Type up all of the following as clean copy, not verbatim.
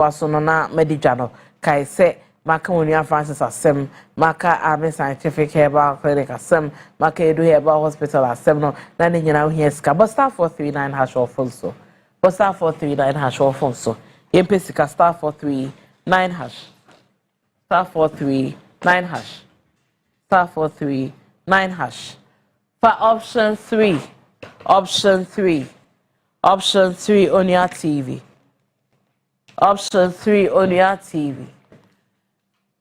wasono na medijano kai se maka Onua Francis asem maka Army Scientific Herbal Clinic asem maka Edu Herbal Hospital asem no na ne nyina wo hiaska but star 439 hash or phone so but star 439 hash or phone so yempe sika star 439 hash star 439 hash star 439 hash for option 3 Onua TV option 3 Onua TV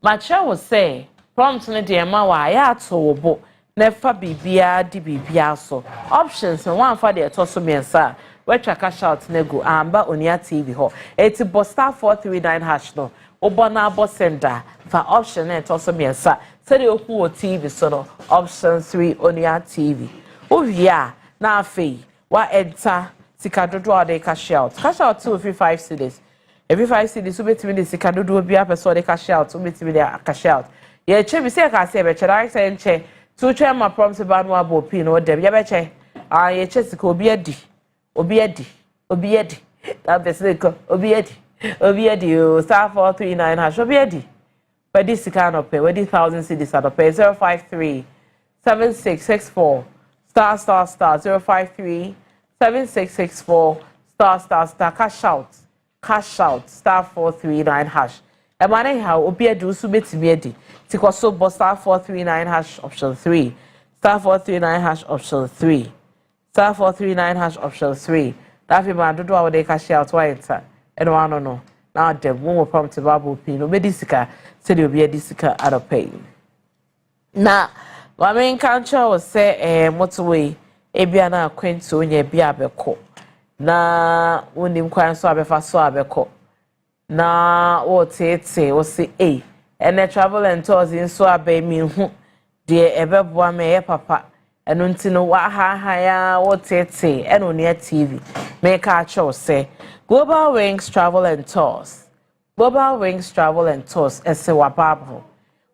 Maakye will say prompt ne de ma wa ya to wo nefa bibia di bibia so options no one for the toso miensa we traka shout nego amba Onua TV ho eti star 439 hash no obona bosenda for option ne toso miensa say the oku TV so no option 3 Onua TV ovia na afei wa enter sika dodo ade cash out 235 cedis every 5 cedis so betimi de sika dodo bia person de cash out so betimi de cash out ye che bi se ka se be che direct enche to try my promise ba no abo pin no dem ye be che ye che sika obi adi that be se ko obi adi o star 439 hash obi adi but this sika no pay we 1000 cedis at pay 053 7664 star 053 7664 star cash out star 439 hash emane ha obi adu so betimi adi tikoso bo star 439 hash option 3 star 439 hash option 3 star 439 hash option 3 that be ma dodo awde cash out why enter eno ano no now dem wo prompt babu pin no medisika say the obi adisika adopay na wa men kancho say motorway ebia na kwento onye bia beko na wonim kwan so abefa so abeko na wo tete wo se ene travel and tours in so abe mi hu de ebeboa me ye papa eno ntino wa ha ya wo tete eno ne TV make a show say Global Wings Travel and Tours ese wa babo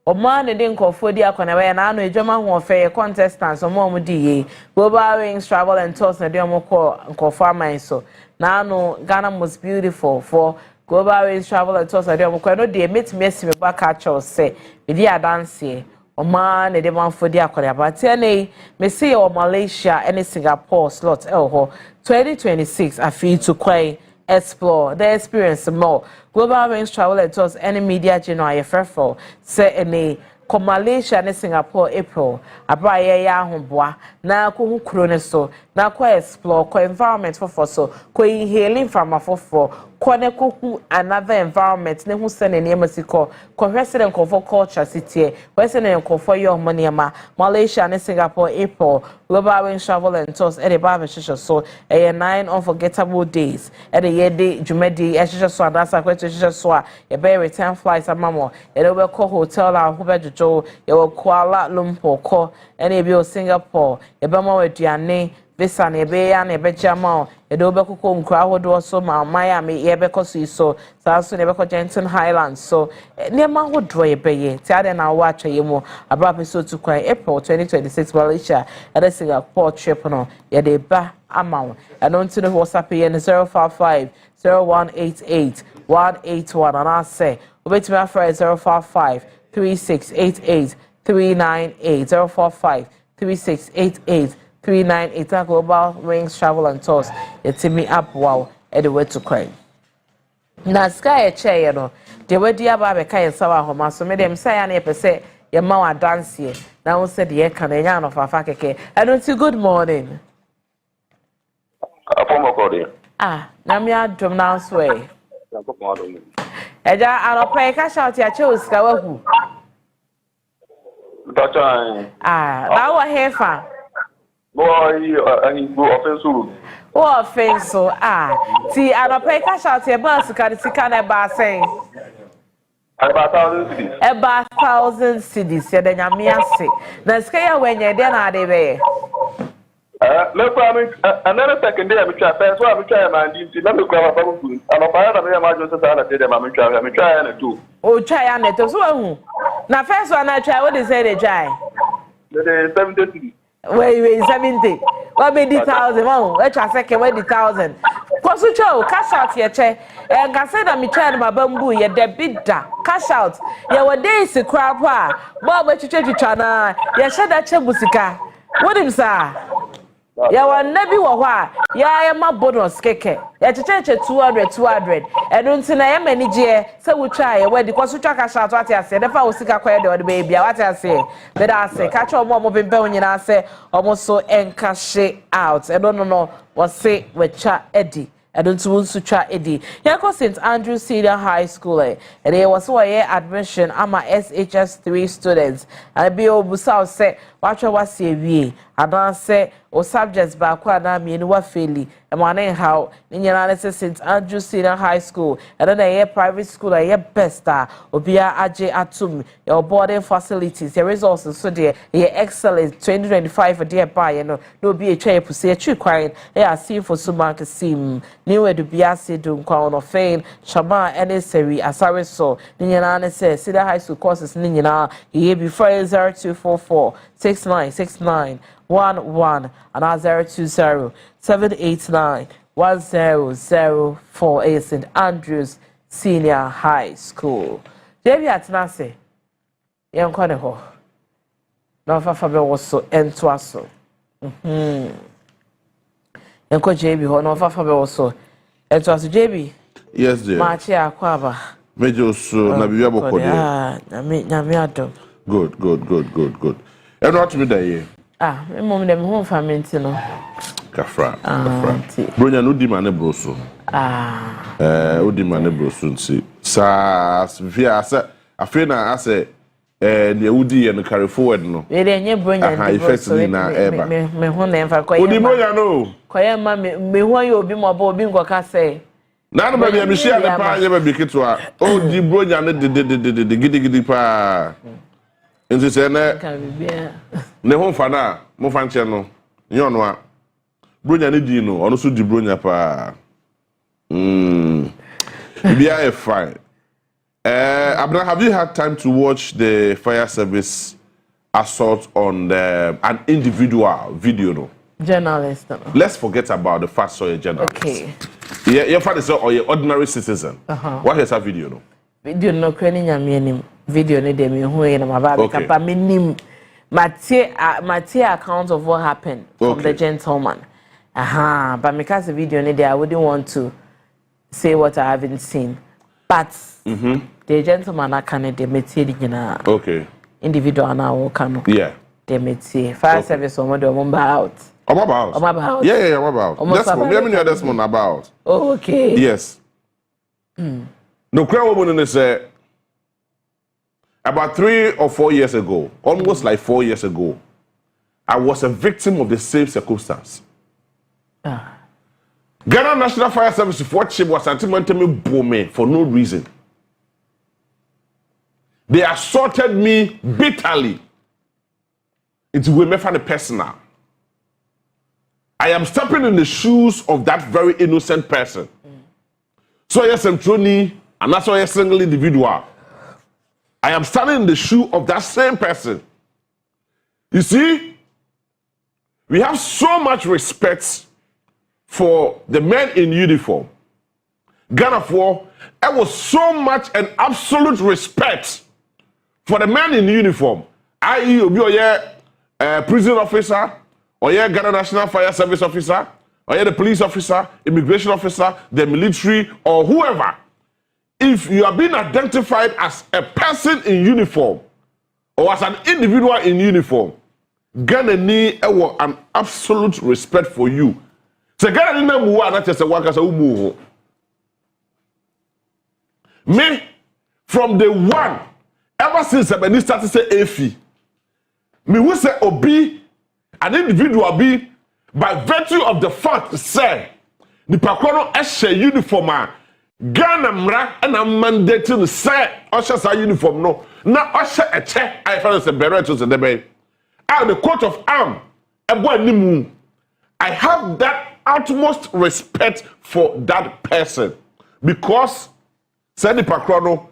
Oma ne de nkofo di akona we na anu ejoma ho ofe contestants omo di ye Global Wings Travel and Tours na de omo ko nkofo aman so na anu Ghana most beautiful for Global Wings Travel and Tours na de omo ko no de metime esi me back catch say me di adanse Oma ne de manfo di akona ba tie ne me see o Malaysia and Singapore slot ho 2026 afi to kwai explore the experience more Global Wings Travel and Tours any media general for say any Malaysia and Singapore April abraye ya ahomboa na ko hu kuro ne so na ko explore ko environment for so ko healing from afofo ko ne ko hu another environment ne hu se ne nemasiko ko hwese ne ko culture city hwese ne ko for your money ma Malaysia and Singapore April Global Wings Travel and Tours e ba be hwehwe so 9 unforgettable days e de ye de dwumadi e hwehwe so adasa kweto hwehwe so a e be return flights amamo e de be ko hotel a ho be jojo ye wo Kuala Lumpur ko ene bi o Singapore e be ma waduane visa na ebe ya na ebe jama e do be kokko nkura hodo so ma Miami ye be koso so so na ebe ko Genton Highlands so ne ma hodo ye be ye ti ade na wa atwa ye mu abra episode 2 kwan April 2026 Malaysia e de Singapore trip no ye de ba amount and on to the WhatsApp ye 055 0188 181 and I say obeti me afra 055 3688 398 045 3688 398 Global Wings Travel and Tours yetimi up wow e the way to cry na sky chair no de wadi aba be kai sawa homa so me dem say na pese ye ma wa dance ye na won said ye kan enya no fafa keke and until good morning na me adom na so e eja anopai ka shout ya che osika wahu na wo hefa boy and go offensive o offenso ti anopai ka shout ya ba sika na ba sen about 1000 cedis ya de nyame ase na sika ya wenye de na ade be me promise another second day I'm try first so I'm try man din let me grab a bubble and I find that my just say na dey I'm try na too o try na to so hu na first one na try what they say they try the 70 wait 70 what be the 1000 one let's second what the 1000 Kwasucho cash out ye che gase na me try na bambu ye de bida cash out ye we days crap a bo twetwa na ye sheda che busika wonim sa ya wa nabi wo ho a ya ma bonus keke ya cheche 200 enu nti na ya manage se wo twa ye we di kwasucho cash out ati ase de fa wo sika kwa de baby ati ase be da ase ka che omo bembe onyina ase omo so encash out e no was say we cha edi I don't want to try Eddie. Here St. Andrew Senior High School. And there was one year admission. I'm a SHS3 students. And be obusa say watch what say I don't say o subjects back when I mean what fairly. And my name how in your St. Andrew Senior High School. And then a year private school a year best obia AJ Atum your boarding facilities your resources so there ye excellent 2025 for dear buy no be a chair pussy a true quiet yeah see for sumark sim new to be a do crown of fame shama any seri asari so ninyana say Cedar High School courses ninyana ye before 0244 6969 11 and 020 789 1004 St. Andrews Senior High School. Debi atenase yen kwone ho na fafa be wo so ento aso yen ko jebi ho na fafa be wo so ento aso jebi yes dear Maakye akwaba mejo so na bibia boko dear nyame adom good eno atumi da ye mom dem ho family no kafra bronya no di mane broso odi mane broso nsi sa via sa afena ase ne udi ye no carry forward no we dey nye bronya ndi broso na eba me ho na emfa koye odi bronya no koye ma me ho ye obi mo ba obi ngoka say na no ba bia me share the pa ye ba bi kitwa odi bronya no de gidi pa nti se ne ho fa na mo fa nche no nye ono a bronya ne di no ono so di bronya pa bia e fine Abna, have you had time to watch the fire service assault on an individual video no journalist no? Let's forget about the fact so a journalist. Okay. Yeah, find is or your ordinary citizen. What is that video no? Video no kwani nyame anim. Video ne dem hu e na maba kapa menim Maakye account of what happened from the gentleman. But because the video ne there I wouldn't want to say what I haven't seen. But the gentleman I can't de okay. Individual na wo kanu. Yeah. De metie fire service omo de omo out. I'm about. Yeah, I'm about. That's one about. Oh, okay. Yes. No crowd woman say about 3 or 4 years ago, almost like 4 years ago, I was a victim of the same circumstance. Ghana National Fire Service chip was anti-mentally bombing for no reason. They assaulted me bitterly. It's women for the personal. I am stepping in the shoes of that very innocent person. So yes, I'm truly, and that's why a single individual. I am standing in the shoe of that same person. You see, we have so much respect for the men in uniform. Ghana for there was so much and absolute respect for the men in uniform. I.e. Obi Oye prison officer, or Ghana National Fire Service officer, or the police officer, immigration officer, the military, or whoever. If you are being identified as a person in uniform or as an individual in uniform, Ghana need an absolute respect for you. So Ghana need not just a worker who me from the one ever since I started to say Efi, me will say Obi an individual be by virtue of the fact say the pakono eshe uniform. Ghana mra and I'm mandating say Osha uniform no. Na Osha a check I found as a beret to the debate. And the coat of arm a boy nimu. I have that utmost respect for that person because Sandy Pakrono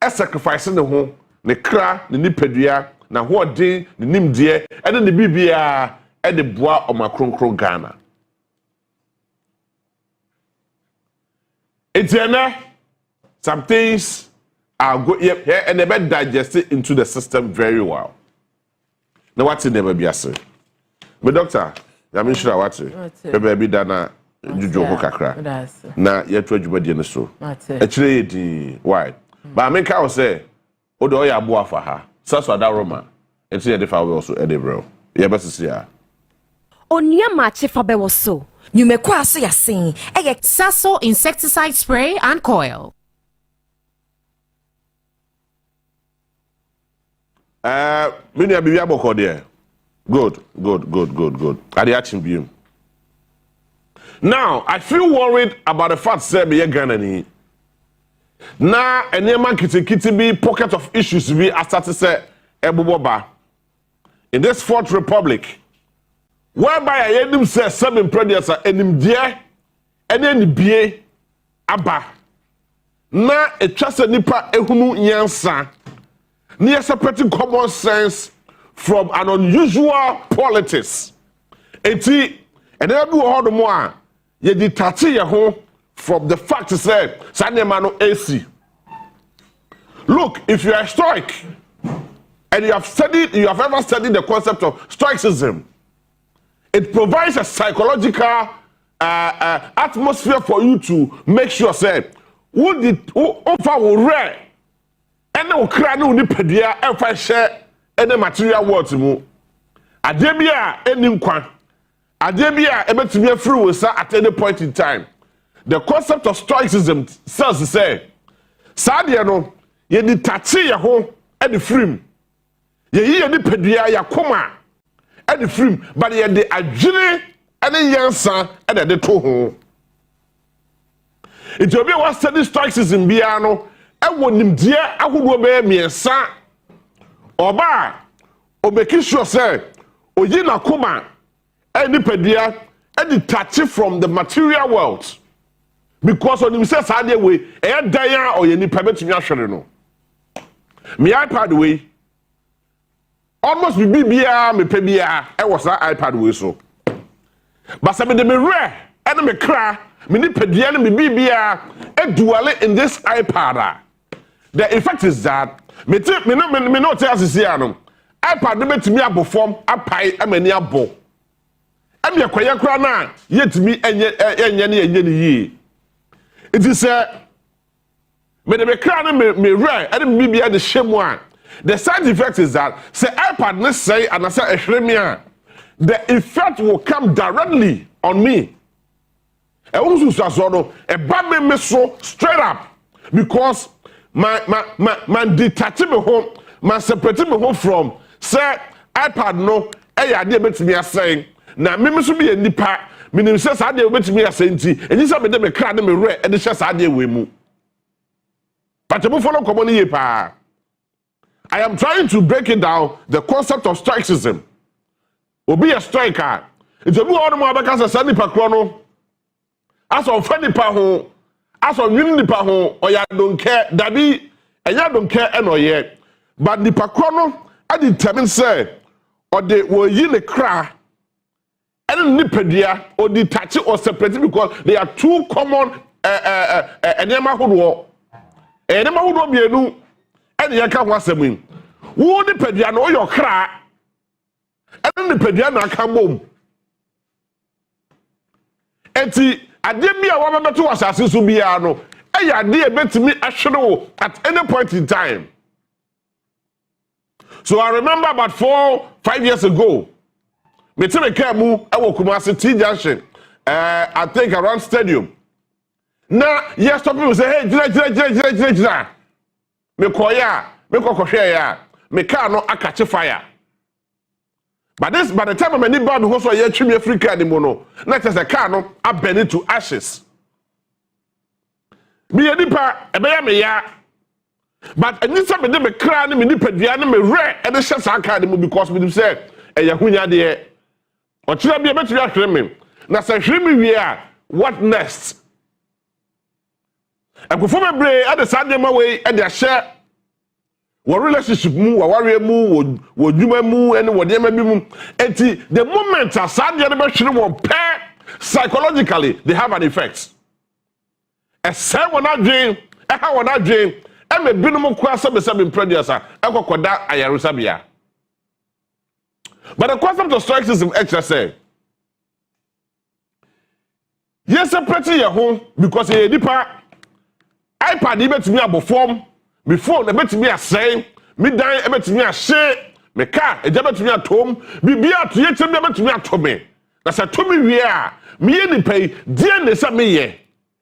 is sacrificing the home, the kra, the nipedria, na what day, the nim dear, and then the BBR and the bois of my Ghana. It's some things are and they be digested into the system very well. Now what's in never be a say. But doctor, I'm sure what baby dana juju ho kakra. Na ye to adwuma die ne so. Actually di why? But I make I say o do ya bo afa ha. So that Roma. It's here the fa we also edebro. Ye best see ya. Onua Maakye fa be wo so. Nyumekwa aso ya sin. Sasso insecticide spray and coil. Many be aboko there. Good. Now, I feel worried about the fact that me Ghana ni. Na enema kiti be pocket of issues be I start to say ebuboba. In this Fourth Republic, whereby I hear them say 7 predecessors enim die ene bie aba. Na etwase nipa ehunu nyansa. Near separating common sense from an unusual politics. And then do all the more. You detach your home from the fact to say, Sanyamano AC. Look, if you are stoic and you have ever studied the concept of stoicism, it provides a psychological atmosphere for you to make sure, say, who offer will rare. And no cry no nipadia and fa share any material words mu. Adebia any kwan. Adebia ebetumi free we at any point in time. The concept of stoicism says to say, Sadia no, ye di tachi ya ho e di free. Ye ye nipadia ya koma e di free, but ye di adwene and yansa e de to ho. It will be what study stoicism bia no. Ewo nimdie ahodo be miensa oba obeki sure say oyi na koma enipadia detach from the material world because onim say saade we e dan a oye nipa betumi ahwere no me iPad we almost be bia me pe bia e was that iPad we so but say me de me rare and me kra me nipadia no me bia e duale in this iPad. The effect is that me no tell us here no iPad no betimi abofom apai amani abo am ye kwaya kra na yetimi enye yi it is me de me kra no me rare and me bia de shemu a the side effect is that say iPad no say and say ehwere a the effect will come directly on me e won so no e ba me so straight up because man detach me home, man separate me home from say iPad no ya de betimi asɛn na me so be nipa me nim say sa de betimi asɛn ti enyi say me de me kra de me re e de hye sa de we mu but we follow common ye pa. I am trying to break it down the concept of stoicism. Obi a stoicer it will be all more abaka say nipa kro no as of nipa ho as of nipa ho oya don't care dabi enya don't care eno ye but nipa kro no I determine say or they will yi le kra and nipadia or detach or separate because they are two common enema hodo bienu and ye ka ho asem wo nipadia no your kra and nipadia na ka bom enti ade bia wa bebeto asase so bia no e ya ade betimi ahwere wo at any point in time. So I remember about 4-5 years ago me tell me kamu e wo Kumasi T junction I think around stadium na yes stop people say hey jira me koya me kokohwe ya me car no akache fire. But by the time I'm any bad who so ye twimi Africa anymore no na just a car no abend to ashes. Me nipa e be ya me ya but any time me kra ne me nipa dua ne me rare e de hye sa car ne because me say e ya hunya de o kira bia betiri ahwere me na say hwere me wie a what next akofo mebre e de sa de ma we e de hye wo relationship mu wo ware mu wo dwuma mu ene wo de ma bi mu enti the moment asade de be hwere wo pair psychologically they have an effect say when I dream, how when I dream, I'm a binom kwasa be some producer, ekokoda ayarusabia. But the concept of stoicism extra say, yes, a pretty your home because a deeper iPad even to me about form, me phone a bit to me a say, me die a bit to me a share, me car a jabber to me at home, be out yet to me at home. That's a to me we are, me any pay, dear Nessa me.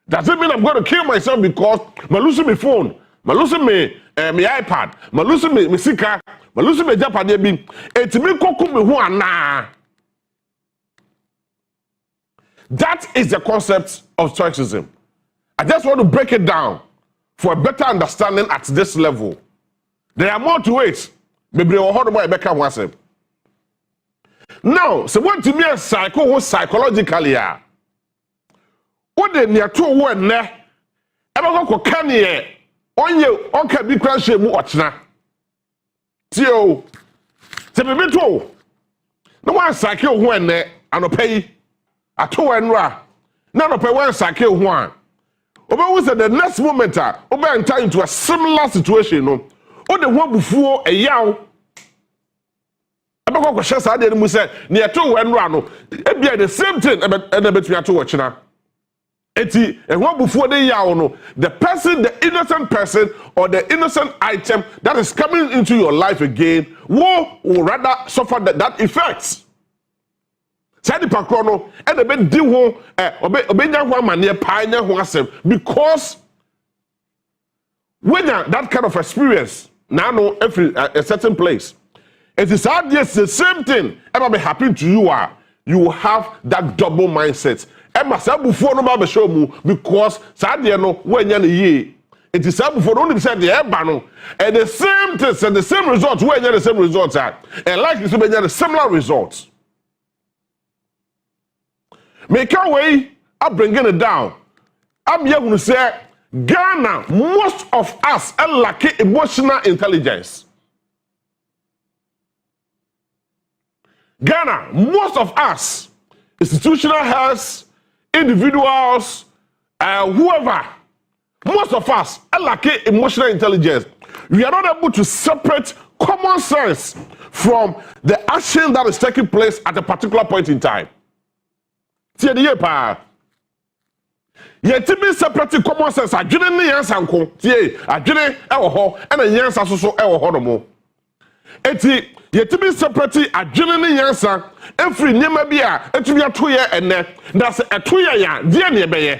Doesn't mean I'm going to kill myself because my losing my phone, my losing me iPad, my losing me sika, my losing me Japan be it's me koku me who na. That is the concept of stoicism. I just want to break it down for a better understanding at this level. There are more to it. Maybe we'll hold about Rebecca once. Now, so what to me a psychologically what the near two one ne ever go can ye on you on can be crash mu ochna tio se be to no one cycle one ne anopai ato enra na no pay one cycle one obe we say the next moment obe enter into a similar situation no o de ho bufuo eyaw ebe go share sa de mu say near two enra no e be the same thing e be to ato ochna. The person, the innocent person or the innocent item that is coming into your life again will rather suffer that effect. Because when that kind of experience now know every a certain place, it is obvious the same thing ever be happening to you you will have that double mindset. Emma said before no be show mu because sadie no when ye it is said before only said the no and the same things and the same results when the same results are and like this be the similar results. Make our way up bringing it down. I'm here to say Ghana, most of us are lacking emotional intelligence. Ghana, most of us, institutional health, individuals, whoever, most of us are lacking emotional intelligence. We are not able to separate common sense from the action that is taking place at a particular point in time. See the year, yet to be separating common sense, I didn't need answer. I didn't ever and a yes, I so ever honorable. Yet to be separating a genuine answer, every name be a 2 year and that's a 2 year, dear near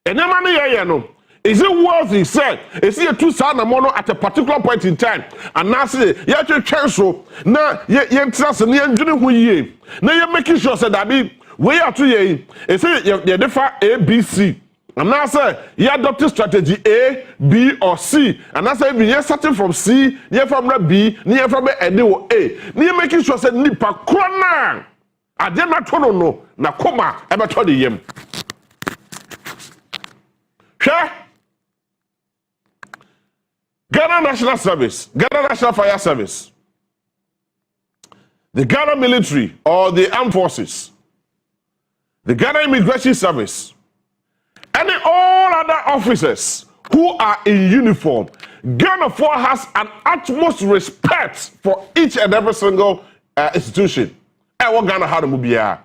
and no. Is it worth it said? Is it 2 son and mono at a particular point in time? And now say, you have to cancel. Now, you trust and you enjoy who ye. Now you're making sure that be way out to ye. Is it you differ A, B, C? And now say, you adopt strategy A, B, or C. And now say, you're starting from C, you're from B, you're from A, and you A. You're making sure that nipa krona. I did not know na koma ever told him. Sure. Ghana National Service, Ghana National Fire Service, the Ghana Military or the Armed Forces, the Ghana Immigration Service, and all other officers who are in uniform. Ghana has an utmost respect for each and every single institution. I want Ghana how to move here.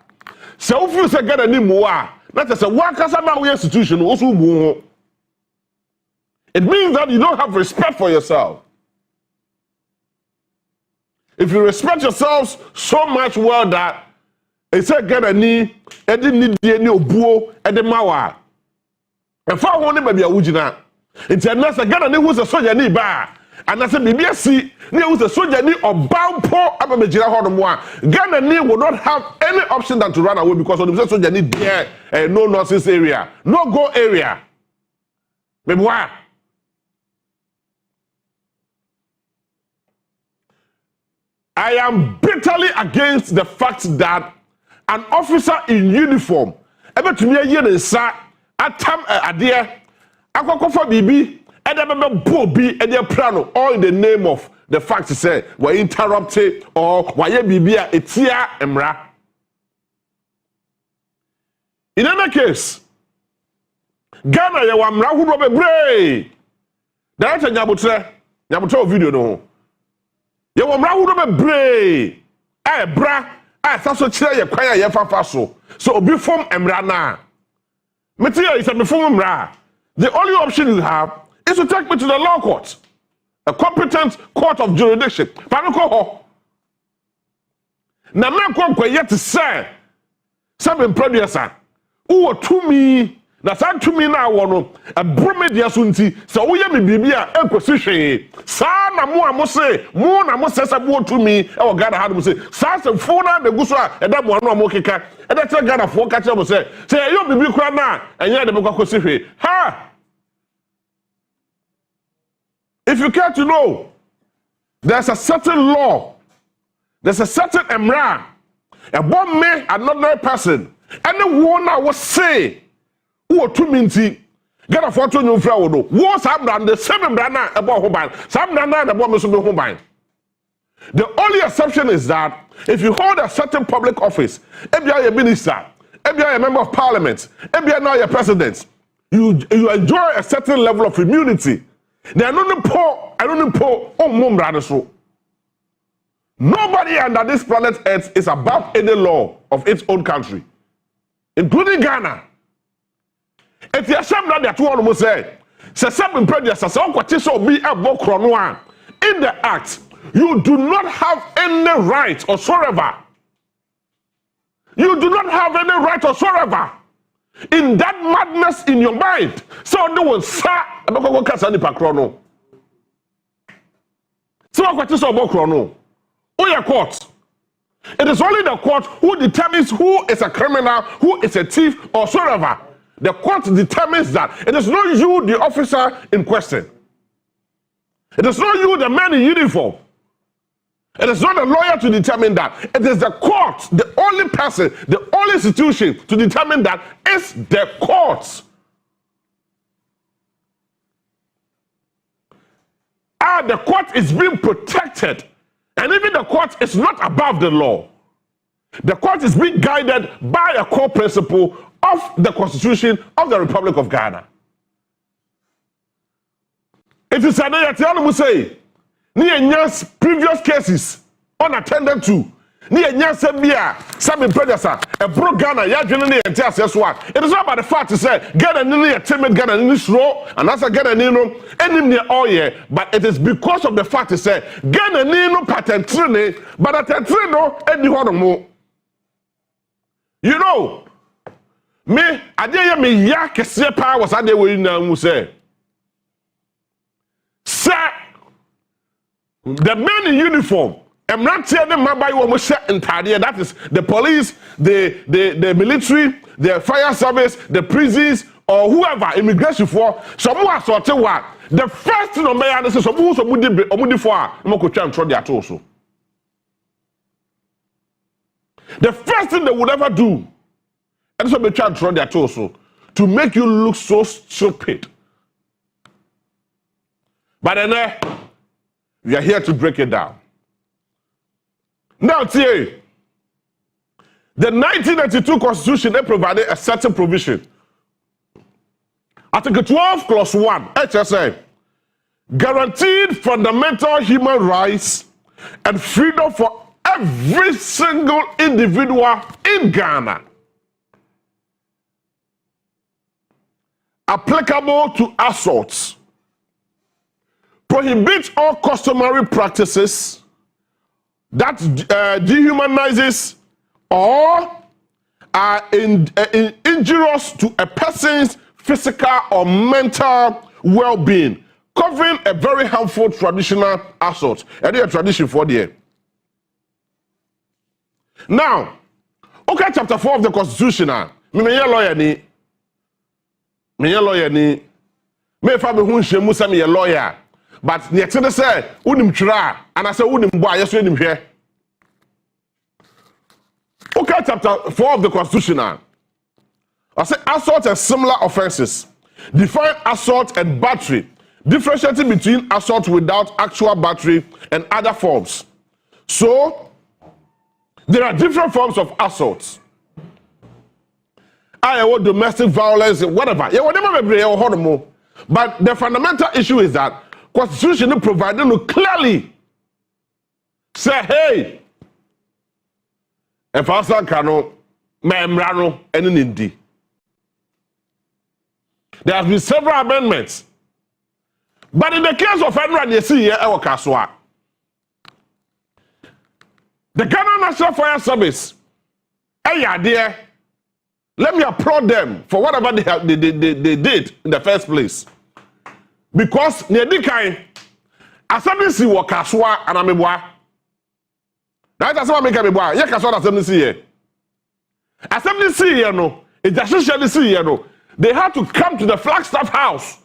So if you say Ghana ni mua, that is a workers about institution also move. It means that you don't have respect for yourself. If you respect yourselves so much well that it's a Ghana ni, edi ni die ni obuo, edi mawa. And for one baby awujina. It's a nasa Ghana ni who's a soldier ni ba. And I said, BBSC, ni who's a soldier ni or bound poor abamejira hodomwa. Ghana ni will not have any option than to run away because of the soldier ni there no nonsense area, no go area. Maybe why? I am bitterly against the fact that an officer in uniform, ever to me a year in sa, atam adia, akwakofa bibi, edabebe bobi, edia plano, all in the name of the fact to say we're interrupted or why bibi a etia emra. In any case, Ghana ye wa mra hudo bebre. Director nyabutre video no. Ye wa mra hudo bebre. Bra, saso kire ye kwan ye fafa so. So obi form emra na. Material is a form emra. The only option you have is to take me to the law court. A competent court of jurisdiction. Panoko ho. Na me kwa yet say some producer who to me na san to me na wono a bromedia so nti se wo ye me bibia ekosi hwe sa na mo amose mo na mo sesa bo to me e wo Ghana ha mo say sa se fo na de guso a e da mo anu mo keka e da tell Ghana fo ka che mo say se yo bibi kura na enye de mo kwakosi hwe ha. If you care to know, there's a certain law, there's a certain emra, a one man, another person, and the one I was say, who are 2 minutes, get a photo new flower, was I'm the 7 brana about Hobine, some brana about Mr. Hobine. The only exception is that if you hold a certain public office, if you are a minister, if you are a member of parliament, if you are not a president, you enjoy a certain level of immunity. They are not poor, I don't know, oh, mom, rather so. Nobody under this planet Earth is above any law of its own country, including Ghana. If you are some that two almost say, some prejudice, some quotation be a book in the act, you do not have any right whatsoever. You do not have any right whatsoever. In that madness in your mind, so no one sa abako kasa ni pakrono. So what is about chrono? Oh, your court. It is only the court who determines who is a criminal, who is a thief, or whatever. The court determines that. It is not you, the officer in question. It is not you, the man in uniform. It is not a lawyer to determine that. It is the court, the only person, the only institution to determine that is the courts. The court is being protected. And even the court is not above the law. The court is being guided by a core principle of the Constitution of the Republic of Ghana. It is an ayatollah say, near previous cases unattended to. Near Sabia, some predecessor, a broke Ghana, Yajan, and Tias. It is not about the fact to say, get a nearly timid Ghana in this row, and as I get a Nino, and near all year, but it is because of the fact to say, get a Nino patent trine, but at a trino, any one more. You know, me, I dare me yak a sepa was I there with you say. Sir, the men in uniform. I'm not telling them about what set entire. That is the police, the military, the fire service, the prisons, or whoever immigration for. Someone sort of what the first thing on my answer. Someone who for I'm going to try their torso. The first thing they would ever do, and so they try to try their torso to make you look so stupid. But then we are here to break it down. Now, the 1992 Constitution they provided a certain provision. Article 12, Clause 1, HSA, guaranteed fundamental human rights and freedom for every single individual in Ghana. Applicable to assaults. Prohibits all customary practices that dehumanizes or are injurious to a person's physical or mental well-being, covering a very harmful traditional assault. And a tradition for the year. Now, okay, chapter 4 of the Constitution. Me lawyer ni. Me fa me hu nhemu say me lawyer. But the extent say unim twa and I say unim boy yeso unim hwe. Okay, chapter 4 of the Constitution. I say assault and similar offenses. Define assault and battery, differentiating between assault without actual battery and other forms. So there are different forms of assaults. domestic violence, whatever. Yeah, whatever we bring, but the fundamental issue is that Constitution provided clearly say, hey, if I say cano, membrano, and indi. There have been several amendments, but in the case of Enra, you see here, Kaswa, the Ghana National Fire Service, hey, dear, let me applaud them for whatever they did in the first place. Because Nedikai, Assembly see what Kaswa and Amebwa. That's what make Amebwa. Yeah, Kaswa Assembly see here. Assembly see here, no. It just see here, no. They had to come to the Flagstaff House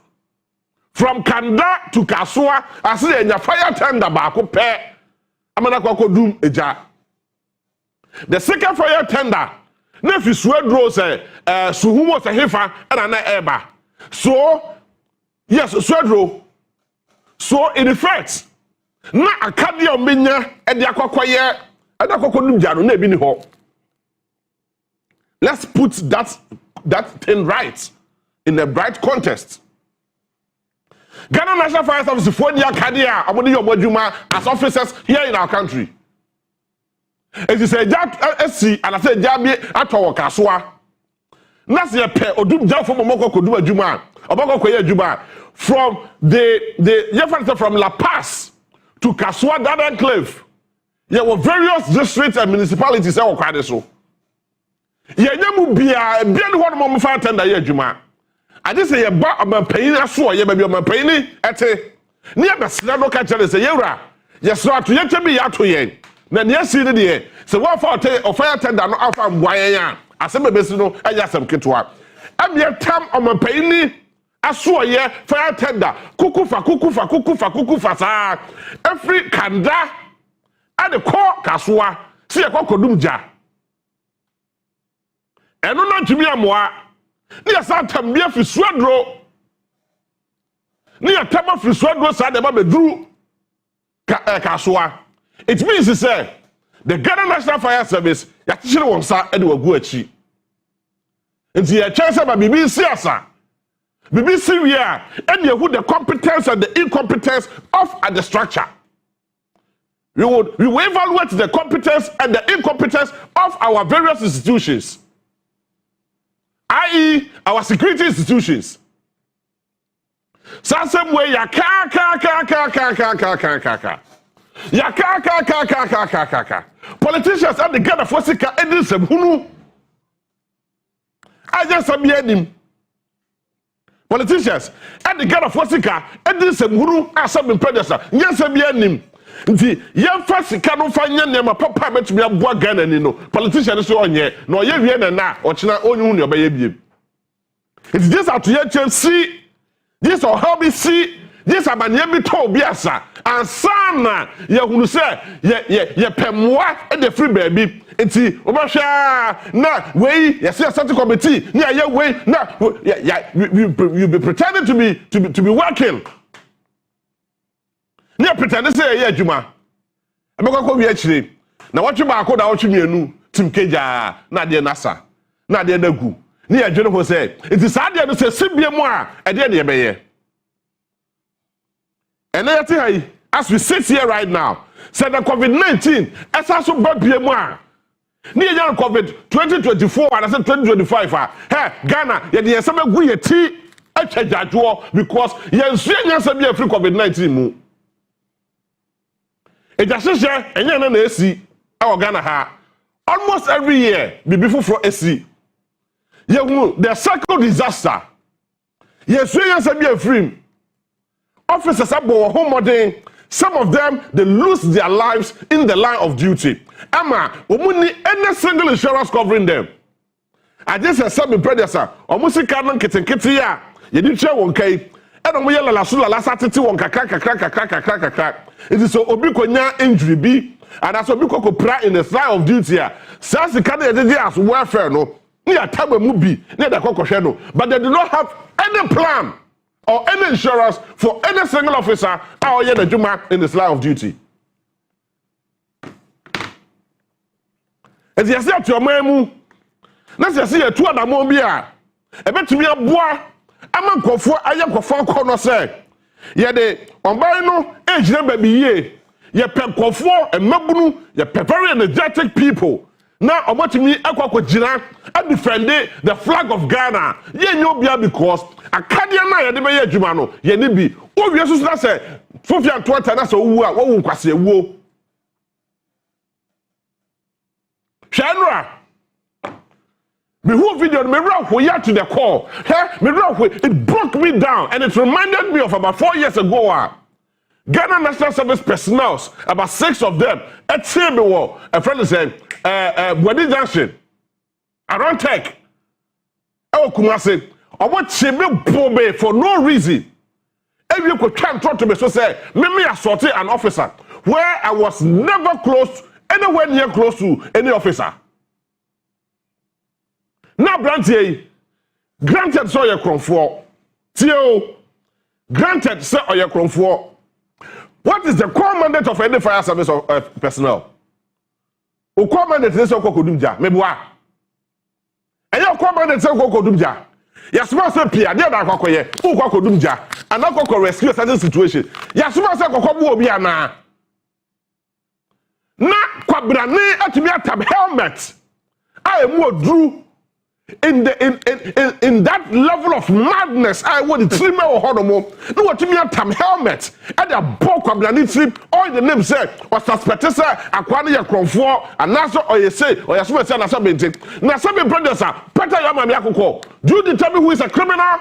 from Kanda to Kaswa. I see in your fire tender bako pe. Amana kwako doom eja. The second fire tender. Nefi swedro say suhumo se hefa and an eba. So yes, swedro. So in effect, na akadi omenya e de akwakoye e de akokodum jano na ebi ni ho. Let's put that thing right in the bright context. Ghana National Fire Service for the Akadia, Amoni Yomojuma as officers here in our country. As you say, that SC and I said Jabi Atawa Kaswa. Nasi pe odum jam from Momoko Koduma Juma, Oboko Koye Juma, from the from La Paz to Kaswa that enclave. There were various districts and municipalities that were quite so. Yenyamu bia one more fire tender ye Juma. I just say ye ba am paying aso ye baby am paying ete. Ni e besna no ka chere say yewra. Ye so ato ye tebi ya to ye. Na ne asi ne de. Se wa fa o fire tender no afa mboayen a. Asem bebesi no aya asem ketwa. Am ye tam am paying aso ye fire tender. Kukufa sa. Every kanda at the core Kaswa. See e kokodum ja. Eno na tumi amoa ni asa tambia fi swedro ni atama fi swedro sa de ba beduru Kaswa. It means to say the Ghana National Fire Service ya kire won sa e de wagu achi nti ya chance ba BBC asa BBC we are and who the competence and the incompetence of the structure. We will evaluate the competence and the incompetence of our various institutions, i.e., our security institutions. So same way ya ka. Politicians at the Ghana Fosika edin sem hunu. I just sabi him. Politicians at the Ghana Fosika edin sem hunu asabim predecessor. Yes sabi him. Nti yemfa sika no fa nya nema papa betumi aboa Ghana ni no. Politicians so onye na oye wie na ochina onyu ne obaye biem. It's this at ye see this or help me see this abanye bi to biasa and sana ye hunu se ye pemwa e de free baby enti obahwa na we ye see certain committee na ye we na you be pretending to be working na pretend say ye adwuma abekwa wi akire na wotwe baako da wotwe mienu timkeja na de nasa na de dagu ni ye dwene ho say enti saa de no say sibie mu a e de ye beye. And as we sit here right now, said the COVID-19, as also bad near COVID 2024 and I said 2025. Hey, Ghana, you have some agree tea because you see be a free COVID-19 move. It just say and you see our Ghana ha almost every year before for AC. The cycle disaster. You see be a free. Officers are home modern. Some of them they lose their lives in the line of duty. Emma, we need any single insurance covering them. I just said some predecessor. Almost can't get ya. You didn't share one K. And we yell la sula la satiti one kaka. It is so obikonya injury B. And as obiko pra in the line of duty. Since the candidate as welfare no. Near time movie near the cocosheno. But they do not have any plan or any insurance for any single officer or the Juma in this line of duty. As you say to your memu, na se ye tu adamo bi a ebetumi aboa ama nkofo aye nkofo akọ no se ye de onban no ejire ba bi ye ye pe nkofo emabunu ye pe very energetic people na omotumi akwa jina a defend the flag of Ghana ye nyobia because akadia na ye de be ye adwuma no ye ne bi owie susu na se Sofia Tuata na se owu a wo nkwase ewuo Shanra me who video me run to the call. It broke me down and it reminded me of about 4 years ago. Ghana National Service personnel, about 6 of them, at Sable, a friend said, Wadi Junction, around Tech. Oh, Kumasi, I want Chibi Bobe for no reason. If you could try and talk to me, so say, me assaulted an officer where I was never close, anywhere near close to any officer. Now, Brantier, granted, so your comfort. Tio, granted, sir, or your comfort. What is the core mandate of any fire service personnel? O core mandate is so Kodumja, Mebwa. And your core mandate is so Kodumja. Yasuma say Pia, dear Nakoye, who Kodumja, and not rescue a certain situation. Yasuma say Kokobu Biana. Na Kwabrani at me at helmet. I am more drew. In that level of madness, I would trim my honomo. No, what to me a tam helmet at a bulk of the trip. All the name said was suspected, sir. Aquania Cronfor, and Nasa or you say, or your sweat, and something. Now, some brothers are better Yaman Yakuko. Do you determine who is a criminal?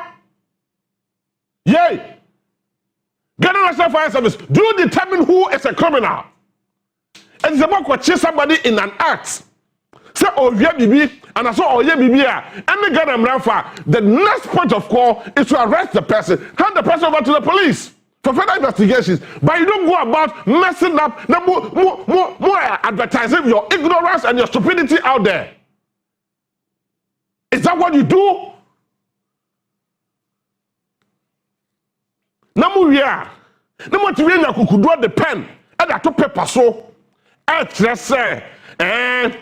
Yay! Ghana National Fire Service, do you determine who is a criminal? And it's about what chase somebody in an act. Say, oh, yeah, bibi, and I saw, oh, yeah, bibi, and the Ghana Mrafa. The next point of call is to arrest the person, hand the person over to the police for further investigations. But you don't go about messing up, more advertising your ignorance and your stupidity out there. Is that what you do? Namu ya, namu tiwe na kukudua the pen, and I took paper so, and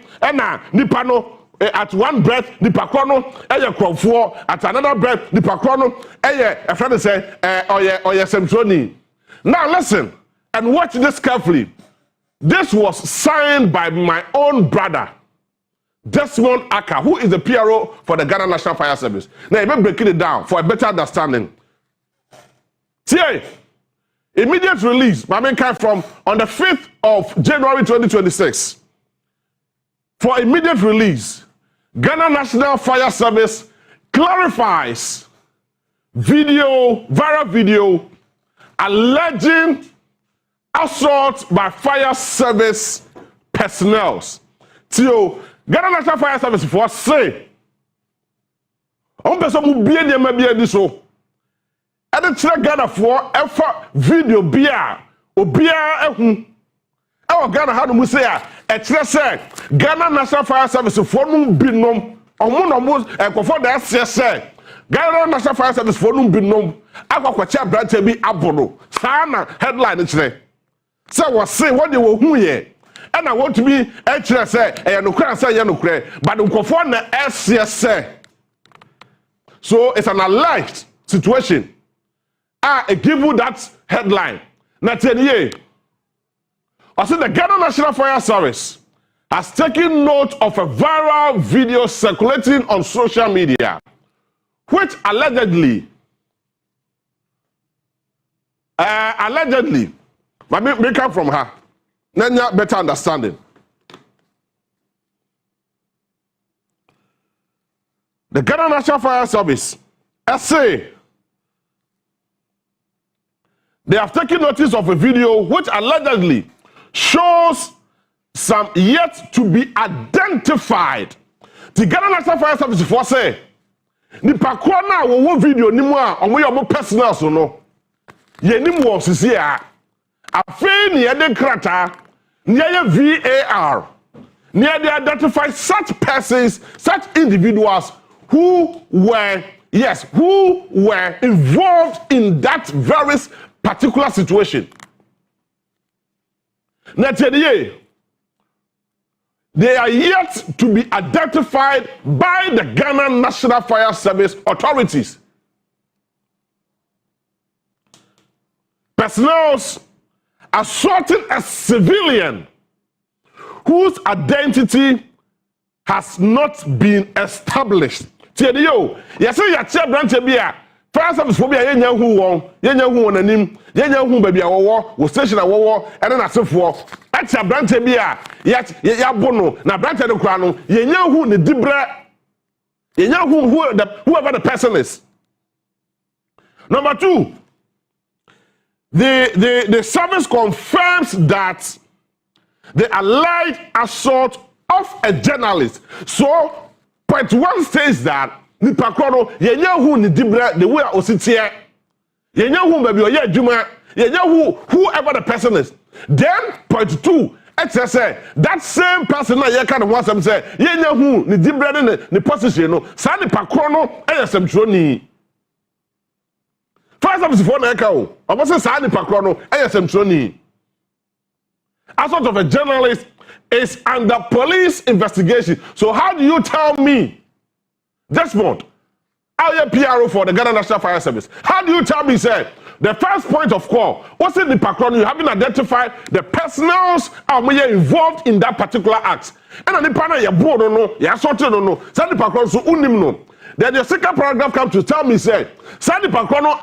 nipa no at one breath nipa krono eye kromfo at another breath nipa krono eye a friend say oye semtroni. Now listen and watch this carefully. This was signed by my own brother Desmond Aka, who is the PRO for the Ghana National Fire Service. Now let me break it down for a better understanding. See, immediate release by mankind from on the 5th of January 2026. For immediate release, Ghana National Fire Service clarifies viral video alleging assault by fire service personnel. So, Ghana National Fire Service for say, on person who be the maybe so. And the Ghana for effort video beer or beer. Our Ghana had to say, say Ghana National Fire Service for no binom, or monomos, and for that say Ghana National Fire Service for no binom. I got what your brother be abono. Sana headline today. So was say what you were here. And I want to be say, and no cry say, no cry, but the conform the SCS. So it's an alleged situation. I give you that headline. Not any. I said the Ghana National Fire Service has taken note of a viral video circulating on social media, which allegedly, but me come from her, then you better understanding. The Ghana National Fire Service, SA, they have taken notice of a video which allegedly shows some yet to be identified. The Ghana National Fire Service for say, ni pakwa na wo video ni mu a omo yo mo personal so no. Ye ni mu osisi a. Afi ni ye de krata, ni ye VAR. Ni ye de identify such persons, such individuals who were involved in that very particular situation. Natye they are yet to be identified by the Ghana National Fire Service authorities. Personnel assaulting a civilian whose identity has not been established. Tiyo, yes, you are branch bia. Fire service for bia yenya hu won anim, yenya hu baby wo station wo and na asefo. Atia branch bia ya bono na branch de kura no yenya hu ne dibre. Yenya hu whoever the person is. Number 2, the service confirms that the alleged assault of a journalist. So, point 1 says that the pakono yenya hu ni dibra the way ositie. Yenya hu baby oye adwuma, yenya hu whoever the person is. Then point 2 it says that same person na ye kan ho asem say yenya hu ni dibra ni position no sa ni pakono eyesem troni. First service for na eka o. Obo say sa ni pakono eyesem troni. Assault of a journalist is under police investigation. So how do you tell me, Desmond, I am PRO for the Ghana National Fire Service? How do you tell me, sir, the first point of call, what's in the background? You haven't identified the personnels involved in that particular act. And the partner you board no, you assaulted no, send the background so unim no. Then the second paragraph comes to tell me, sir, send the background no,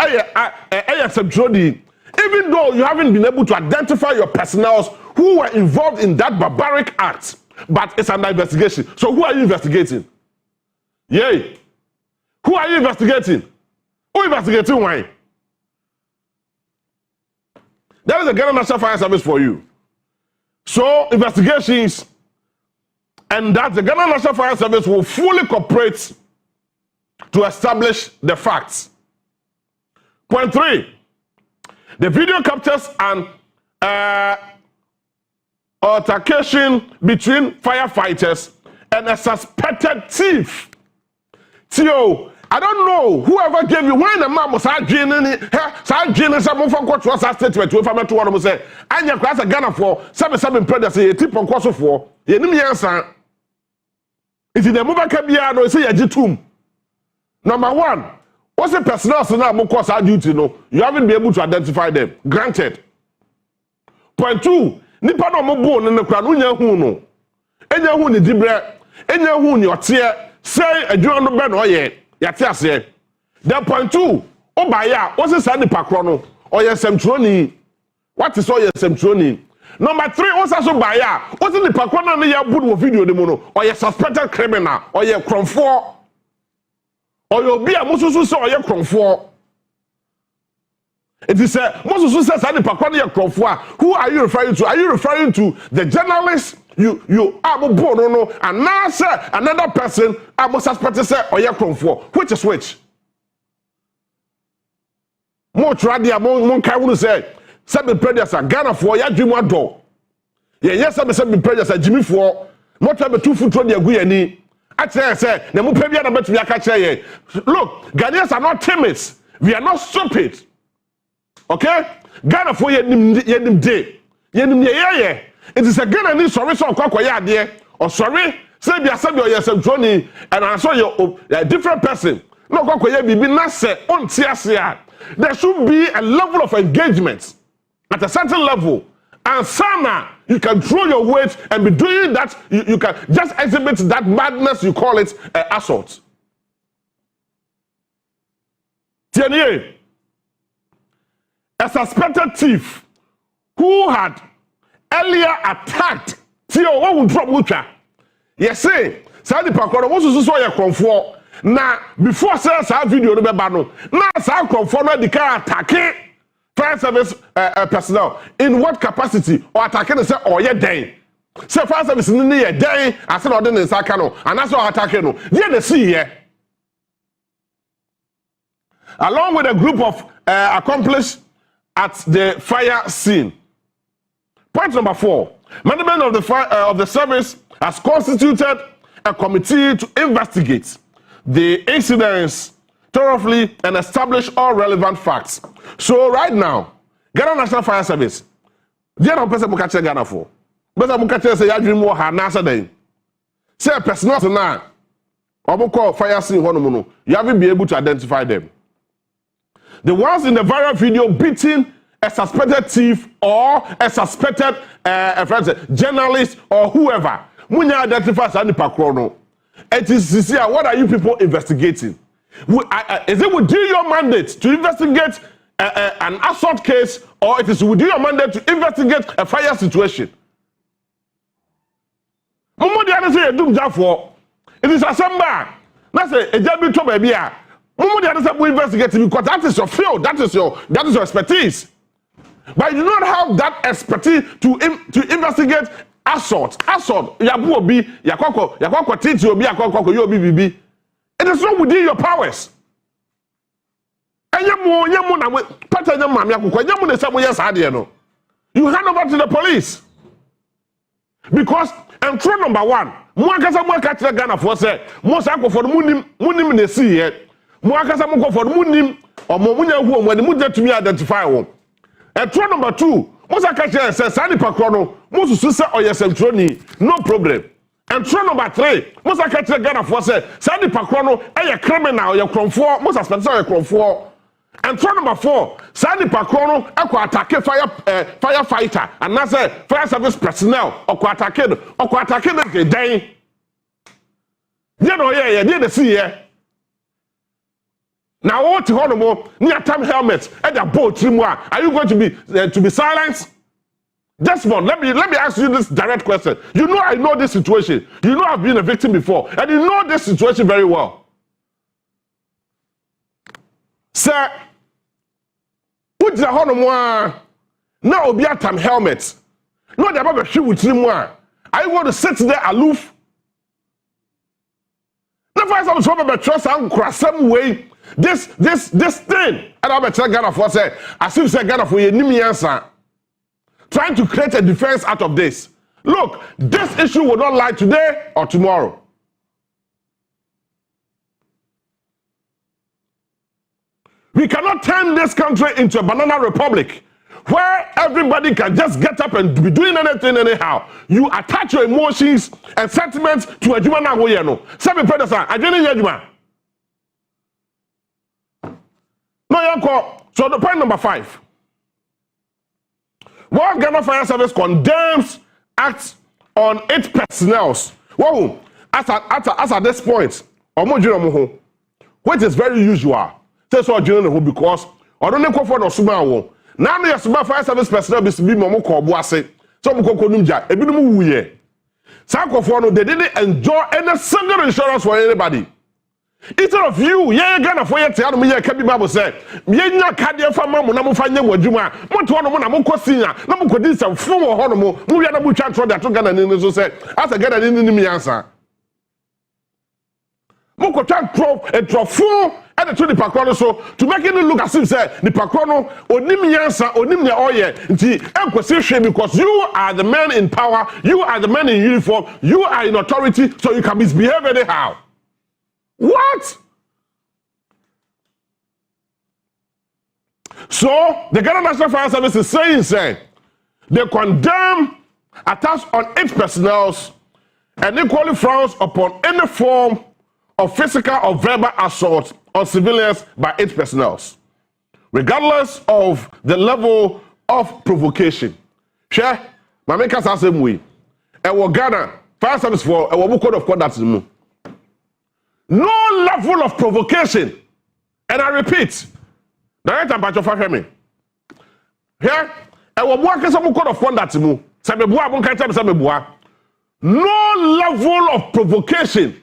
even though you haven't been able to identify your personnels who were involved in that barbaric act, but it's under investigation. So who are you investigating? Yay. Who are you investigating? Who investigating why? That is the Ghana National Fire Service for you. So investigations, and that the Ghana National Fire Service will fully cooperate to establish the facts. Point 3. The video captures an altercation between firefighters and a suspected thief. Tio, I don't know whoever gave you when the man was starting some for what statement to inform to one say and your class a Ghana for 7 predators a tip on course for ye nim yansa. It is the mobile cabia no say yajitum. Number 1, what's the personnel so now more course duty no you haven't been able to identify them. Granted. Point 2, nipa no mo bo ne kra no nya hu no. Enya hu ni dibre, enya hu ni otie, say adwuma no be no ye. Yate ase. Then point 2, obaya, what's say nipa kro no? Oye semtroni. What is oye semtroni? Number 3, what's also baya? What's nipa kro no ya bu no video de mo no? Oye suspected criminal, oye kromfo. Oye obi a mususu say oye kromfo. It is Moses says who are you referring to? Are you referring to the journalist you are born no and now say another person I suspect say or which is which? More tradia mon kai say seven predators are Ghana for ya dream one door. Yes, seven predators are Jimmy for not have 2 foot road agu ani. I say na mo pe bia na betu aka che look, Ghanaians are not timid. We are not stupid. Okay? Ghana for yenim day. Yenim ye. It is a Ghana ni sorry so kwakwaya ade or sorry say bia say your semtroni and I saw you a different person. No kwakwaya bibi na say on tiasia. There should be a level of engagement at a certain level. And Sama, you can throw your weight and be doing that. You can just exhibit that madness, you call it assault. Tienye. A suspected thief who had earlier attacked Tio, what would drop Mucha? Yes, say, Sadi Pakono was also a comfort. Now, before sales our video, no bano. Now, Sa comfort the car attacking fire service personnel. In what capacity? Or attacking the say, oh, yeah, day. Say, fire service in the day, I said, ordinary in Sakano, and that's what attacking. Yeah, they see here. Along with a group of accomplished at the fire scene. Point number 4. Management of the service has constituted a committee to investigate the incidents thoroughly and establish all relevant facts. So right now, Ghana National Fire Service, they don't person Ghana for. But I'm say ya dream war ha nasa day. say personnel na call fire scene no, you haven't been able to identify them. The ones in the viral video beating a suspected thief or a suspected journalist or whoever, when you identify Sandy Pakrono, it is what are you people investigating? Is it within your mandate to investigate an assault case, or it is within your mandate to investigate a fire situation? It is a samba. That's a job to baby. Investigating because that is your field, that is your expertise. But you do not have that expertise to investigate assault. Yabu obi, yakoko titi obi, yakoko yobi bibi. It is not within your powers. You hand over to the police. Because entry number one, Ghana for say, most for munim ne see yet. Mwakasa mko for munim or momunya who when muja to me identify one. Entry number two, most says Sandy Pakrono, most susa or yes no problem. Entry number three, most Ghana for say Sandy Pakrono, a criminal, your cron four, most suspects are cron four. And turn number 4, Sandy Pakrono, attack firefighter, and that's a fire service personnel, or attack the day. You know, yeah, the see here. Now, what to near time helmets at the boat, are you going to be silenced? Desmond, let me ask you this direct question. You know I know this situation. You know I've been a victim before, and you know this situation very well. Sir, put the horn now be at time helmets. No, they're about to shoot with him. I want to sit there aloof. The first time I'm about trust and cross some way. This thing, and I'm tell Ghana for say, as if say Ghana for your name answer. Trying to create a defense out of this. Look, this issue will not lie today or tomorrow. We cannot turn this country into a banana republic where everybody can just get up and be doing anything anyhow. You attach your emotions and sentiments to a human now. Seven predecessor, I didn't hear you. No, Yanko. So the point number 5. While Ghana Fire Service condemns acts on its personnel, whoa, as at this point, which is very usual. That's what you know because I don't know for no suma. Now the suma fire service personnel be momo ko boase. So mo ko numja, ebi no mu wuye. Sankofor no they didn't enjoy any single insurance for anybody. Instead of you, yeah, Ghana for your tell me, can be Bible said, Yenya Kadia Fama, Namufanya, Wajuma, Montana, Mokosinia, Namukodis, and Fumo Honomo, Muyana Buchan, that took Ghana in the said, as a Ghana in the answer. Mokotan drove and drove full at the 20 Pakrono so to make it look as if say the Pakrono or Nimiansa or Nimia Oye, because you are the man in power, you are the man in uniform, you are in authority, so you can misbehave anyhow. What? So the Ghana National Fire Service is saying they condemn attacks on its personnel and equally frowns upon any form of physical or verbal assault on civilians by its personnel, regardless of the level of provocation. Share, my makers are the same way. And Ghana Fire Service for a code of conduct. No level of provocation. And I repeat, direct and patch of me. Here, and we're working some code of conduct. No level of provocation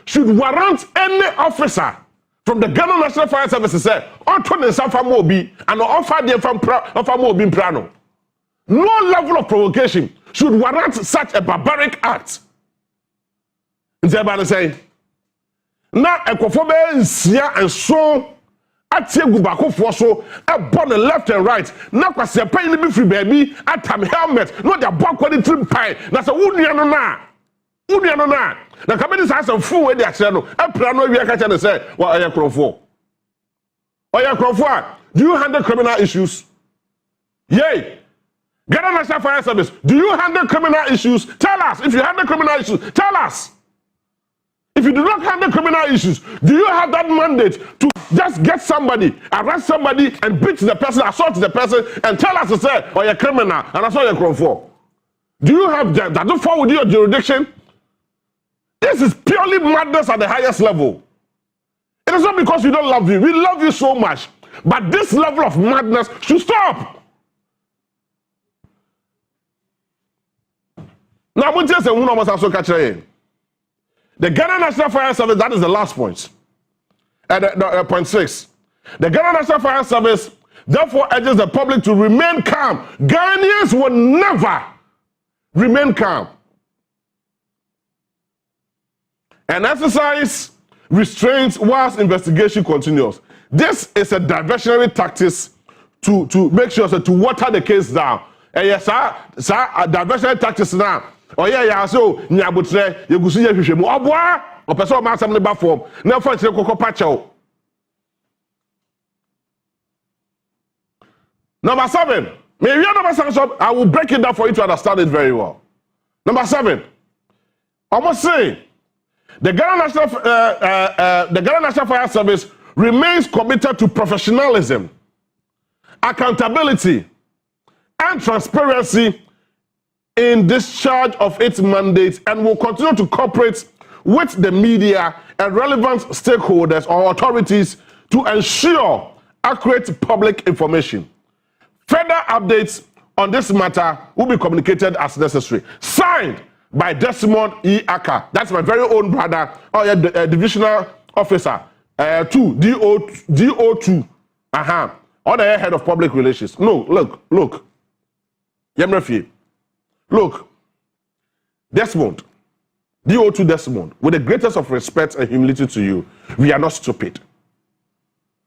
should warrant any officer from the Ghana National Fire Service to say, Anthony Sanfamobi and offer the Sanfamobi Prano. No level of provocation should warrant such a barbaric act. And everybody say, now a cofobe sia and so atie gubako for so a born left and right. Now kwase pan be free baby atam helmet. No their back when trim pie. Na say unia no na. Unia no na. Na kameni say some fool we dey akere no. E plan no wi aka tell say wa oya krofo. Oya krofo, do you handle criminal issues? Yay. Ghana National Fire Service, do you handle criminal issues? Tell us. If you handle criminal issues, tell us. If you do not handle criminal issues, do you have that mandate to just get somebody, arrest somebody, and beat the person, assault the person, and tell us to say, oh, you're a criminal, and that's all you're crying for? Do you have that? That don't fall with your jurisdiction? This is purely madness at the highest level. It is not because we don't love you. We love you so much. But this level of madness should stop. Now, I'm just saying, the Ghana National Fire Service, that is the last point. Point 6. The Ghana National Fire Service therefore urges the public to remain calm. Ghanaians will never remain calm and exercise restraints whilst investigation continues. This is a diversionary tactics to make sure to water the case down. And yes, sir, diversionary tactics now. Oh yeah, so nyabutre yegusu ye hwehwemu oboa opese o ma asem ne ba form na fa kire kokko pachew. Number 7. Number 7, I will break it down for you to understand it very well. Number 7. Almost say the Ghana National Fire Service remains committed to professionalism, accountability, and transparency in discharge of its mandate, and will continue to cooperate with the media and relevant stakeholders or authorities to ensure accurate public information. Further updates on this matter will be communicated as necessary. Signed by Desmond E. Aka. That's my very own brother, divisional officer, DO2. On the head of public relations. No, look. Yemrefi. Look, Desmond, DO2 Desmond, with the greatest of respect and humility to you, we are not stupid.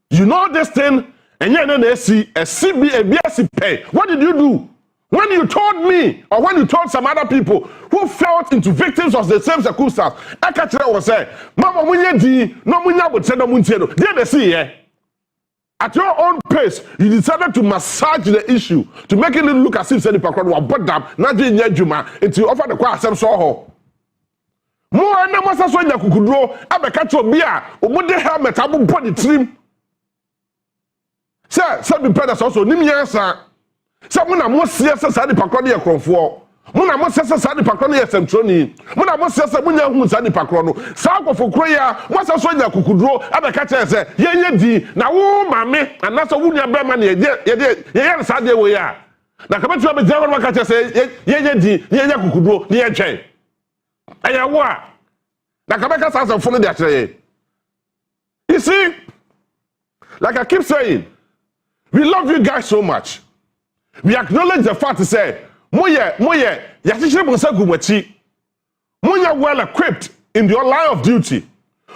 You know this thing, and you're not a BSc pay. What did you do? When you told me, or when you told some other people who fell into victims of the same circumstance, Akachira was saying, Mama, would say, no, they see, eh? At your own pace, you decided to massage the issue to make it look as if Sandy Pakron was brought down, not doing Juma, until you offer the choir some soho. More and more so you could grow, I catch your beer, or would they have a taboo body trim? Sir, some brothers also, Nimiasa. Someone I must see us as Sandy Pakron for. Muna mo sese sa ni pakrono ye semtroni. Muna mo sese munya hu sa ni pakrono. Sa akofo kroya, mo sa so nya kukuduro abeka che se yenye di na wo mame anaso wunya brema na ye sa de we ya. Na kabatu be jawo maka che se yenye di yenye kukuduro ni ye twen. Aya wo a. Na kabeka sa so funu de a kire. You see, like I keep saying, we love you guys so much. We acknowledge the fact to say Moye, yashishe bonsagu mwachi. Moye well equipped in your line of duty.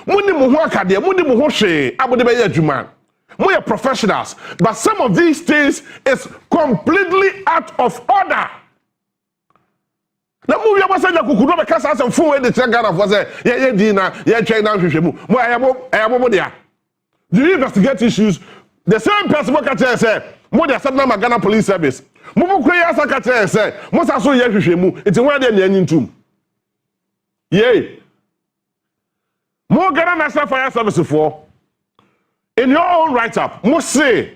Muni muhu akade, muni muhu she, abudebe ye juman. Moye professionals, but some of these things is completely out of order. Na mu yaba sanya kukudo be kasa asem fun we de Ghana for say ye di na ye twen na hwehwemu. Mo ayabo dia. Do you investigate issues? The same person who can say, mo de asem na Ghana Police Service. Mumu kwe ya sakate say, mo sa so ye hwehwemu. Enti wan de na anyintum. Yay. Mo Ghana National Fire Service for in your own write-up, mo say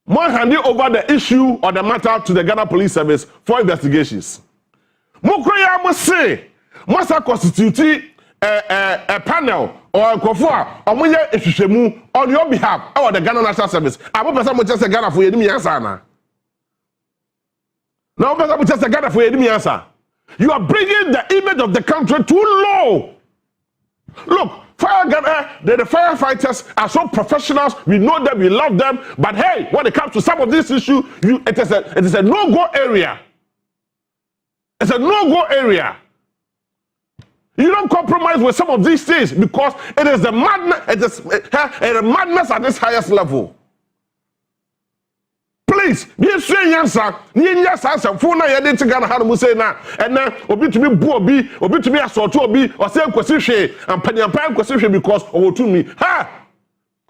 more handing over the issue or the matter to the Ghana Police Service for investigations. Mukroya must say, must constitute a panel or a kofa or muya efishemu on your behalf or the Ghana National Service. I will person just a Ghana for enemy answer. No person just a Ghana for enemy answer. You are bringing the image of the country too low. Look, the firefighters are so professionals. We know them, we love them. But hey, when it comes to some of these issues, it is a no-go area. It's a no-go area. You don't compromise with some of these things because it is the madness. It is a madness at this highest level. Please, be sure answer. Yes, answer. For now, you didn't get how to say now. And now, obi to be booby, obi to be a sort of be or say question and penny and pine question because of to me. Ha!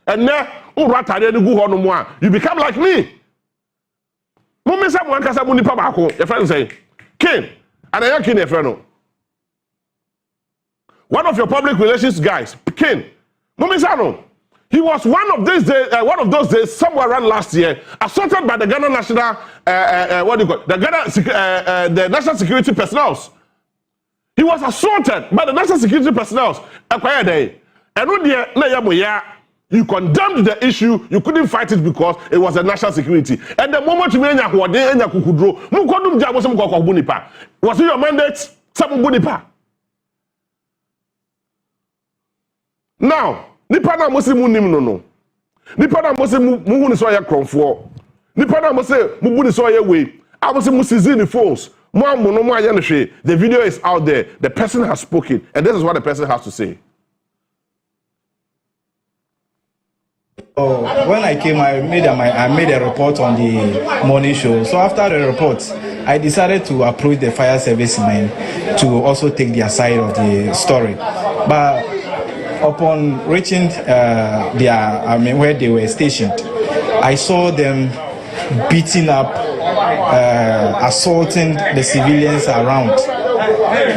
And now, oh, rata didn't go on more. You become like me. Mummy, someone can say, Munipa, your friend say, King, and I can a friend. one of your public relations guys, Ken, Momisano, he was one of those days, somewhere around last year, assaulted by the Ghana National, what do you call it? The National Security personnel. He was assaulted by the National Security personnel. And you condemned the issue, you couldn't fight it because it was a national security. And the moment you made was it your mandate? Now, nipa na mose mu nim no. Nipa na mose mu hu so ya kronfo. Nipa na mose mu bu ni so ya we. Amose mu sizi ni phones. Mo amono mo aye no hwe. The video is out there. The person has spoken and this is what the person has to say. Oh, when I came, I made a report on the morning show. So after the report, I decided to approach the fire servicemen to also take their side of the story. But upon reaching where they were stationed, I saw them beating up, assaulting the civilians around.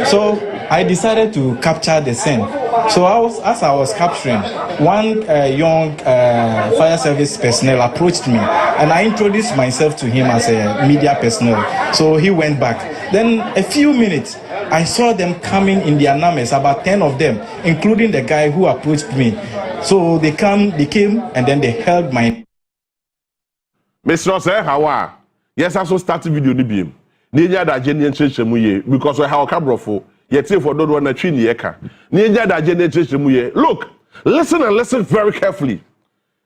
So I decided to capture the scene. So as I was capturing, one young fire service personnel approached me and I introduced myself to him as a media personnel. So he went back. Then a few minutes, I saw them coming in their numbers, about 10 of them, including the guy who approached me. So they came and then they held my... Mr. Say, how are? Yes, I also started video ni biem. Ninya da Jenny and because I have a cabrofo. Yet for don't want to chin yeka. Ninya da Jenny and look, listen and listen very carefully.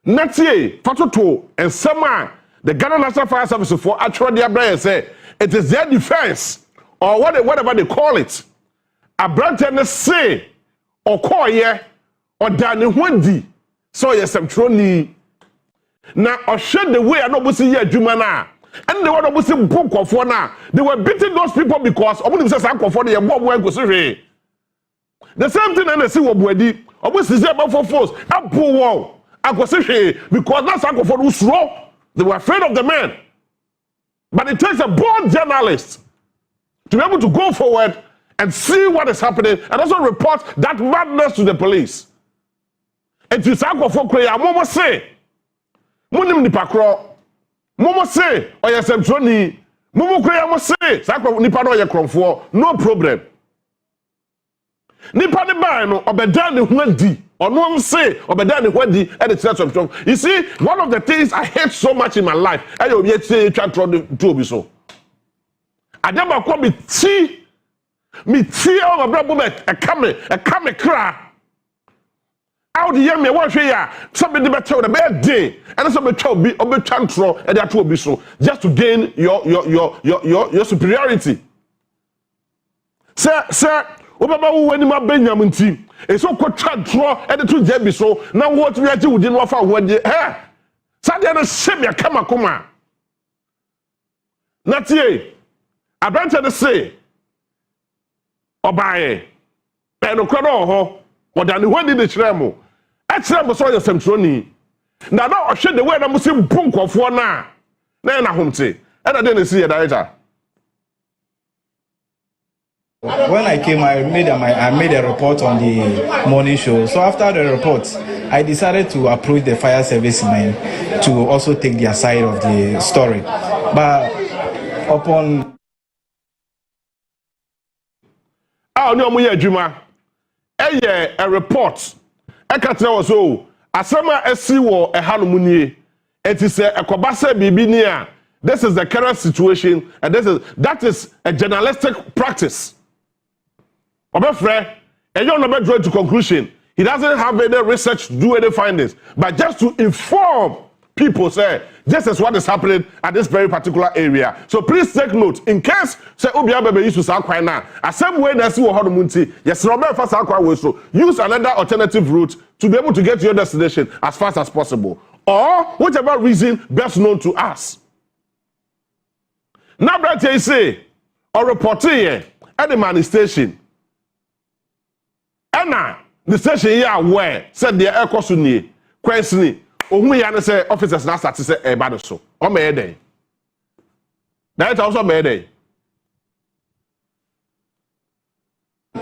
Natie, Fatoto, and Sama, the Ghana National Fire Service for actually their brand say it is their defense or whatever they call it. A brand say or call ye or Danny Wendy. So yes, I'm trony. Now, or shed the way I know see here, Jumana. And they were not saying book of one now. They were beating those people because only says I'm for the the same thing and they see what we almost is about for force. I pull wall. I go say because that's uncle for who's wrong. They were afraid of the man. But it takes a bold journalist to be able to go forward and see what is happening and also report that madness to the police. And to uncle for prayer, Momo say, Munim Nipakro, Momo say, or yes, I'm Johnny, Momo Krayamo say, Sako Nipano Yakron no problem. Nipa de ba no obeda ne hwadi ono say obeda ne hwadi at the church of Trump. You see, one of the things I hate so much in my life, I obi say twa to obi so. Adaba ko me ti o my brother me e come kra. How the young me wan hwe ya, somebody be tell the bad day, and somebody tell be obi twa e dey to obi so just to gain your superiority. Sir Obaba wo wani ma benyam nti eso kwatwa dro e de to jabi so na wo tumi age wudi no fa ho ade sade na shemia kama koma na tie abranche de say obaye e no kwado ho odane hwadi de kiremo e kiremo so yesem troni na ohwe de we na musim bunkofo na homte e na de na see director. When I came, I made a report on the morning show. So after the report, I decided to approach the fire servicemen to also take their side of the story. But upon a report, so asama esiwo ehanumunie. It is a kobase bibinia. This is the current situation, and that is a journalistic practice. Obefre, and you're not drawn to conclusion. He doesn't have any research to do any findings, but just to inform people, say, this is what is happening at this very particular area. So please take note. In case say Obiya Bebe used to say now, the same way that you how munti, yes, Robert first so use another alternative route to be able to get to your destination as fast as possible, or whichever reason best known to us. Now that you say, or report here at the man station. Anna, the station here where said the air cost ni question ohun ya say officers na start say e bad so o me dey that also me dey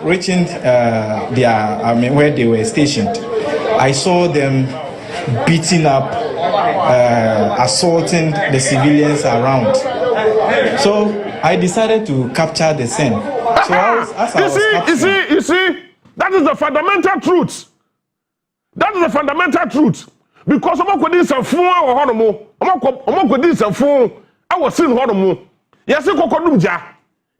reaching where they were stationed, I saw them beating up, assaulting the civilians around. So I decided to capture the scene. So you see, that is the fundamental truth. That is the fundamental truth. Because I'm going to some phone or honomo. I'm going to some phone. I was seeing honomo. Yes, you could do ja.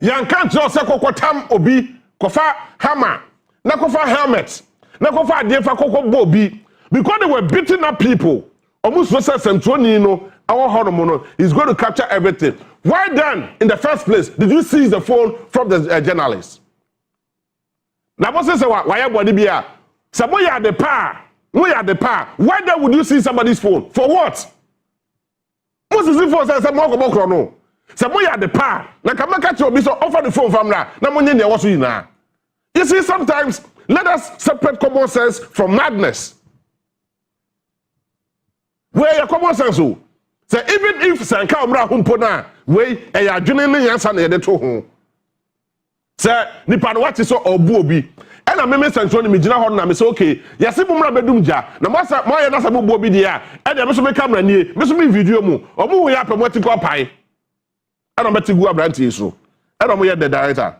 Yan can't just say tam obi, kofa hammer, na kofa helmet, na kofa defa koko bobi. Because they were beating up people. Almost was Centronino, our honomo is going to capture everything. Why then, in the first place, did you seize the phone from the journalist? Now, what's this? Why are you here? Somebody at the power. We are the power. Why then would you see somebody's phone? For what? What is it for? No. Somebody at the power. Now, come and catch your business. Offer the phone from now. You see, sometimes let us separate common sense from madness. Where your common sense? So even if Sanka Umra Humpona, way a journey answer the two home. Sir, Nipan what is so obuobi. And I remember Sanchoni Mijina Horna, Miss okay. Yasibumra Bedumja, Namasa, my Nasabu Bobi dia, and I must make camera near, must be video mo, or move up and what to go pie. And I'm betting go brand issue. And I'm the director.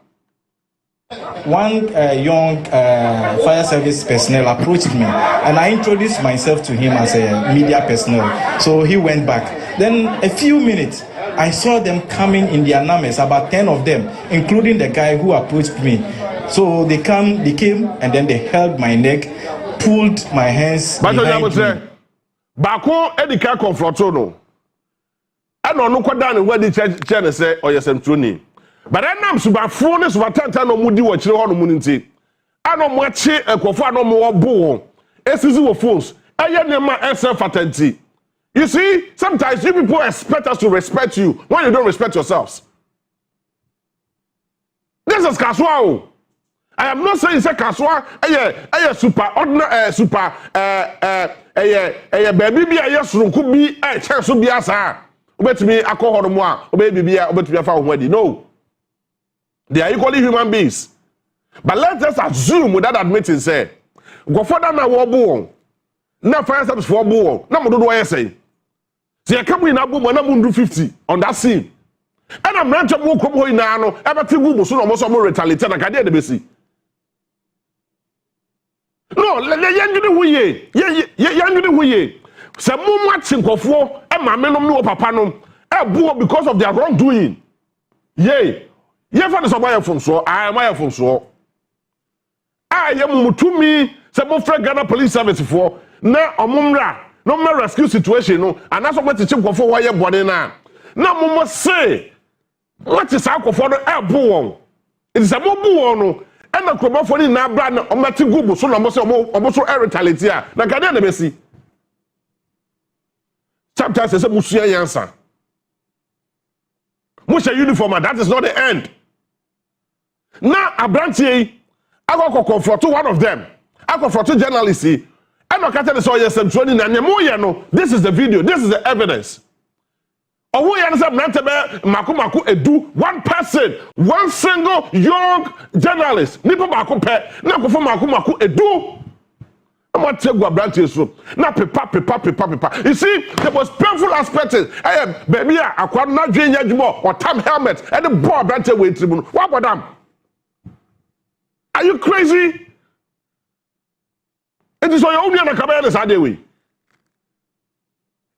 One young fire service personnel approached me, and I introduced myself to him as a media personnel. So he went back. Then a few minutes, I saw them coming in their numbers, about 10 of them, including the guy who approached me. So they came, and then they held my neck, pulled my hands behind me. Bako edika confrontono. And on no down where the church say or yes Centroni. But I am super phone is what no mudi watch no munity. I no watch a cofa no more boo. SCC phones. I am self-attenti. You see, sometimes you people expect us to respect you when you don't respect yourselves. This is Kaswa. I am not saying say Kaswa, super ordinary, super, baby, be a yes, could be a chance to be as a. Obet me, I call her more, baby, be a obet me a found wedding. No. They are equally human beings. But let's just assume without admitting, say, go further now, war now fire service for war. Now, what do I say? See, I come in a boom and I'm do 50 on that scene. And I'm not more come in now, ever to move soon almost more retaliate and I can't the BC. No, young to the way, young to the way. Some more matching for four, and my men no papanum, a boo because of their wrongdoing. Yea. Ye for the survivor from so, I am my from so. I am to me, some of Ghana police service for now a mumra, no more rescue situation, no, and that's what the chip for why you're born now. Now, Mama say, what is alcohol for the air boom? It is a boom, and a crop for the now brand on my two good, so almost air retaliate here. Now, Ghanaian Messi. Sometimes it's a Musia answer. Musha uniform, and that is not the end. Now, a branch, I go confront one of them. I confront journalists. I know Catherine saw yes and 20 and no. This is the video, this is the evidence. One person, one single young journalist. Nipa Maku pe, na kofo Maku edu. I'm not telling you about this room. Now, paper. You see, the most painful aspect is, baby, I can't not drink anymore or tam helmet and the boy branch away tribune. What about them? Are you crazy? It is your own cabanas are the way.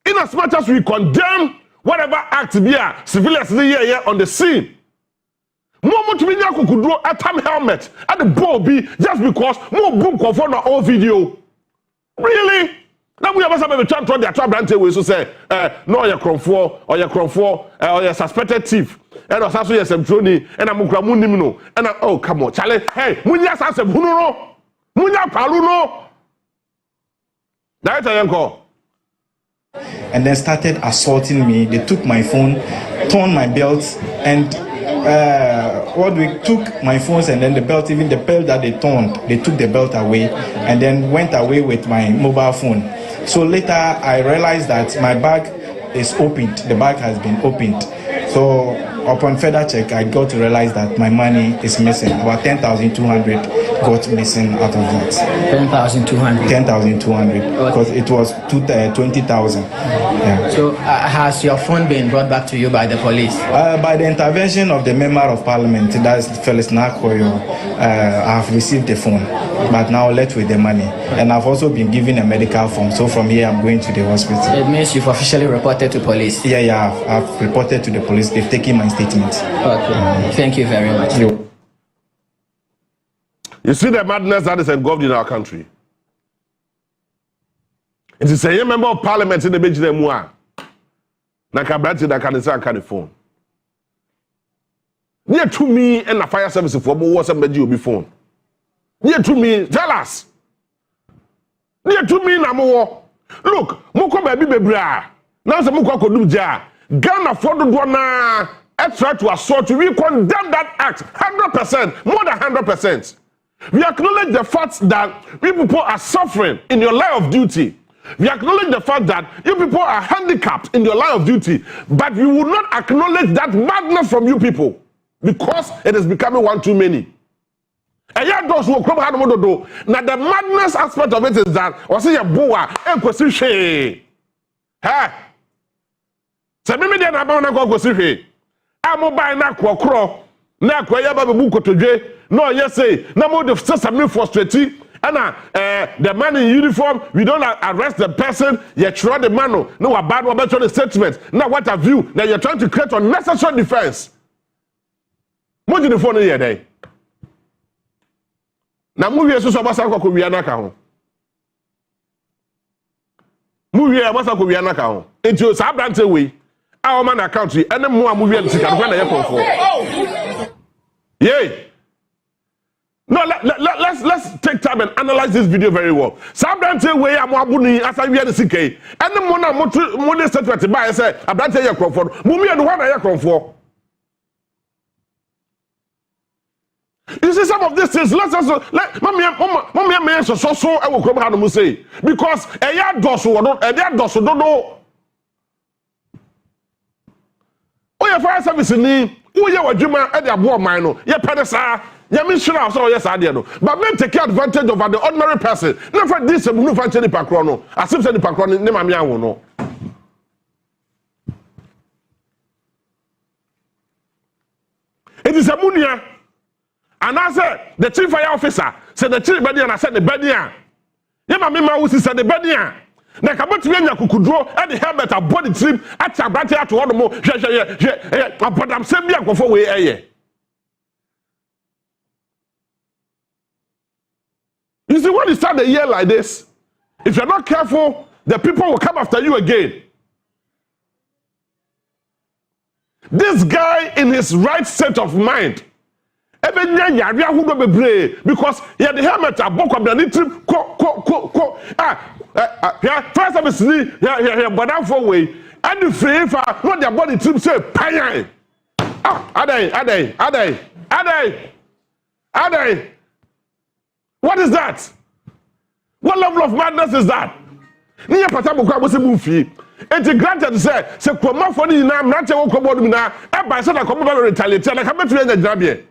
In as much as we condemn whatever act be civilians here on the scene. More to me could draw a tam helmet and the ball be just because more boom confirm our own video. Really? Now we have a chance to their brand away so say, no, you're cromfo or you're suspected thief. And also yes, I'm Johnny, and I'm Mukramunimino. And oh, come on, Charlie. Hey, Munya Sasa Bruno, Munya Paluno. That's a young call. And then started assaulting me. They took my phone, torn my belt, and we took my phones and then the belt, even the belt that they torn, they took the belt away and then went away with my mobile phone. So later I realized that my bag is opened. The bag has been opened. So upon further check, I got to realize that my money is missing. About 10,200 got missing out of that. 10,200. 10,200 because it was 20,000. Yeah. So has your phone been brought back to you by the police? By the intervention of the member of parliament, that is Felix Nakoyo, I have received the phone, but now left with the money. And I've also been given a medical form. So from here, I'm going to the hospital. It means you've officially reported to police? Yeah, I've reported to the police. They've taken my statement. Okay. Thank you very much. You see the madness that is engulfed in our country. It is a member of parliament in the bench de moi. Na kabrati da can say can the phone. Near to me and the fire service for more was somebody be phone. Near to me, tell us. Near to me na more. Look, moko baby bebra. Now some moko kodum ja. Ghana for the one try to assault you. We condemn that act 100%, more than 100%. We acknowledge the fact that you people are suffering in your line of duty. We acknowledge the fact that you people are handicapped in your line of duty. But we will not acknowledge that madness from you people because it is becoming one too many. And yet those who come out of do. Now the madness aspect of it is that or say your boa and she. Hey. Se me dey na ba na go she. Amobai na kwokro na kwaya ba bu kotodwe no yes say na mo the system frustrated and the man in uniform we don't arrest the person you try the man no bad about the statement now what have you now you're trying to create unnecessary defense mo di the phone here dey na mo wie so basa ko wi anaka ho mo wie basa ko wi anaka ho enti sa brante we our man account and then more movie and yay. No, let's take time and analyze this video very well. Sometimes way I'm abuni as I hear the CK. And the mona money statement by say Abrante Yakron Mummy and one Yakron for. You see some of these things, let's also let mommy so I will come how to say because a yard dosu don't know. Oh, your fire service ni who ye wadwuma e dey abo man no ye pede saa ye me sure so yes ade no but men take advantage of the ordinary person na for this no fa cheni pakro no asem say ni pakro ni ma me anwo no it is a munia and I say the chief fire officer said the chief bedi and I said the bedi an ye ma me ma wo say the bedi an na kabot we nya kukudro e the helmet a body trim at Abrante at one mo hwe abodam sem bia nkofo we eye. You see when you start the year like this, if you're not careful, the people will come after you again. This guy in his right state of mind because he had the helmet a book of the trim first of all, but that for way and the free for what their body trim say pay. Ade. What is that? What level of madness is that? Niya patabu kwa bose mufi. Enti granted say kwoma for ni na mrante wo kwoma do na e ba say na kwoma do retaliate na ka betu nya grabie.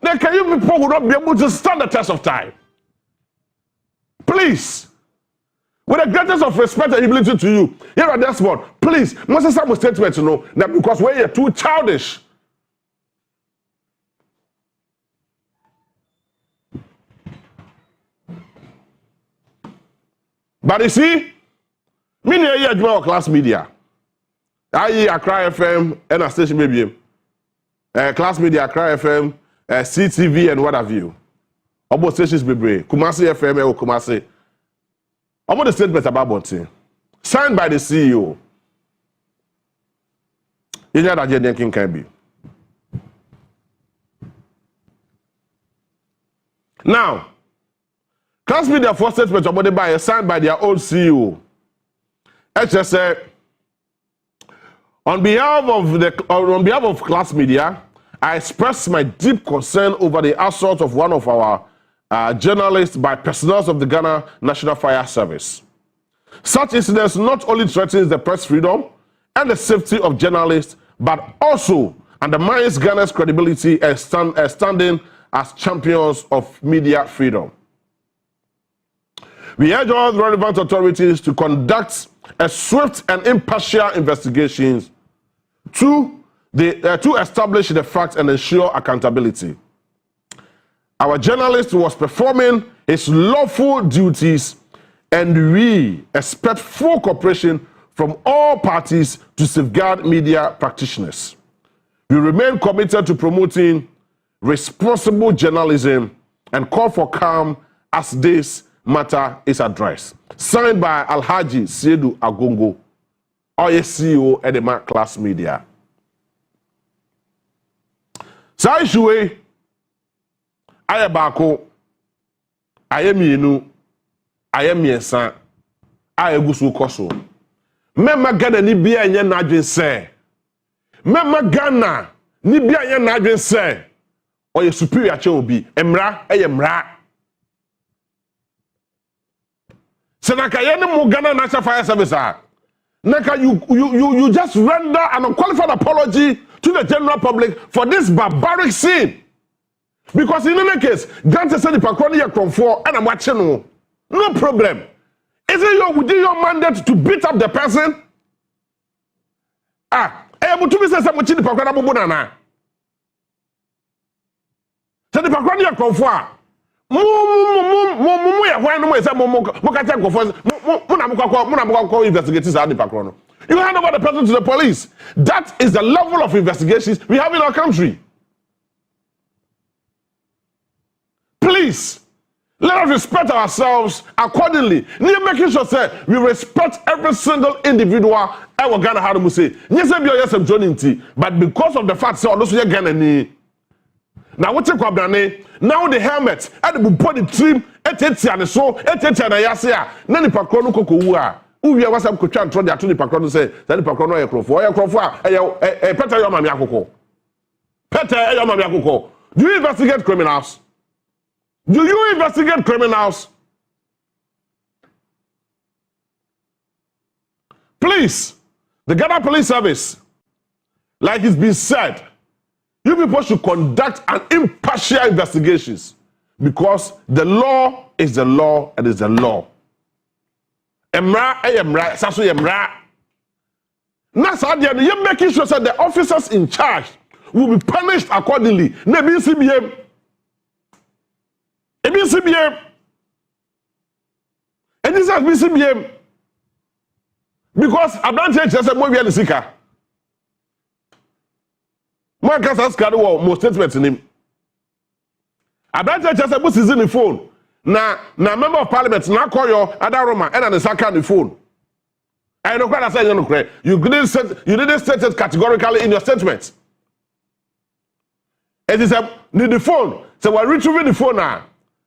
Then can you people will not be able to stand the test of time? Please, with the greatest of respect and humility to you, here at this spot, please, must some statement to know that because we're too childish. But you see, me near here do class media. I Accra FM and a station maybe. Class media Accra FM. CTV and what have you. About stations be Kumasi FM or Kumasi. About the statement about Bontin. Signed by the CEO. You know that King can be. Now, class media for statement about the buyer signed by their old CEO. HSA on behalf of class media. I express my deep concern over the assault of one of our journalists by personnel of the Ghana National Fire Service. Such incidents not only threatens the press freedom and the safety of journalists, but also undermines Ghana's credibility and standing as champions of media freedom. We urge all the relevant authorities to conduct a swift and impartial investigations to establish the facts and ensure accountability. Our journalist was performing his lawful duties, and we expect full cooperation from all parties to safeguard media practitioners. We remain committed to promoting responsible journalism and call for calm as this matter is addressed. Signed by Alhaji Siedu Agongo, CEO Edema Class Media. Sa issuwe aye bako, aye mienu, aye miensa, aye gusu koso. Mema Ghana ni biya nye nadwin se. Mema Ghana ni biya nye nadwin se. Oye superior che obi. Emra, eye mra. Senaka yene mu Ghana National Fire Service Naka you just render an unqualified apology to the general public for this barbaric sin. Because in any case, Gante said the Pakroni yakron for and I'm watching no problem. Is it within your mandate to beat up the person? But to be said some chini Pakroni abubunana. So the Pakroni yakron for you hand over the person to the police. That is the level of investigations we have in our country. Please, let us respect ourselves accordingly. We're making sure that we respect every single individual. I will Ghana how to say. But because of the fact that Ghana now what you now the helmet and the body trim and so yasea nani pakrono kokowua uwie wasam kotwa ntro de ato ni pakrono say that pakrono ye krofo peta yo mami akoko peta yo mami akoko. Do you investigate criminals? Do you investigate criminals? Please, the Ghana Police Service, like it's been said, you people should conduct an impartial investigations because the law is the law and is the law. Emra, sasu emra. Nasadia, you're making sure that the officers in charge will be punished accordingly. Nebi CBM. Ebi CBM. And this has been CBM. Because advantage is a movie and seeker. My cancer carry more statements in him. Advantage is a boost is in the phone. Na member of parliament na call your other Roma and the second the phone. I know what I say you didn't state it categorically in your statement. It is need the phone. So we're retrieving the phone now.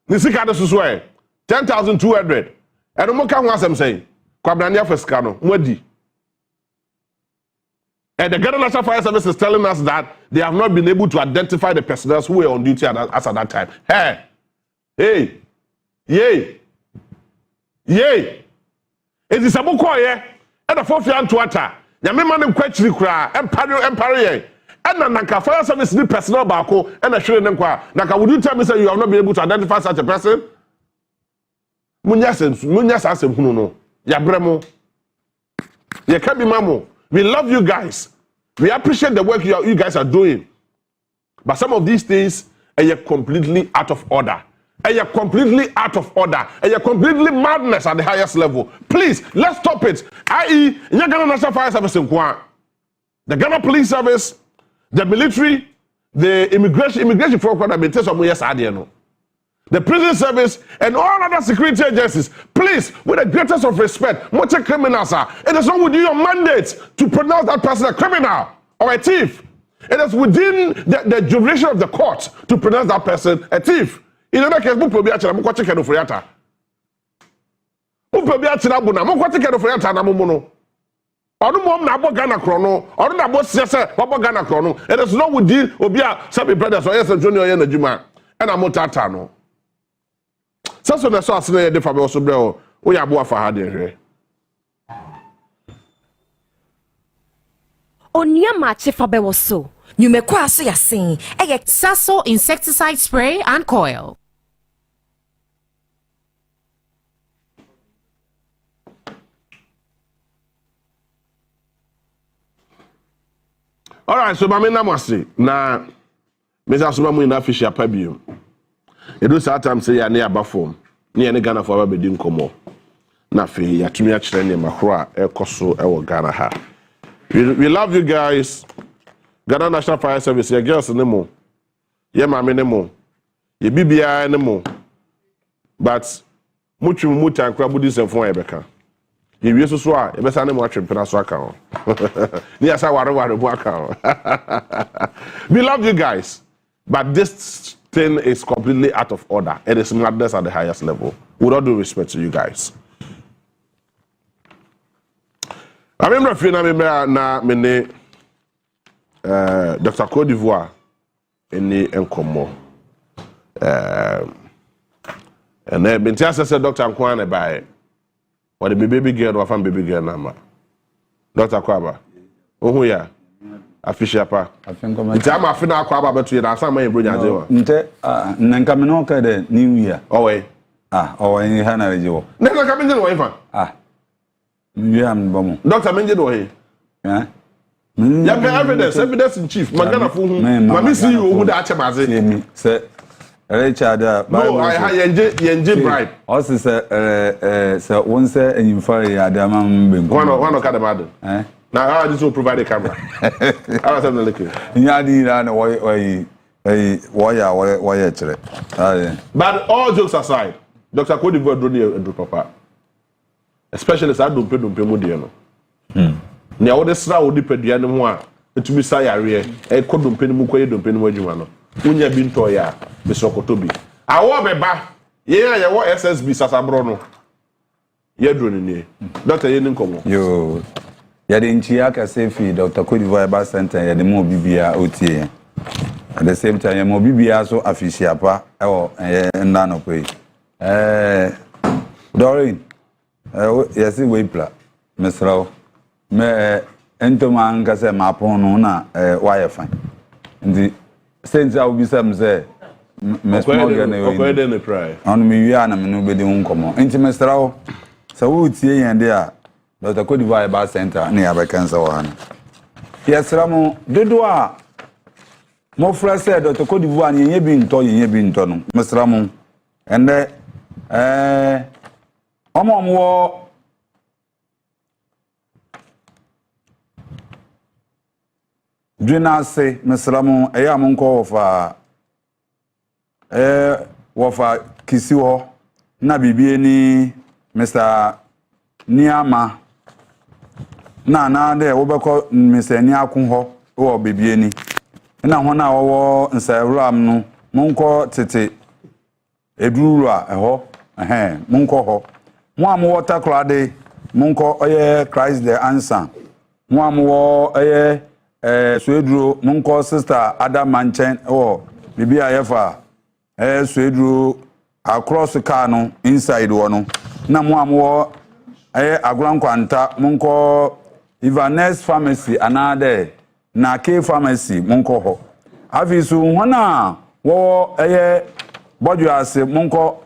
The second is swear 10,200. And no can was I'm saying. Kwabrania for scano. Mwedi. And the Ghana National Fire Service is telling us that they have not been able to identify the personnel who were on duty as at that time. Hey, yay. It is a book here, and a 4th year to water. Yamman question cry, empire, and Nanka Fire Service need personnel bako, and a sure Nanka. Naka, would you tell me that you have not been able to identify such a person? Munyas asem huno. Yabremo. Yakabi mamo. We love you guys. We appreciate the work you guys are doing. But some of these things are completely out of order. You're completely out of order. And you're completely madness at the highest level. Please, let's stop it. I.e., Ghana National Fire Service in Kwan, the Ghana Police Service, the military, the immigration for the prison service, and all other security agencies. Please, with the greatest of respect, what criminals are. It is not within your mandate to pronounce that person a criminal or a thief. It is within the jurisdiction of the court to pronounce that person a thief. In other case, you probably actually check it for yata. You probably actually check it for yata na mumono. Onu mom na abo Ghana krono, onu na abo sese abo Ghana krono. It is not within obia sabi brothers or yes junior ye na juma. And amotata no. So na so asene ye defa be so bre o ya bo afa ha de hwe. Onua Maakye fa bewo so. Nyumekwa aso yasin. Eye Sasso insecticide spray and coil. All right, so mama na mwase na meza so mamu ina fish apa biom. Edo sa time say ya na aba form. Na ya ne Ghana for aba bedi nkomo. Na fe ya tumi a kire ne makro a ekoso e wo Ghana ha. We love you guys. Ghana National Fire Service, your girls ne mo. Ye mama ne mo. Ye bibia ne mo. But mutu mutu ankra budi semfon e beka. Ye wi so a e be sa ne mo atwempena so aka ho. Ni asa ware bu aka ho. We love you guys. But this thing is completely out of order. It is madness at the highest level. With all due respect to you guys. I remember na mene Dr. Côte d'Ivoire eni enkomo. And then Bintia said Dr. Nkwane by what the baby girl or fan baby girl nama. Dr. Kwaba. Ohu ya. Official pa. Nti ma afina Kwaba betu ya asa ma ebro nyaje. Nte nanka me no ka de new year. Owe. Owe ha na reje wo. Nanka menje no ifa. Am bomo. Doctor menje no he. Eh? Ya be evidence in chief. Magana fu hu. Ma mi see you hu da achemaze. Se Richard no, I yenje bribe. Also se won se enyimfa ya da ma mbengu. One ka da mad. Eh? Now how this will provide a camera? How was them looking? Nyadi na na why chere. But all jokes aside, Dr. Côte d'Ivoire do papa. Especially sa do pe mo de no. Nya wo de sra wo de padua ne ho a etumi sa yare e ko do pe ne mu ko ye do pe ne mu adwuma no. Unya bi nto ya be sokoto bi. Awo beba ye ya wo SSB sasabro no. Ye do ni. Doctor ye ni nkomo. Yo. Yade nchi aka sefi Dr. Côte d'Ivoire Bar Center yade mo bibia otie. At the same time mo bibia so official pa ewo nda no pe. Doreen yesi weipla mesrawo me entoma nka se mapon no na why fine. Ndi sense a obi sam se me small girl na we. Okwede ne pray. On me wi ana me no bedi nkomo. Enti mesrawo se wo tie yende a Dr. Côte d'Ivoire Bar Center ni abekansa wa na. Yesramu dodo a mo frase Dr. Côte d'Ivoire ni yenye bi nto no. Mesramu ende omo Dwinase mesramu eya mo nko wofa Kusi ho na bibie ni Mr. Niama na de wo beko Mr. Niakun ho wo bibie ni na ho na wo nsawram no mo nko tete eduru a ho mo nko ho mo am water crowd mo nko oye Christ the answer mo am wo oye Suedro mo nko sister Adam Manchen wo bibia yefa Suedro across car no inside wo no na mo am wo agrankwanta mo nko Ivanes pharmacy anade na K pharmacy mo nko ho afisu hona wo bodu ase mo nko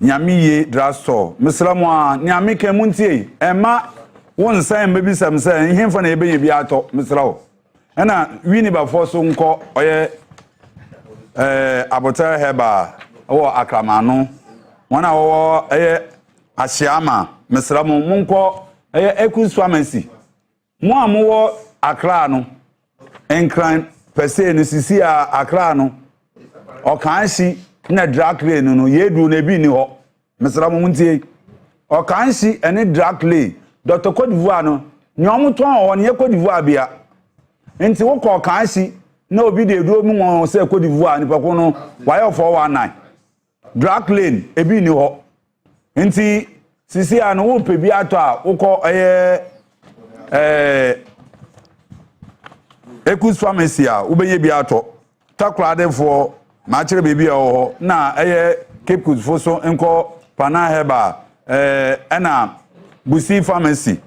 Nyamiye drugstore misramu a nyame kan muntie ema won san bebi sam san hemfa na ebenye bi ato misrawo na wini ba foso nko abota heba wo akramano wona wo asiama misramu munko ekus pharmacy mo amwo akra no enkran pese ni sisi a akra no okansi na drug lane no yedu na bi ni ho mesramu muntie okansi ene drug lane Dr. Côte d'Ivoire no nyom ton ho ne Côte d'Ivoire bia enti wo ko okansi na obi de edu mu won se Côte d'Ivoire ni pako no why 419 drug lane ebi ni ho enti sisi anu wo pe bi ato a wo ko Ekus pharmacy a wo benye bi ato takrade for ma chere baby ho na Cape Coast foso enko pana heba ena Busi pharmacy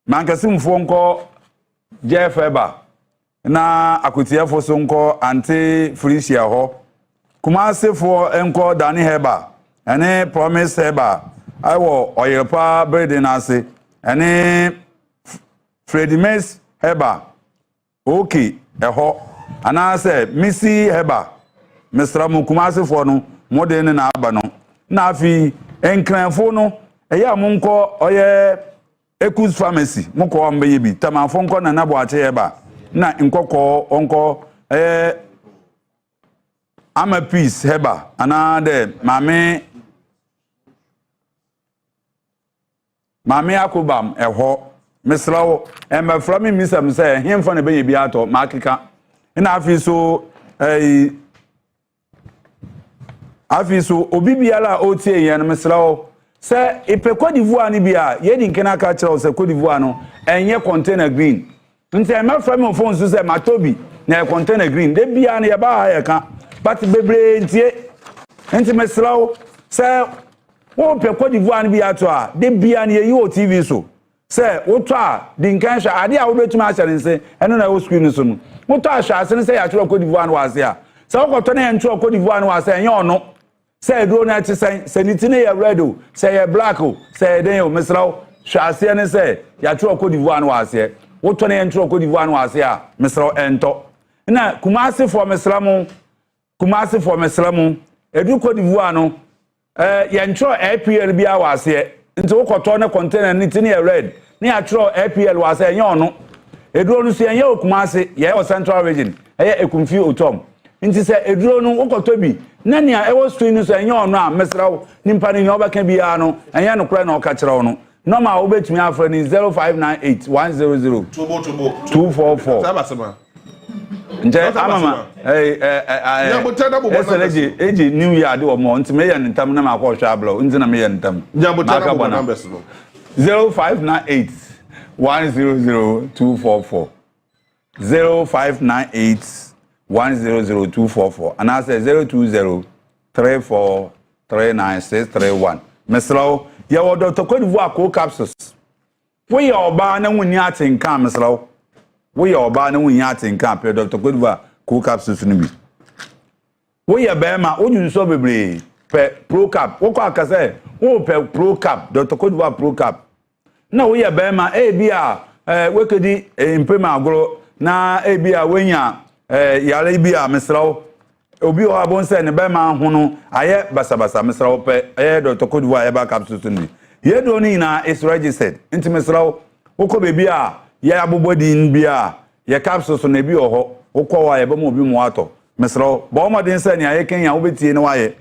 mankasimfo nko Jeff Eba na akutiefo so nko anti Felicia ho Kumasefo nko Dani Heba ene Promise Heba awo oyepa building ase ene Freddie Mace Heba okay eho anase Missy Heba Mr. Mukumasefo no modern na aba no na afi enkranfo no eya monko oye Ekus Pharmacy moko ambe bi tamafo nko na nabo ache Heba na nkoko onko ama peace Heba anade mame akobam eho mesrawo emefra me misam say hemfa na benye bi ato makeka na afi so obi biala otie yen mesrawo say ipe Cote d'Ivoire ni bia ye di nkena ka kire say Cote d'Ivoire no enye container green nti emefra me phone so say matobi na container green de bia na ye ba ha ye ka but bebre nti mesrawo say wo pe Cote d'Ivoire ni bia to a de bia na ye yi o TV so say wo to a di nkan hwa ade a wo betuma a challenge say eno na wo screen so no wo to a hwa ase say ya chiro Cote d'Ivoire no wase a say wo to na entro Cote d'Ivoire no wase enye ono say do na ti say nitine ye red o say ye black o say den o mesrawo hwa ase ne say ya chiro Cote d'Ivoire no wase wo to na entro Cote d'Ivoire no wase a mesrawo ento na Kumasi for mesramu edu Cote d'Ivoire no ye ntro APL bia wase nti wo koto na container nitine ye red ni atro APL wase enye ono eduro no so enye Kumasi ye o Central Region eye ekumfi otom nti se eduro no wo koto bi na nia e wo screen no so enye ono a mesrawo nimpa ni obaka bia no enye no kra na o ka kire wo no normal wo betumi afra ni 0598 100 244 Sabasema nje amama eji new year de o mo nti me ye ntam na ma ko hwa ablo nti na me ye ntam Njabutana bo numbers no 0598 100 244 0598 100 244 and I say 020 34 39631 mesrawo ye wo Dr. Cote d'Ivoire ko capsules we ye oba na wuni atenka mesrawo we ye oba na wuni atenka pe Dr. Cote d'Ivoire ko capsules no bi we ye be ma ojun so bebre pe pro cap wo ko akase wo pe pro cap Dr. Cote d'Ivoire pro cap na we ye be ma bia we kedi impema agro na bia wenya yale bia mesrawo obi o abon se ne be ma ho no aye basabasa mesrawo pe Dr. Cote d'Ivoire eba capsules no bi ye do ni na is registered nti mesrawo woko bebi a ye abobodi bia ye capsules no bi oho woko wa ye be mo bi mo ato mesrawo ba o modin se ne aye Kenya wo betie ne wa ye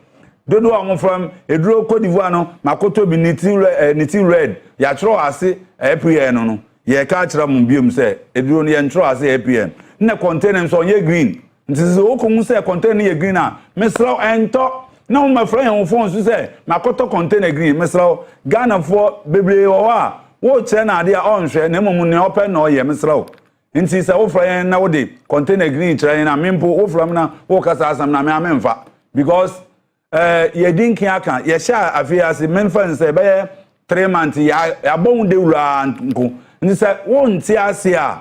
dodo a mo from eduro Cote d'Ivoire no makoto bi niti red ya tro ase APN no ye ka kira mo biom se eduro no ye ntro ase APN na container so ye green nti se woko mu se container ye green a mesrawo ento na mo mafra yan phone so say makoto container green mesrawo Ghana for bebre wo a wo che na ade a onhwe na mom ne open na oye mesrawo nti se wo fra yan na wo de container green kira na mempo wo fra na wo kasa asam na me amemfa because ye dinki aka ye sha afia se menfa nse be 3 months ya bon de wura nko nti se wo nti ase a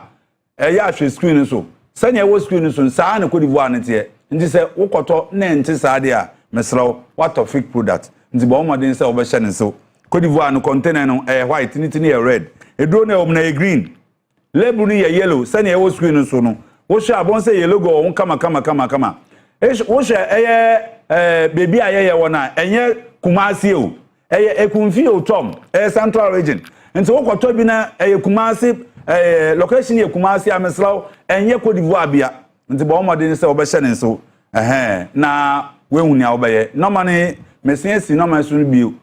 ya hwe screen so sanya wo screen so sa na Cote d'Ivoire ntie nti se wo koto na nti sa de a mesrawo what of fake product nti ba omodin se obehye ne so Cote d'Ivoire no container no white nitini ye red edro na omna ye green label ni ye yellow sanya wo screen so no wo sha abon se ye logo on kama wo sha baby ayeye wona enye Kumasi o ekumfi o tom Central Region nti wo koto bi na Kumasi location ye Kumasi amesrawo enye Cote d'Ivoire bia nti ba omodin se obehye ne so na we huni a obeye normally mesensi normal so bio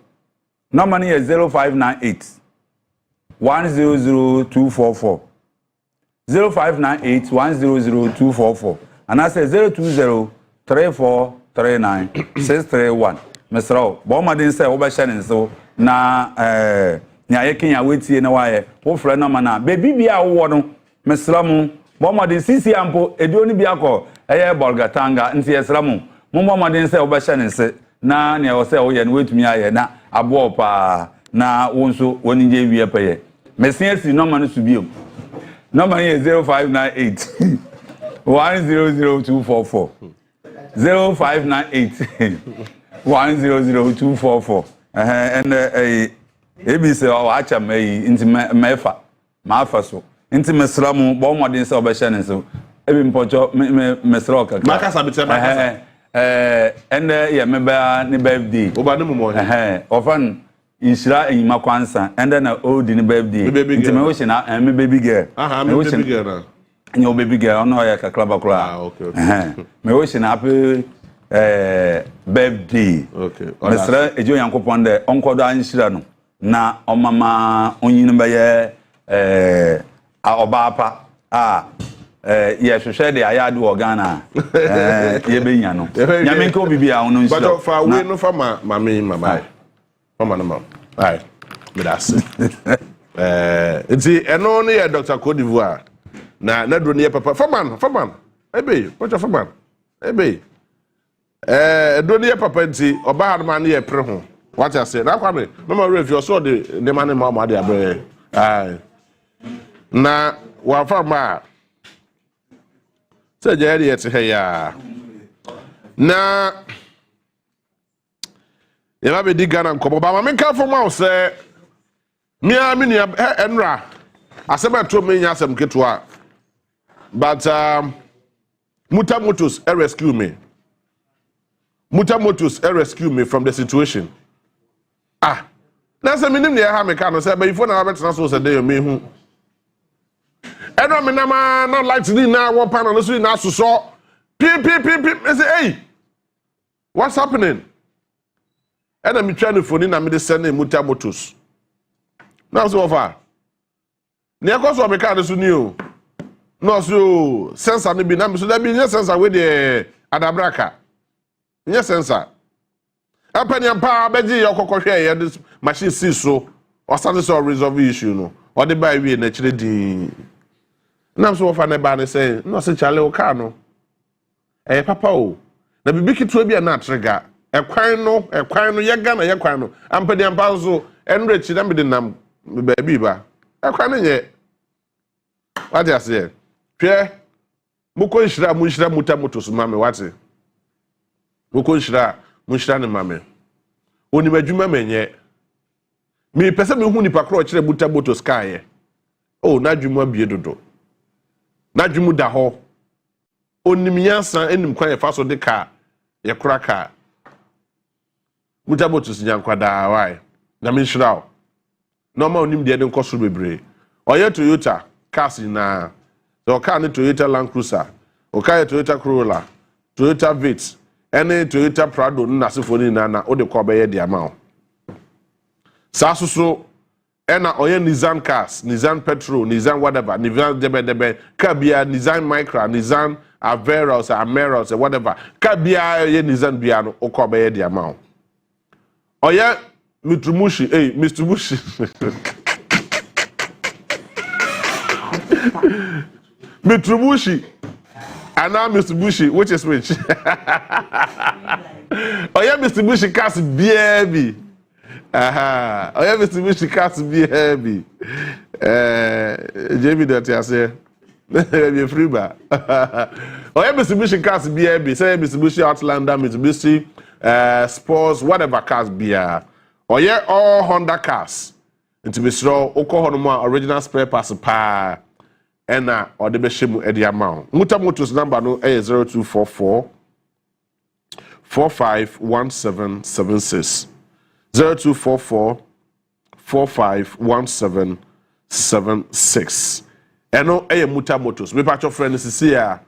normally is 0598 100244 0598 100244 and I say 020 34 39 631 mesrawo ba omodin se obehye ne so na nya ye Kenya wetie na waye wo fra na mana baby bia wo no mesramu ba omodin sisi ampo eduoni bia ko Bolgatanga nti yesramu momodin se obehye ne se na ne o se o ye no wetumi aye na abo pa na wo nso woni je wie peye mesia si number no so bio number is 0598 100244 0598 100244 and ebi se o acha mai inti mefa maafa so inti mesra mu bo modin se obehye ne so ebi mpocho mesra okaka makasa bite makasa and yeah member ni birthday oba ne mumo ofan inshira enyima kwansa and then old ni birthday inti me wo she na me baby girl me baby girl na nyo baby girl ono ya kakra bakra okay me wo she na happy birthday okay mesra ejo yankopon de onkodo anshira no na omama onyin be ye obapa ye hwehwe de ayade organa ye benya no nyame nka obibia ono nshira but for we no for mama mama mama no mama bye me that's enti eno no ye Dr. Cote d'Ivoire na dro ne papa faman ebe what your faman ebe dro ne papa enti oba hadman ye pre ho what I say na kwa me mama review so the man mama dey abre na wa fama se je dey te ya na ye ba be di Ghana nkobo ba me ka fo ma say me enra asema to me nya asem ketua but Muta Motos rescue me from the situation na say me nim ne ha me ka no say ba ifo na betra so say dey me hu enra me na ma na light ni na wo pan no so na so pip say hey what's happening and me try to phone na me dey send Muta Motos now so far ne akoso me ka so ni o no so sensor no bi na me so da bi nye sensor we dey adabraka nye sensor apani ampa beji yokokohwe ye this machine see so or start to resolve issue no or the buy we na chire din na so fa na ba ne say no se chale o ka no papa o na bibi kitu bi na trigger ekwan no ye ga na ye kwan no ampani ampa so enre chi na me de nam ba bi ba ekwan no ye what you say hwe muko nshira Muta Motos mame wate muko nshira ne mame oni madwuma menye mi pese me hu nipa kro kire Muta Motos kae na dwuma bie dodo na dwumu da ho onim yansan enim kwan ye faso de ka ye kura ka Muta Motos nyankwada why na me nshira no ma onim de nkoso bebre oye Toyota cars na the car ni Toyota Land Cruiser o car Toyota Corolla Toyota Vitz any Toyota Prado na sefoni na o de ko be ye de ama sa so ena oye Nissan cars Nissan Petrol Nissan whatever Nissan debe ka bia Nissan Micra Nissan Avera or Amera or whatever ka bia ye Nissan bia no o ko be ye de ama oye Mitsubishi Mitsubishi Mitsubishi and now Mitsubishi which is which oya Mitsubishi cars baby oya Mitsubishi cars baby JB that you say be free ba oya Mitsubishi cars baby say Mitsubishi Outlander Mitsubishi Sports whatever cars bia oya all Honda cars into Mr. Okohonoma original spare parts pa ena ode be shemu edi amount Muta Motos number no 0244 451776 0244 451776 eno Muta Motos me patcho friend sisi a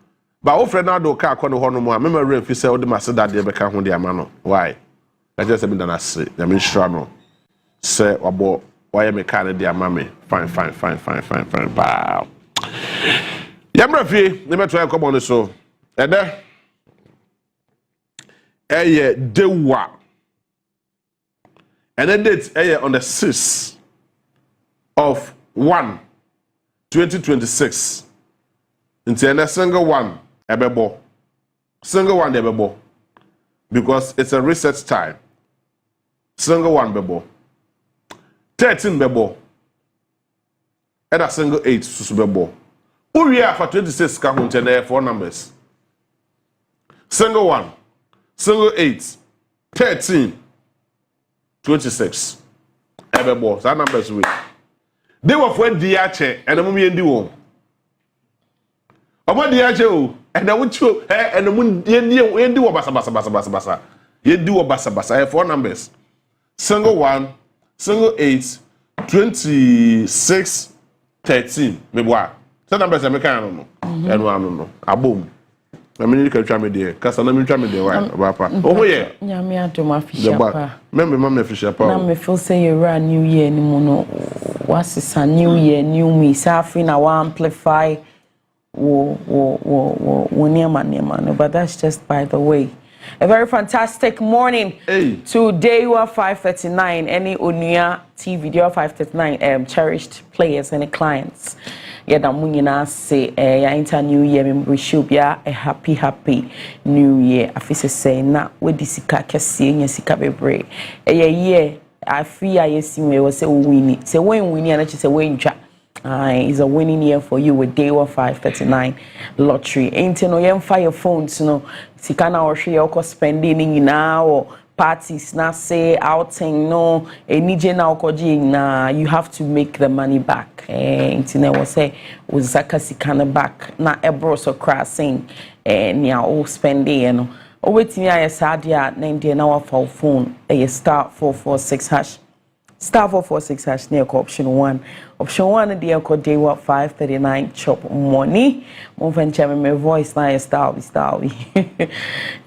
ba wo friend na do ka akọ no hono mo a me ma refi se ode maseda de be ka ho de ama no why I just me dana se na me shira no se wabo why me ka de ama me fine wow Yamra fi ne beto e komo ne so ede eye dewa and the date on the 6th of 1/2026 into a single one ebebo because it's a reset time single one bebo 13 bebo. And a single 8 susu bebo. Uria for 26 ka hunte there 4 numbers. Single 1, single 8, 13, 26. Ebebo, that numbers we. They were for DH and the mummy and the womb. About DH, and I would show and the moon yen do a basa. You do a basa. I have 4 numbers. Single 1, single 8, 26, 13. Maybe what? Some numbers are mechanical. And one no. A boom. I mean, you can try me there. Because I'm not trying me there. Oh, yeah. Yeah, me, I do my fish. Remember, fish up. Now, me feel say you're a new year anymore. What's this a new year, new me? Suffering, I want amplify. But that's just by the way. A very fantastic morning to day 539. Any Onua TV, day 539. Cherished players and clients. Yeah, that munina say ya inter new year me wish you a happy new year. I feel say na we disika kese nya sika bebre. Year I feel I see me we say win. Say when win and say when twa. It's a winning year for you with day 539 lottery. Ain't no yemfa your phones no sika na o hwe your spending now or parties na say outing no enije na okoji na you have to make the money back intina was say uzaka sikana back na ebro so crossing nia o spending no o wetimi ayesadia na ndie na wa phone star 446 hash star 446 hash near option 1 the code day 539 chop money move and check my voice na star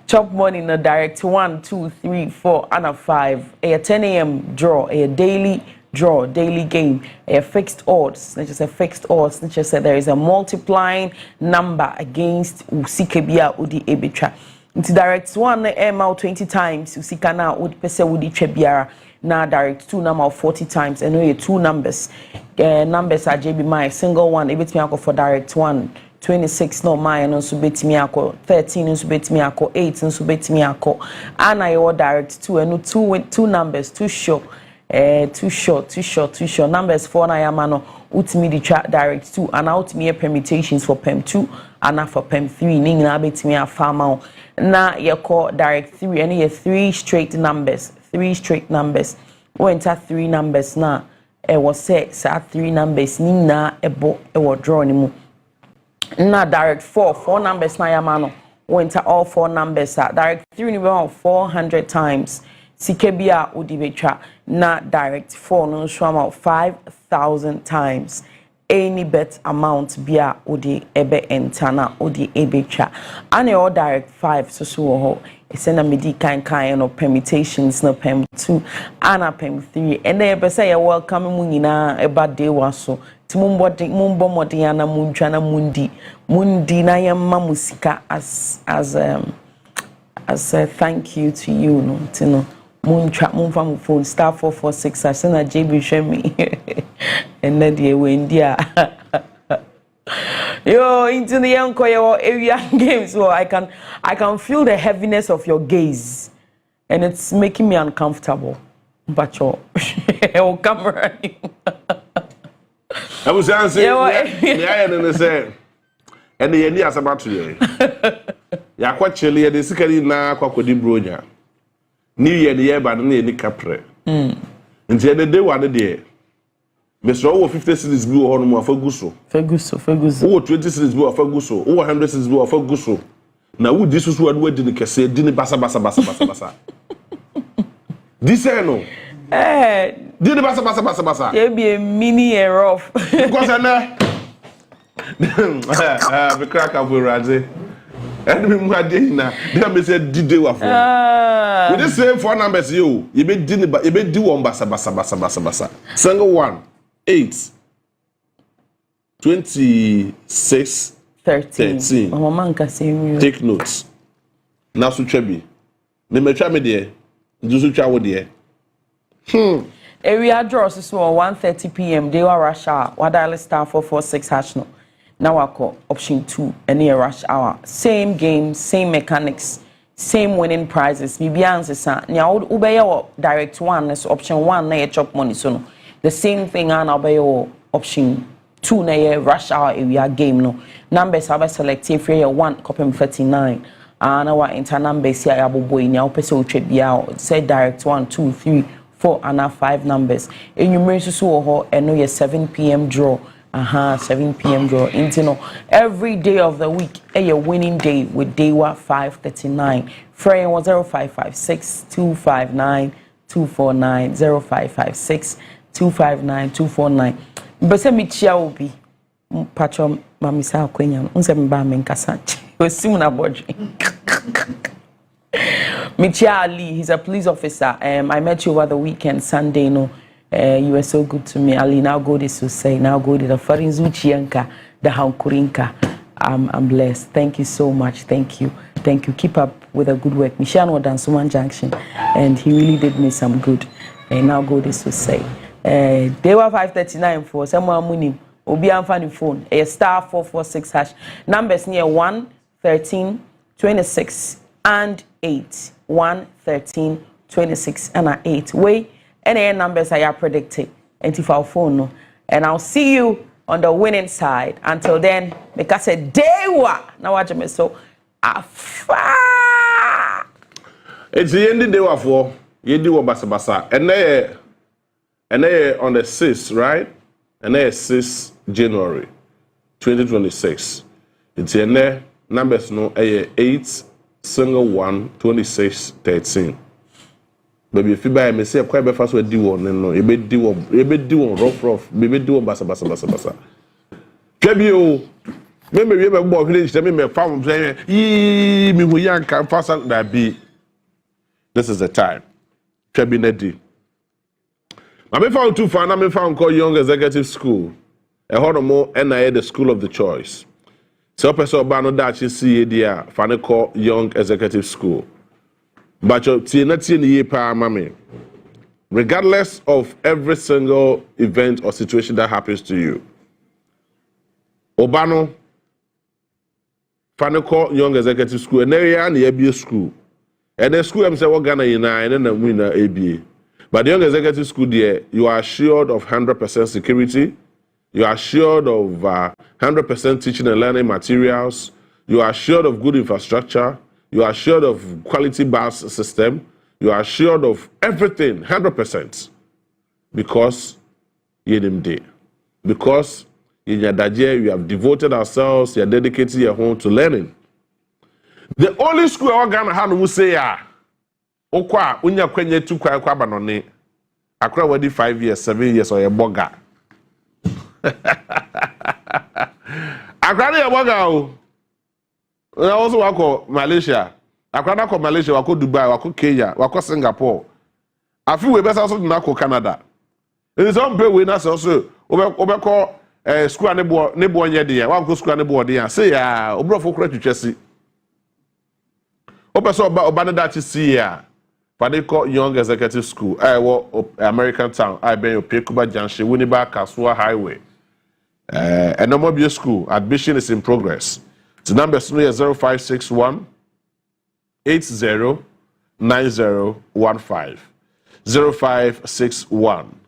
chop money no direct 1 2 3 4 and a 5 a 10 a.m. draw a daily draw daily game a fixed odds not just a fixed odds not just there is a multiplying number against usikebia udi ebitra into direct 1 out 20 times usikana udi pese udi trebiara now direct 2 number 40 times and we 2 numbers numbers are JB my single one it beat me for direct 1 26 no my no so bet me ako 13 no so bet me ako 8 no so bet me ako and I order direct 2 and 2 numbers too short numbers 4 na yamano utimi the direct 2 and out me permutations for pem 2 and for pem 3 ning na bet me a farmer na you call direct 3 and you 3 straight numbers when ta 3 numbers na e was say 3 numbers ni na ebo e wo draw ni mu na direct 4 numbers na yamano when ta all 4 numbers are direct 3 ni 400 times sikebia udibetwa na direct 4 no show amount 5,000 times any bet amount bia udi ebe entana udi ebetwa and all direct 5 so ho send medi kan no permutations no pem 2 and a pem 3 and they be say welcome mu nyina eba day waso ti mumbo modiana muntwa na mundi na yemma musika as a thank you to you no tino muntwa mumfa mu phone star 446 I send a JB show me and na dey we ndia yo into the yanko your area games so I can feel the heaviness of your gaze and it's making me uncomfortable but your camera I was saying yeah and say and the India about today ya kwa chele de sikari na kwa kodi bronya new year the year ba na ni kapre nti the day one dey Mr. Owo 50 cities bi ho no mo afaguso. Owo 20 cities bi afaguso. Owo 100 cities bi afaguso. Na wo di susu adu adi ni kese di ni basa. Di say no. Di ni basa. There be a mini error off. Because na be crack up with Radze. And me mu ade na. Dey me say di dey wa for. With the same 4 numbers you be di one basa. Single 1 8 26 13 mama nka say take notes na so twabi ne metwa me de ndu twa wo de area draws so 1:30 p.m. they were rush hour what dial star 446 hash no now I call option 2 any rush hour same game same mechanics same winning prizes bibia answer nya wo be direct 1 is option 1 na chop money so no The same thing and obey option 2 na ye rush hour area game no. Numbers have select if you 1 copy 39. And our inter numbers here abobo in your person trip bia say direct 1, 2, 3, 4 and 5 numbers. Enumerate so ho and no 7 p.m. draw. 7 p.m. draw. Intino every day of the week a winning day with Dewa 539. Frame was 0556 259 249 0556 259 249. But me chia obi patron mamisa akwenya unse mba menkasa osimu na bodge. Michia Ali, he's a police officer. I met you over the weekend, Sunday. No, you were so good to me, Ali. Now go this to say. Now go to the foreign Zuchianka, the Hankurinka. I'm blessed. Thank you so much. Thank you. Thank you. Keep up with the good work. Michelle was done Suman Junction, and he really did me some good. And now go this to say. They were 539 for someone money. Obi Anfani phone. A *446#. Numbers near 1, 13, 26 and 8. 1, 13, 26 and 8. Wait, any numbers I are predicted. And if our phone no. And I'll see you on the winning side. Until then, because a day wa. Now watch me so afa. It's the end of the day for you do what basa. And they on the 6th, right? And then 6th January 2026. It's the numbers no 8 single 1 26 13. Baby, if you buy me say quite be fast with D1 no. You be D1 rough. Baby D1 basa. Kebio. Maybe we have more village than me farm saying, me who young can fast that be. This is the time. Cabinet. I found too far, I found called Young Executive School. A more NIA the school of the choice. So person bano dachi see dia fane call Young Executive School. But you see not in the pa mami. Regardless of every single event or situation that happens to you. Obano fane call Young Executive School and area and the ABA school. And the school I'm say what Ghana and then win ABA. But the Young Executive School there, you are assured of 100% security. You are assured of 100% teaching and learning materials. You are assured of good infrastructure. You are assured of quality bus system. You are assured of everything, 100%. Because you're in there. Because in your daje, you have devoted ourselves, you are dedicated your home to learning. The only school I want to have say Okwa, unya kwenye tu kwa banone. Akra wedi 5 years, 7 years or a boga. Akra ni a boga o. I also wako Malaysia. Akra na ko Malaysia, wako Dubai, wako Kenya, wako Singapore. Afi we besa so na ko Canada. It is on pay we na so obeko school ne bo nye de ya. Wako school ne bo de ya. Say ya, obrofo kura twetwesi. Opeso oba na dachi see ya. They call Young Executive School. I work American Town. I been your Pekuba Junction, Winneba Kasua Highway. And no more school. Admission is in progress. The number is 0561 80 9015. 0561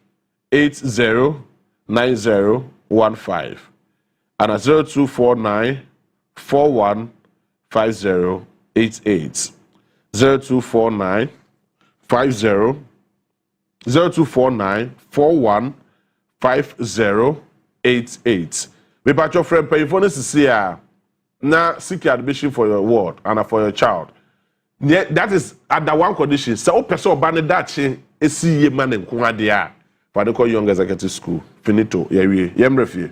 80 9015. And at 0249 415088. 0249 0249 415088. Me pat your friend pay for this here. Now seek admission for your ward and for your child. Yeah, that is at the one condition. So person ban that see ye man in Kumadia. For the call Young Executive School. Finito. Yemrefie.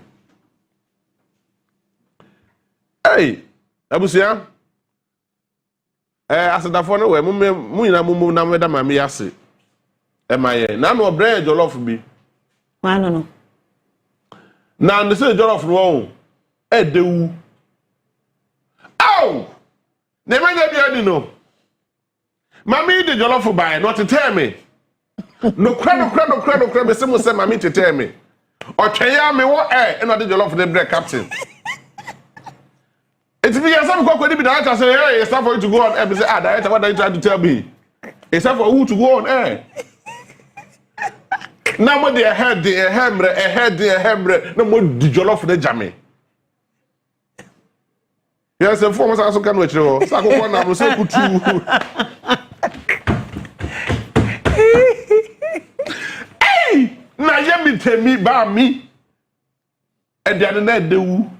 Hey, Abusia. As the phone way, mumu na meda mami ase. Emaye. Na no bread jollof bi. Why no? Na the say jollof no. Dewu. Ow! Never get no. Mami the jollof by not to tell me. No credit, me say mami to tell me. Or tell me what and not the jollof the bread captain. It's me, some go be director say, hey, it's time for you to go on air. Say, director, what are you trying to tell me? It's time for who to go on air. Na mo de head de hemre na mo di jollof de jame. Yes, and for us can watch you. Sako na mo say kutu. Hey, na ye mi temi ba mi. E de na de wu.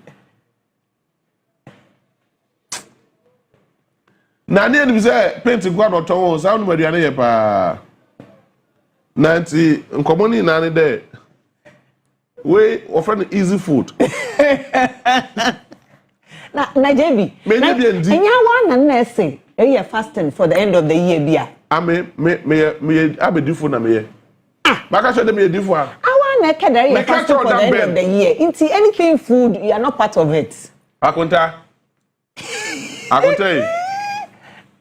Na ne ni say paint gwa no to so no aduane ye pa. Nanti nkomoni na ne de. We offer easy food. Na JB. Enya one na say you fasting for the end of the year bia. Me abedifo na me. Maka show them me edifo a. I want na you fasting for the end of the year. Into anything food you are not part of it. Akonta.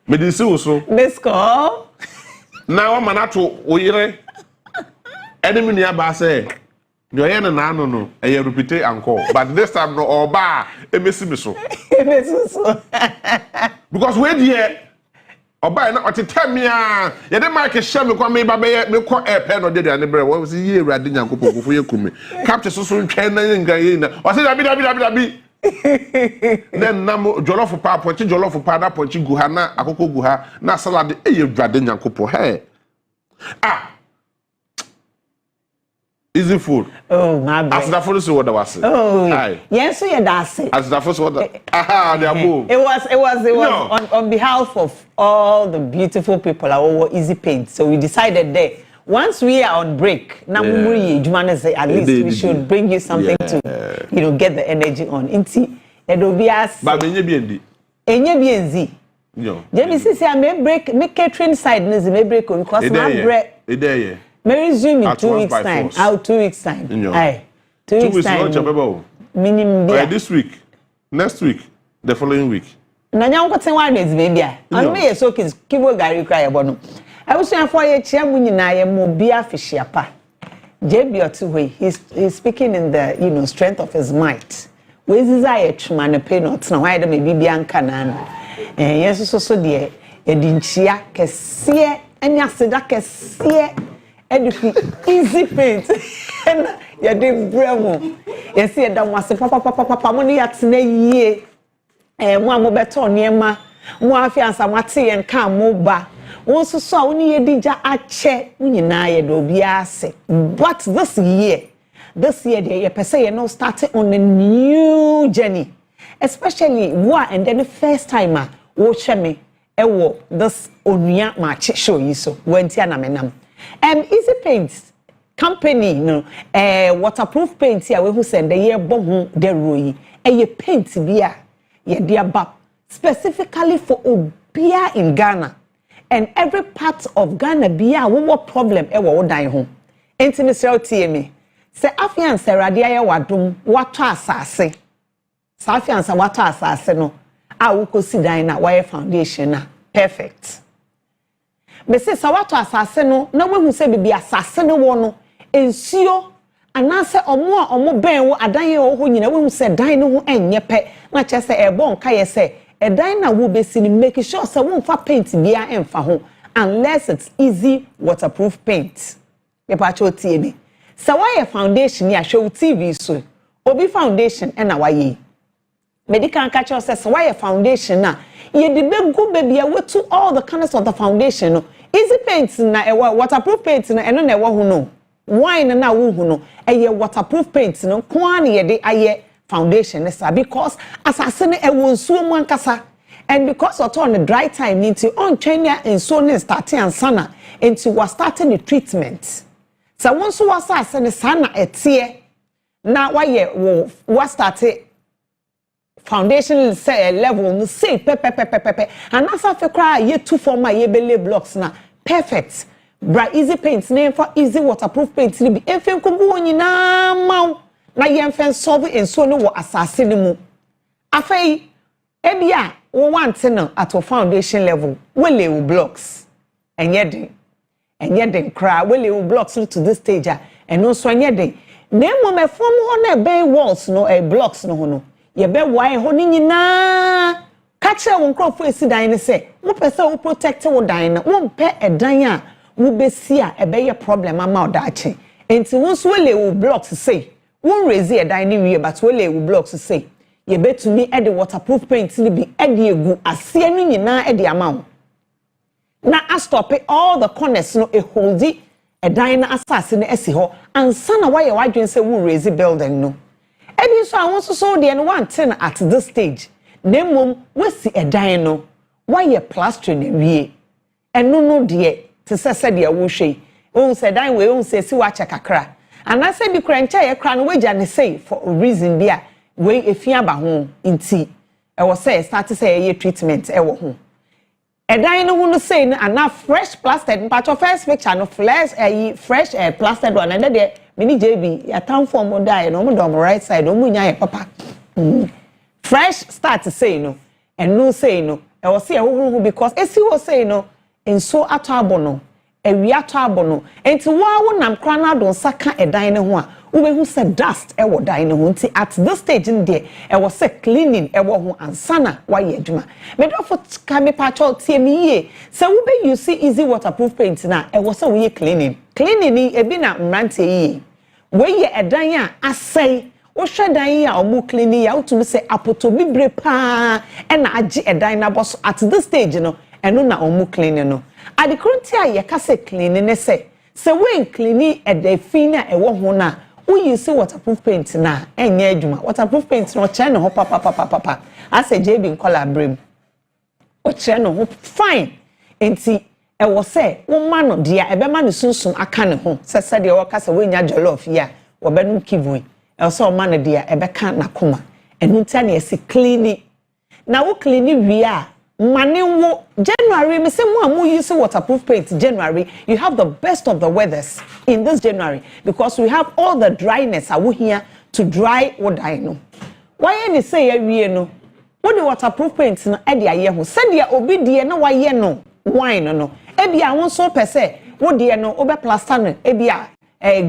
Me di si so. Let's go. Na wa manato oyire. Enemy ni aba say the yen na no no e repeat anko but this time no oba emesi me so. Because we there oba na otetem ya ye de Maakye hye me kwa me ba be me ko airport no de ane bre wo say ye urade nyankopon kofo ye kumi capture so ntwen na nga ye na o say dabi then na jollof pa pochi jollof pa na pochi guha na akoko guha na salad e ye urade nyankopon hey easy food. Oh, my bad. As the first word was. Oh, yes, so that's it. As the first word. Aha, they are moved. It was no. on behalf of all the beautiful people at our Easy Paint. So we decided that once we are on break, now at least we should bring you something to, get the energy on. Inti, it'll be us. But enye BNZ. No. Jamie says, I may break, make catering side, may break because my bread. May resume in 2 weeks' time. Out 2 weeks' time. Aye. 2 weeks' time. Minimum. This week, next week, the following week. Na nyam kwete one days baby. I may so kibo gari cry abono. I was saying for ye chia mu nyina ye mo bia fishiapa. JB Otuwe, he's speaking in the strength of his might. We desire chuma ne pay not na why dem bibia nka na no. Yes so de edinchia kese enya seda kese Easy Paint. Ya de bremo. Ya see da wase papa mo ne yatena yie. Mo amo beto niema. Mo afiansa mate yen kan mo ba. Won so so woni ye digya ache nyina ye do bia ase. But this year they pese ye no starting on a new journey. Especially and then the first timer wo hwe me ewo this Onua Maakye show yi so. Wenti ana menam. Easy Paints company waterproof paint here we who send the year bohu de roi ye paint bia ye dia bab specifically for obia in Ghana and every part of Ghana bia wo problem e wo dan ho enti me sel tie me se afian serade aye wadom wato asase sa afian sa wato asase no a wo kosi dan na wire foundation na perfect. Me say sawato asase no na we hu se bibi asase no wo no ensuo anase omo ben wo adan ye wo ho nyina we hu se dan no ho enye pe na che se ebo nka ye se edan na wo besi ni make sure se wo mfa paint bia emfa ho unless it's easy waterproof paint. Me pa cho tie me se why foundation ya show TV so obi foundation e na waye medical catcher says why foundation na ye de begu baby we to all the corners of the foundation no easy paint na waterproof paint na eno na ewo hu no wine na wo hu no eye waterproof paint no kwa na ye de aye foundation sa because asase ne ewo nsuo mu ankasa and because of on the dry time into on Kenya and so ne starting and sana into was starting the treatment so once was asase ne sana etie na why wo started foundation level no say pepe and as afa cry ye two form ye bele blocks na perfect bra easy paint name for easy waterproof paint ni bi efem ko bu nyina maw na ye mfen solve enso no wo asase ni mu afei ebia wo want no at foundation level we blocks enye den cry we blocks to this stage and no so enye den na mo me form ho na be walls no blocks no ho no ye be why ho ni nyina catch won crofo esi dan ne se mo pese wo protect wo dan na wo mpe edan a wo be si a ebe ye problem ama odaache enti won so le wo blocks say won raise e dan ni wie but we le wo blocks say ye betumi e de waterproof paint ni bi e de egu ase anu nyina e de ama na a stop all the corners no e holdi e dan na asase no esi ho ansa na why wadwen say won raise building no e bi so awon so de no one thing at this stage nemom we si e dan no why plaster na wie enu no de te se de wo hwe o se dan we o se si wa cha kakra ana se bi krancha ye kra no we ne say for a reason bia we efia ba ho nti e wo say start say ye treatment e wo ho edan no no say na ana fresh plastered part of first picture no fresh plastered one and there mini JB ya town form mo die no mo do mo right side o mo nya ye papa fresh start say no and no say no e wo say ho because esi wo say no enso ato abono ewi ato abono enti wo nam kra na do saka edan ne ho a wo be hu say dust e wo dan ne ho nti at this stage in there e wo say cleaning e wo ho ansana wa ye adwuma me do for ka me pa cho tie mi ye say wo be use easy waterproof paint na e wo say wo ye cleaning ni e bi na mrante ye we ye edan a asai wo hwe dan yi a omo cleaning ya utumi say apoto bibre pa e na age edan na boss at this stage no eno na omu cleaning no ade kronti a ye ka say cleaning ne say we cleaning e de fina e wo ho na wo use waterproof paint na enye adwuma waterproof paint no che ne ho papa as a JB color brem o che ne ho fine enti e wo say wo ma no dia e be ma ne sunsun aka ne ho se de wo ka say we nya jollof ya wo be no kivui e so ma ne dia e be ka na koma enu ntia na esi cleaning na wo cleaning wi a Maniwo January, me say mo use waterproof paint January. You have the best of the weathers in this January because we have all the dryness awu here to dry what I know. Why any say we no? What the waterproof paint no e de aye ho. Say dia obi de no why no wine no. E bia won so per se what de no obe plaster no e bia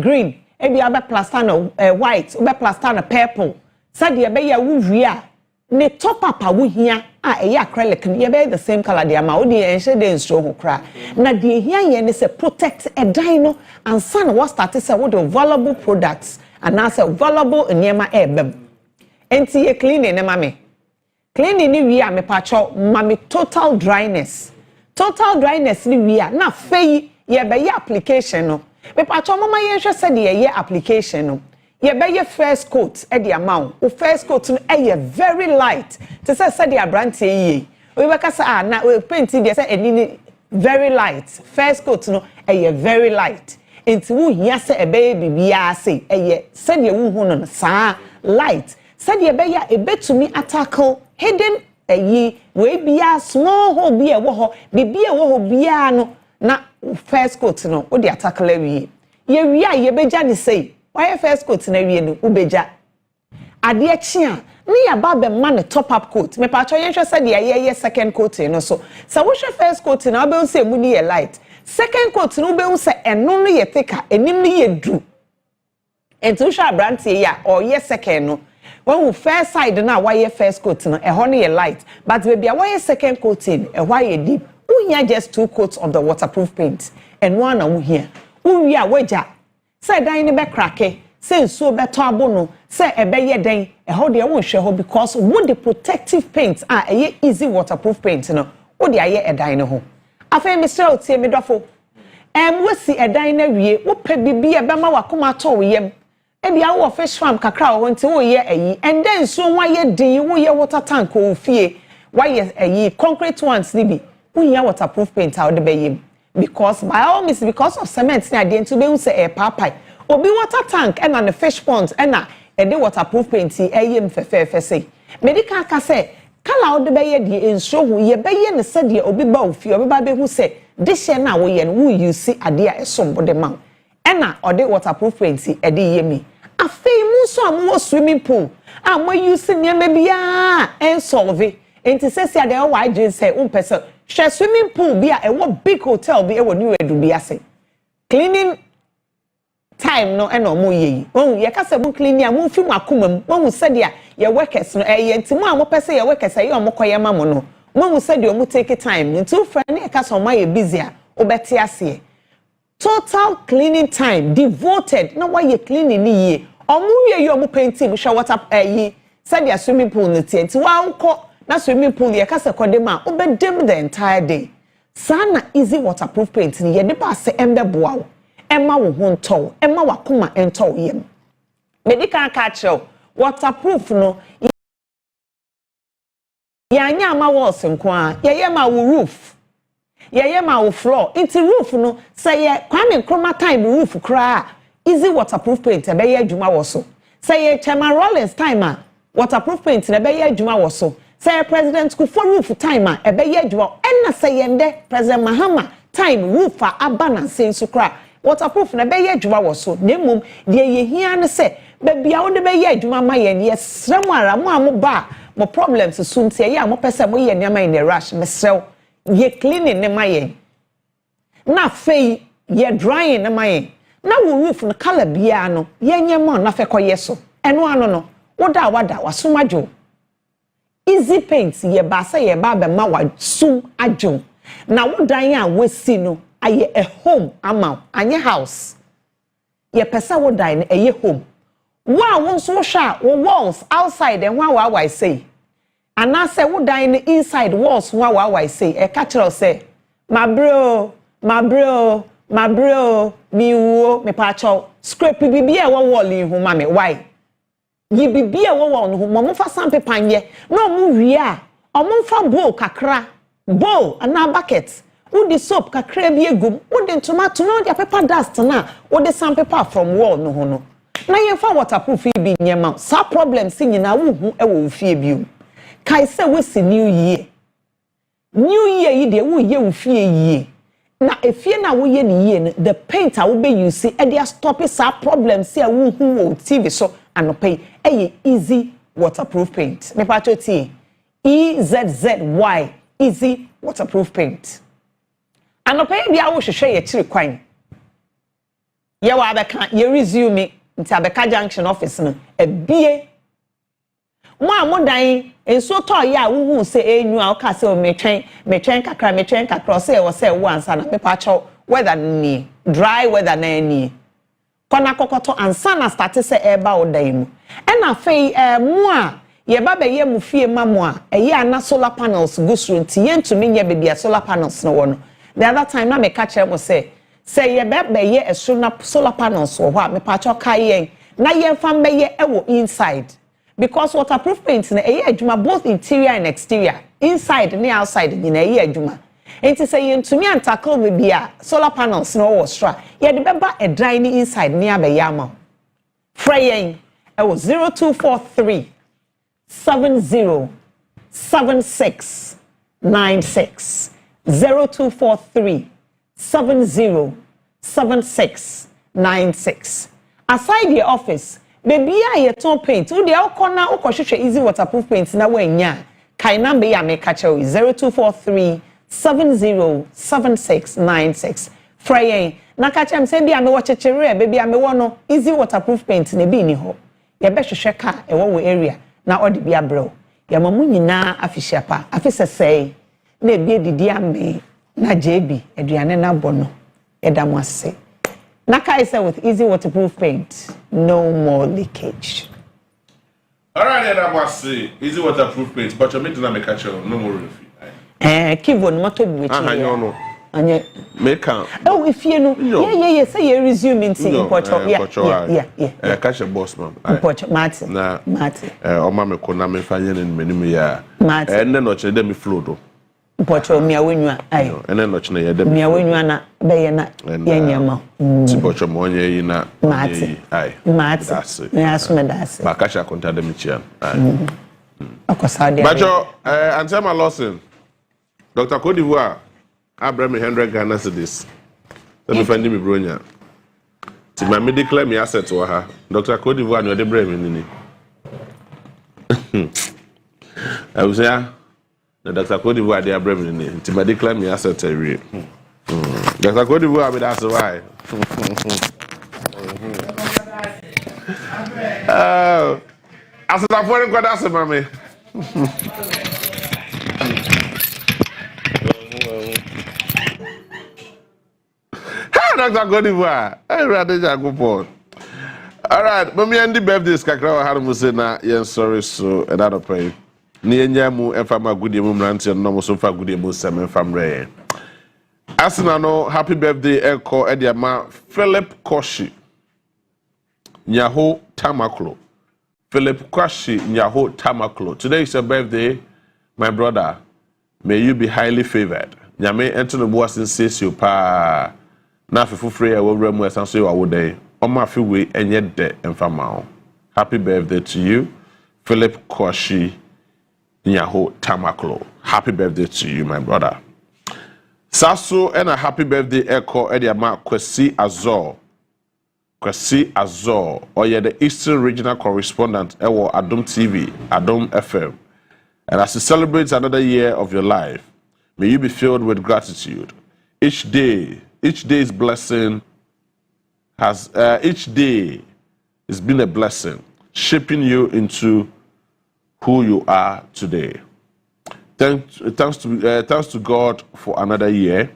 green, e bia obe plaster no white, obe plaster no purple. Say dia be ya wu wi a ne top up awu here acrylic ye be the same color dey ma odi enhye dey nstro ho kra na dey here ye ne say protect a dino and san what start say what the valuable products and now say valuable niema ebem enti ye cleaning ne mame cleaning ni wi a me pacho mame total dryness ni wi a na fei ye be ye application no me pacho mama ye hwe say dey ye application no ye be your first coat e the amount o first coat no e very light to say the abrantie ye we be kasa na we paint dey say eni very light first coat no e very light enti wo hia say e be bibia say e say the wo hu no sa light say the be ya e betumi tackle hidden we bia small hole bia wo ho bibia wo ho bia no na first coat no o dey tackle wi ye a ye beja ni say why first coat na wie no ubeja ade achi a ni ya ba be man top up coat me pa cho yen hwe say de ye second coat no so wo hwe first coat na be say mu ni ye light second coat no be say eno no ye thicker enim ni ye du ento hwe abrantie ya or ye second no when we first side na why first coat no e ho no ye light but baby why second coat e why ye deep we here just two coats of the waterproof paint and one na we here we are wager say dan ni be krake say nsuo be to abono say e be ye dan e ho de won hwe ho because what the protective paint e easy waterproof paint no wo de aye e dan ne ho afa Mr. Otie me dofo we si e dan na wie wo pa bibi e be ma wakoma to wo yem e bia wo fish farm kakra wo nti wo ye ayi and then nsuo wa ye din wo ye water tank o fie wa ye ayi concrete ones ni bi wo ye waterproof paint how de be yem because by all means because of cement na dey nti be say e papai obi water tank and na fish pond and na e dey waterproof paint e yem fefefe say medical ka say kala o de be ye die enso hu ye be ye ne se de obi ba ofi obi ba be hu say this year na wo ye no wo use ade a esombo de ma and na o de waterproof paint e dey yemi afei mu so am swimming pool am use niam bia en solve enti say say ade o wa agin say person share swimming pool bia e wo big hotel bia wo new edu bia say cleaning time no eno mo yeyi won ye ka say mo cleaning am fi mo akomam won say dia ye workers no ye ntimo am pese ye workers ye om koye ma mo no won say dia mo take time nti friend e ka so ma ye busy a obeti ase Total cleaning time devoted. No why you cleaning ye. Omu ye you painting show what up said your swimming pool nti wa na swimming pool ye kasa kodema obedem the entire day. Sana easy waterproof paint ni ye de ba se embe boa wo. Emma wo ho ntow, emma wakoma entow yem. Medical catch waterproof no yanya ama walls nko a ye ma wo roof. Ye ma wo floor. It's roof no say ye Kwame Nkrumah time roof kra easy waterproof paint e be ye adwuma wo so. Say ye Chairman Rollins time a waterproof paint e be ye adwuma wo so. Say President Kufuor roof time a e be ye adwuma. Enna say ye nde President Mahama time roof a aba na sensu kra waterproof na be ye adwuma wo so. Na mum de ye hia ne say bebia wo de be ye adwuma ma ye ne srem ara mo amoba mo problems so ntia ye a mo pese mo ye nyama in a rush me srew ye cleaning ne maye na fei ye drying ne maye na wo roof no color bia no ye nyema na fe koye so eno ano no woda wasomajo easy paint ye ba say ye ba be ma wa sum ajo na wodan a wasi no aye a home ama anye house ye pesa wodan no aye home wa won so hwa wo walls outside and wa say and I say wo dan inside walls wa say e ka kire say my bro mi wo me pa chaw scrape bibi e wo wall hu ma me why yi bibi e wo wall no hu mo fa sampe panye no mo wi a o mo fa bowl kakra bowl and bucket wo di soap kakra bi egum wo di tomato no di paper dust na wo di sampe pa from wall no hu no na ye fa waterproof bi nyema sa problem si nyina wo hu e wo fie bi kai say we see new year yi de wo ye wo fie yie na efie na wo ye ni yie the paint a wo be use e dey stop sa problem see a wo hu wo TV so anopai e easy waterproof paint me pa to tie EZZY easy waterproof paint anopai bia wo hwehwe ye kire kwan ye wa abeka ye resume nti abeka junction office no ebie mo dan enso to ya wo se enyu a o ka se o metwen kakra se wo se wo ansa na pepa cho weather ni dry weather na ni kona kokoto ansa na start se eba o dan mu e na fei mo a ye ba be ye mu fie mamo a ye ana solar panels gusru nti ye ntumi nye be bia solar panels no wo no the other time na me ka kire mo say ye be ye esuna solar panels wo a me pa cho kai yen na ye fam be ye e wo inside. Because waterproof paint na eye adwuma both interior and exterior inside and outside na eye adwuma enti say you ntumi antackle me bia solar panels no wo stra ye de beba e dry ni inside ni abayama frayen e wo 0243 70 76 96 0243 70 76 96 aside the office baby ye ton paint wo de okona ukohwehwe easy waterproof paint na wanya kai number ya me catch 0243 707696 frayen na catch am say bia me wo chechere baby am wo no easy waterproof paint na bi ni ho ye be hwehwe ka e wo area na odi bia bro ya mamu nyina afihyiapa afisesei na ebie didi ame na JB aduane na bono edam ase. Naka said with easy waterproof paint, no more leakage. All right, then I must say, easy waterproof paint, but you make to make catch no more refill. Keep on motor with no. Make oh, if you know, yeah, say you resume in Porto. Yeah. Catch a boss, man. Porto, Martin. Martin. Oh, Mamma, Kona, me fire in many years. Martin. And then not them float. Porto, me away, and then not near them. Me away, na bayana, yanyama. Tibocho money in a Martin. Martin. That's it. Yes, me that's it. Bakasha contact them in Of course, I did. Bajo, answer my lawson. Dr. Cote d'Ivoire, I bring me 100 Ghana cedis. Let me find me bronya. See my medical me asset to her. Dr. Cote d'Ivoire, no the bring me I was there. Dr. Cote d'Ivoire, they are bring me in. See my medical me asset to read. Dr. Cote d'Ivoire, but that's why. I said I'm foreign God, that's mommy. Dr. Godiva. I rather go for. All right, mommy and the birthdays kakra wa haru say na yen sorry so and that pay. Ni enya mu efa ma good mu mrante no mo so fa good mu sem famre. Asina no happy birthday eko e dia ma Philip Koshi. Nyaho Tamaklo. Philip Koshi Nyaho Tamaklo. Today is your birthday, my brother. May you be highly favored. Nyame ento no boa sense you pa. Na fefufre e wo wramu esanso you awodai. Oma fi we enye de emfama. Happy birthday to you, Philip Koshi Nyaho Tamaklo. Happy birthday to you, my brother. Sasso and a happy birthday echo Ediama Kusi Azor. Kusi Azor, or you're the Eastern Regional Correspondent Ewo Adom TV, Adom FM. And as you celebrate another year of your life, may you be filled with gratitude. Each day's blessing each day has been a blessing, shaping you into who you are today. Thanks to God for another year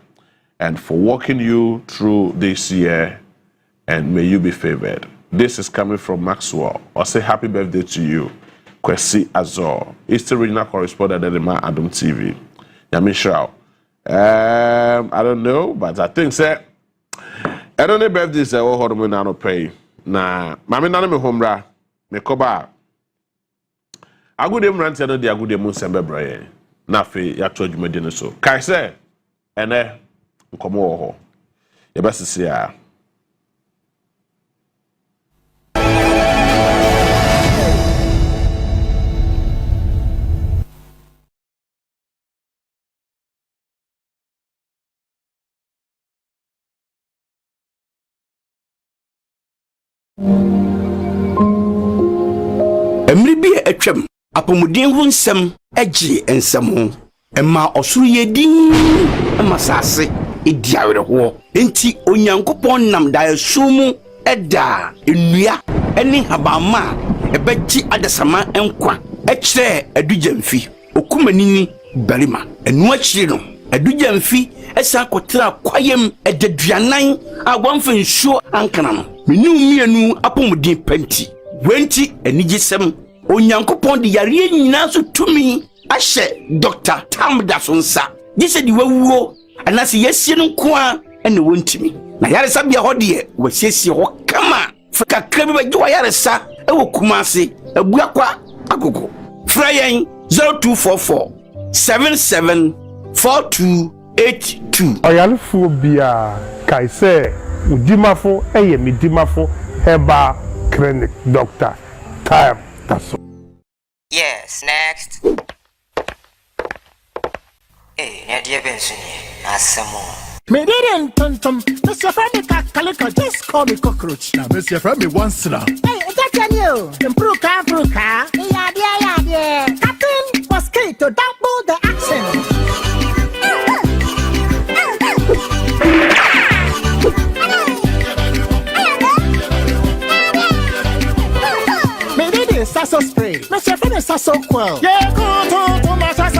and for walking you through this year, and may you be favored. This is coming from Maxwell. I'll say happy birthday to you, Kwesi Azor, Eastern Regional Correspondent at Adom TV. Yami Shao. I don't know, but I think say I don't know birthday say what hold me now pay. Na mami nana me homra me koba. Agude mrante no de agude mu sembe braye. Na fe ya to adwumade no so. Kai say ene nkomo wo ho. Ye basisi a Emri bi etwam apomuden hu nsem agi ensem ho emma osuru yedin emma sase ediawere ho enti onyankopon nam da esumu eda enua eni habama ebeji adesama enkwa ekire adujamfi okumanini barima enu akire no adujamfi esa kotra kwayem ededuanan agwamfa nsuo ankana no menu mienu apomuden panti wenti enigisem onyankopon de yare nyina so tumi ahye Dr. Tamda sonsa gise di wawuo anase yesie no koa ene wontimi na yare sabia hodie wasiesie ho kama fika krabi bagwa yare sa ewo kumase abuakwa agogo frayen 0244 774282 oyalefo bia kaise udimafo midimafo heba clinic Dr. Tamda. Yes, next. Hey, Nadia Bensoni, Asamo. Me didn't tum. Mr. Friendly Calico, just call me cockroach. Now, Mr. Friendly once now. Hey, that's you. Improve car. Yeah. Captain Mosquito, double the action. Me did it, Sasso spray. Mr. Friendly Sasso quell. Yeah, go to my Sassa.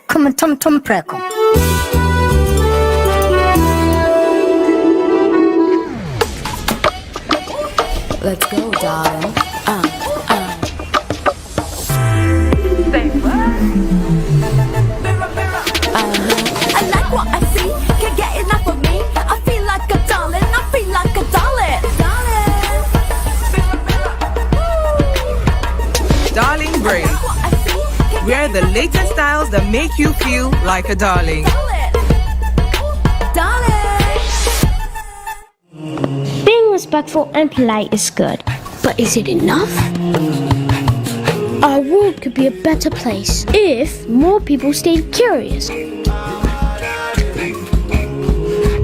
Come on, Tom Preco. Let's go, darling. Say what? I like what I see. Can't get enough of me. I feel like a darling. Darling Braid. Wear the latest styles that make you feel like a darling. Being respectful and polite is good, but is it enough? Our world could be a better place if more people stayed curious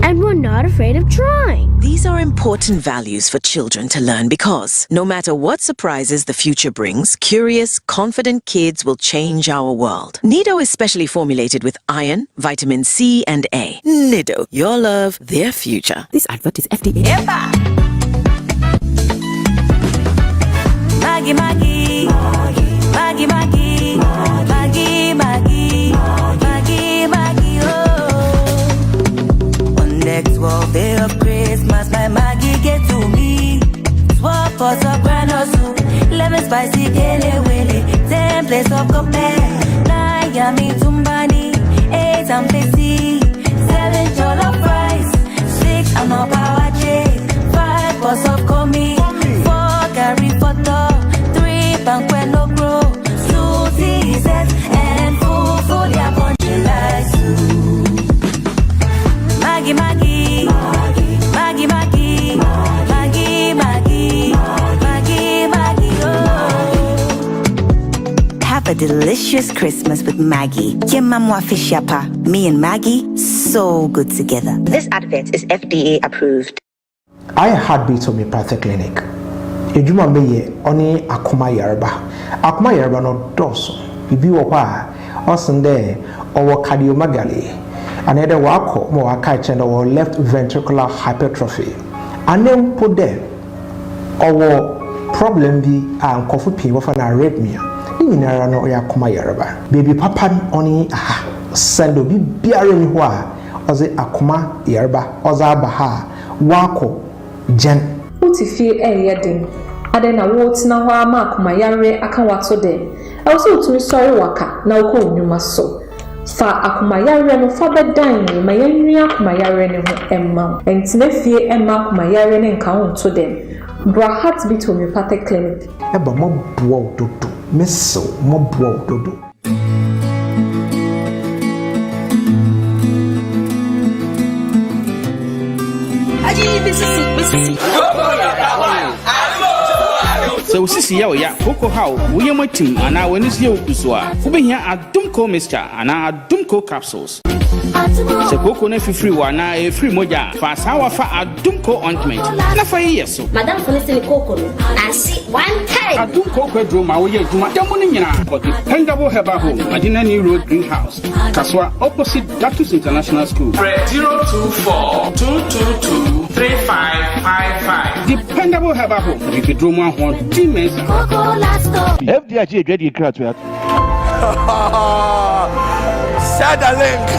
and were not not afraid of trying. These are important values for children to learn because no matter what surprises the future brings, curious, confident kids will change our world. Nido is specially formulated with iron, vitamin C, and A. Nido, your love, their future. This advert is FDA. Maggie, Maggie, Maggie, Maggie, Maggie, Maggie, Maggie, Maggie, oh. On the 12th day of Christmas, my Maggie get to me. 12 pots of granola soup, 11 spicy kele wele, 10 plates of compare, 9 yummy tumbani, 8 ampesi, 7 jollof rice, 6 anopawache, 5 pots of komi, 4 curry photo, 3 banquet no grow, 2 tea sets, and full ya punchy like soup. Maggie, Maggie, Maggie, Maggie, Maggie, Maggie, Maggie, Maggie, oh. Have a delicious Christmas with Maggie. Yemamwa fish yapa. Me and Maggie, so good together. This advert is FDA approved. I Heartbeat Homeopathic Clinic. Ejuma meye oni akoma yarba. Akoma yarba no doso. Bibi wo kwa osende owo cardiomegaly. Another wako mo waka chenda wo left ventricular hypertrophy. Anem pode owo problem bi a nkofu pin wo fa na arrhythmia. Ni nyinara no ya akoma yarba. Baby papa oni aha sendo bi biare ni ho a oze akoma yarba oza aba ha wako jen uti fie eyedin ade na wo tina ho ama akoma yare aka wato de also utumi sori waka na uko onyuma so fa akoma yare no fa bedan ni ma yanwi akoma yare ne ho emma entina fie emma akoma yare ne nka ho to dem Bra Heartbeat Homeopathic Clinic eba mo boa dodo meso mo boa dodo So sisi ya oya koko how wo matim ana wani sie okuso a wo behia adumko mixture ana adumko capsules se koko na fifiri wa na e free moja fa sawa fa adumko ointment na fa yeso madam Felicity koko no asi one time adumko kwadro ma wo ye adwuma demo ne nyina but dependable herbal home Madina New Road Greenhouse Kaswa opposite Datus International School 024-222-3555 dependable herbal home Ikidromo ho dimeza FDIG ready crowd to Share the link.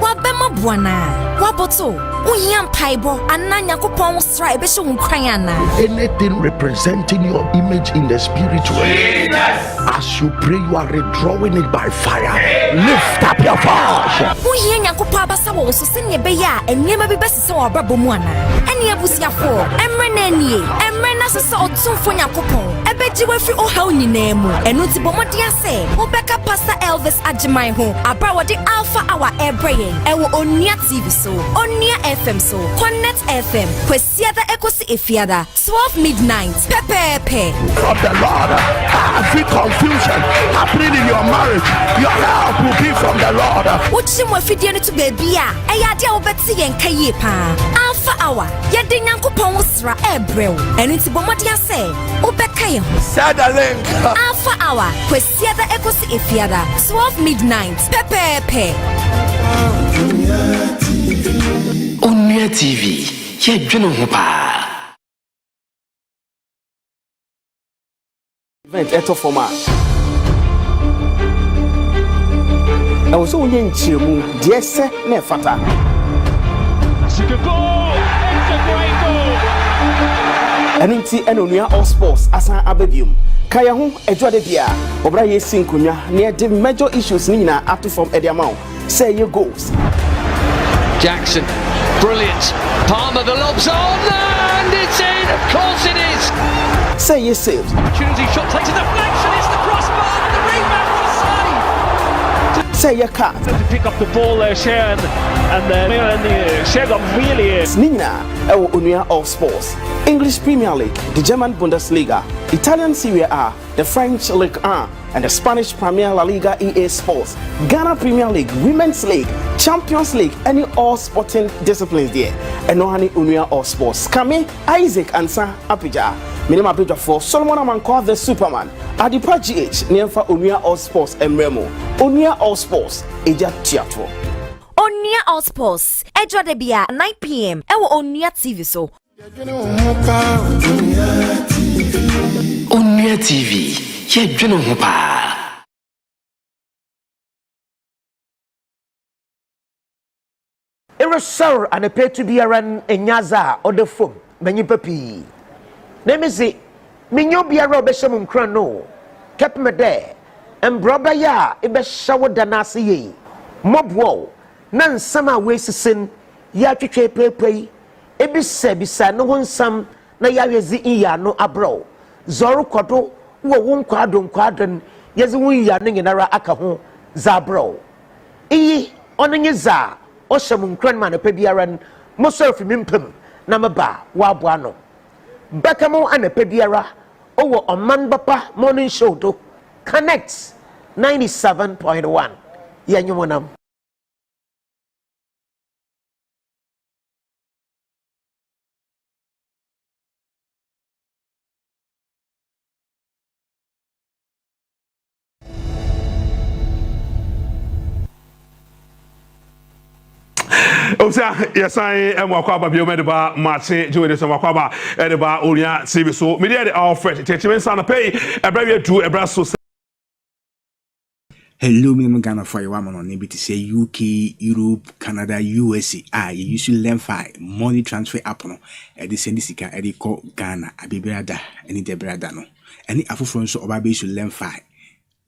Wabema bwana. Waboto. Unyam paibo. Ananya kupon stra ebesho unkrayana. Anything representing your image in the spiritual. Yes. As you pray, you are redrawing it by fire. Lift up your voice. Unyanya kupa basa wo so senye beya enyema bi besese wo brabo mu ana. Eni abusiafo. Emre na enie. Emre na sese otumfo nyakopon. Ebeji wafri ohaw nyina mu. Enu ti bomodi ase. Obeka Pastor Elvis Ajimai ho. Abra wodi Alpha Hour Ebrayen. Ewo Onua TV so. Onua FM so. Connect FM. Kwesiada ekosi efiada. 12 midnight. Pepe. From the Lord. Every confusion happening in your marriage, your help will be from the Lord. Uchi mo fidie no to baby a. Eya dia obeti yenka ye pa. Alpha Hour. Yede nyankopon usra ebrew. Enu ti bomodi ase. Obeka ye ho. Share the link. Alpha Hour. Kwesiada ekosi efiada. 12 midnight. Pepe. Onua TV. Ye dwene ho pa. Event eto format. I was so yen chimu, dear se ne fata. It's a goal! It's a great goal! Enunti Onua All Sports asan ababium. Kaya ho edwade bia, obra ye sinkunya, near the major issues ni na ato from Ediamau. Say your goals. Jackson, brilliant. Palmer, the lob's on, and it's in. Of course it is. Say your saves. Opportunity shot takes a deflection. It's the crossbar and the rebound for the save. say your car. To pick up the ball there, Shea, and Shea got really. Nina, Onua All Sports, English Premier League, the German Bundesliga, Italian Serie A, the French Ligue 1, and the Spanish Premier La Liga EA Sports, Ghana Premier League, Women's League, Champions League, any all sporting disciplines there. And no honey Onua All Sports. Kame, Isaac, Ansa, Apija. Minima Apija for Solomon Amanko, the Superman. Adipa GH, Niemfa Onua All Sports and Remo. Onua All Sports, Eja Theatre. Onua All Sports, Edra Debia, 9 p.m. Ewo Onua TV so. Onua TV, ye dwene ho pa. Erosor and a pay to be around a nyaza or the foam, many papi. Nemesi, Minyo be a robesham crano, kept me there, and brother ya, a best shower danasi, mob wall, none summer waste sin, ya to pay, ebi se bisa no one some, na ya zi iya no abro, Zoro Kodo, wo won quadron, yes, we yarning in ara akaho, zabro. Onin za. Oshamun Cranman a pediaran, Mosurf Mimpum, Namaba, Wabuano. Bakamo and a pediara, over on Manbapa Morning Show to Connects 97.1. Yanyumanam. Osa yesai emwakwaba biomedeba Maakye jowe de somwakwaba edeba Onua TV so media de Alfred techimensa na pay ebra wi atu ebra so. Hello, me Ghana for you. I'm on able to say UK, Europe, Canada, USA. You usually learn 5 money transfer app no. Edi send sika edi call Ghana abibrada any debrada no. Any afro so oba should learn 5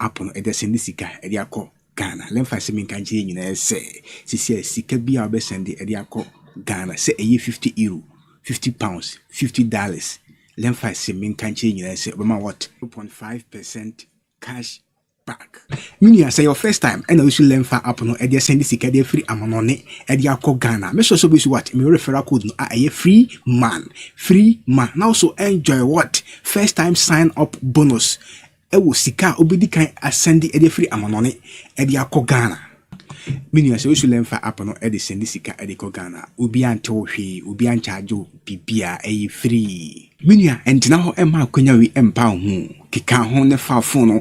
app no. Edi send sika edi call Ghana. Learn 5 se minka je nyina say. Sisi sika bi a oba send edi call Ghana. Say a year 50 euro, 50 pounds, $50. Learn 5 se minka je nyina say oba what 2.5% cash back. Meaning say your first time and you should learn for app no e send this card free amanone e dey akọ Ghana. Me so be what me referral code no a free man now so enjoy what first time sign up bonus e wo sika obedi kan ascend e dey free amanone e dey akọ Ghana. Meaning say you should learn for app no e dey send sika e dey akọ Ghana. Obi ante ohwe obi ancharge bibia e free. Meaning entina ho e ma akonya wi empa ho kika ho ne fa phone no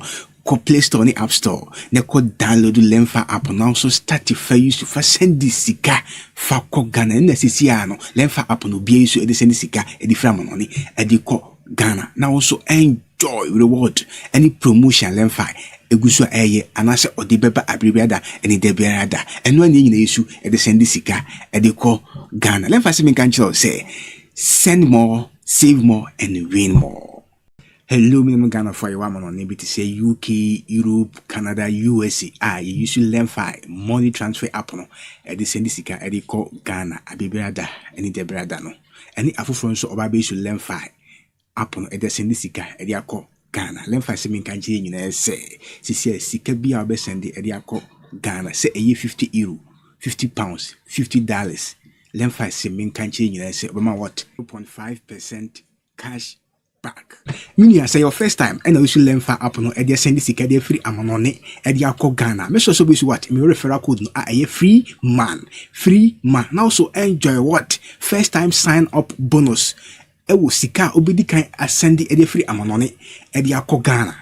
Play Store ni App Store. Ne ko download Lemfa app now so start to use to send this sika fa ko Ghana na sisi ano Lemfa app no bia use e send sika e di fra money e di ko Ghana. Now also enjoy reward any promotion Lemfa eguso eye anase odi beba abribiada eni debiada eno ani nyina yesu e di send sika e di ko Ghana. Lemfa se me kan say send more, save more and win more. Hello, me Ghana for you. I'm on able to say UK, Europe, Canada, USA. You usually learn 5 money transfer app no. Edi send sika edi call Ghana abibrada any debrada no. Any afro so oba be should learn 5 app no edi send sika edi call Ghana. Learn 5 se minka je nyina say. Sisi sika bi a oba send edi call Ghana say a year 50 euro, 50 pounds, $50. Learn 5 se minka je nyina say oba what 2.5% cash back. Meaning say your first time and you should learn for app no e send this card free amanone e dey akọ Ghana. Me so be what me referral code no a free man now so enjoy what first time sign up bonus e wo sika obedi kan ascend e dey free amanone e dey akọ Ghana.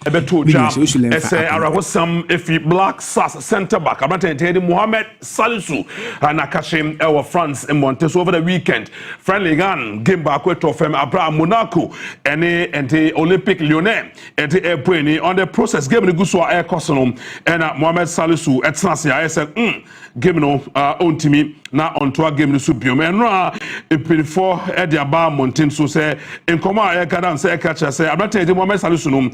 Ebeto jam ese arawosam efi Black Stars center back abantente Mohamed Salisu na kashim ewa France in Montes over the weekend. Friendly gun game back with Tofem Abraham Monaco ente Olympic Lyonnais ente airplane on the process game ni guswa air cosnom and Mohamed Salisu etnasi I said game no ontimi na onto game ni subiom enra epinfo e dia ba mountain so say enkoma air gadan say catch say abantente Mohamed Salisu no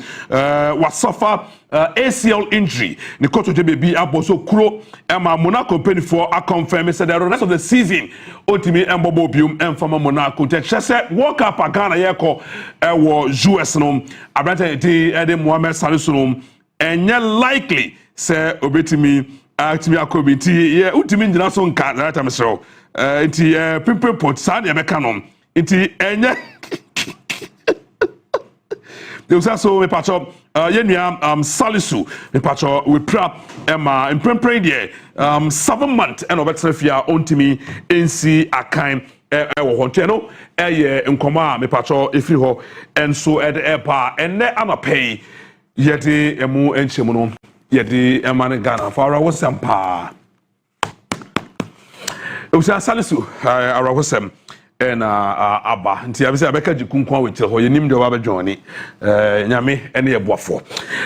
was suffer ACL injury. Nikoto JBB aboso kuro ema Monaco penny for a confirm said the rest of the season ultimate embobo bium and from Monaco te chese walk up Ghana yeko wo US no abrante Mohamed Salisu no enye likely say obetimi atimi akomiti ye utimi njina so nka that time so nti pimple pot sa na beka no nti enye there was also me patcho yenua salisu me patcho we prep emma in prepare there 7 months and obetrefia ontimi nc akan wo honte no eye nkoma me patcho efiri ho enso ede epa enne amapay yede emu enchemu no yede emane Ghana for our sampa usa salisu our wasam and aba nti abese abeka jikunkwa weche ho yenim de wa badwoni nyame ene yeboafo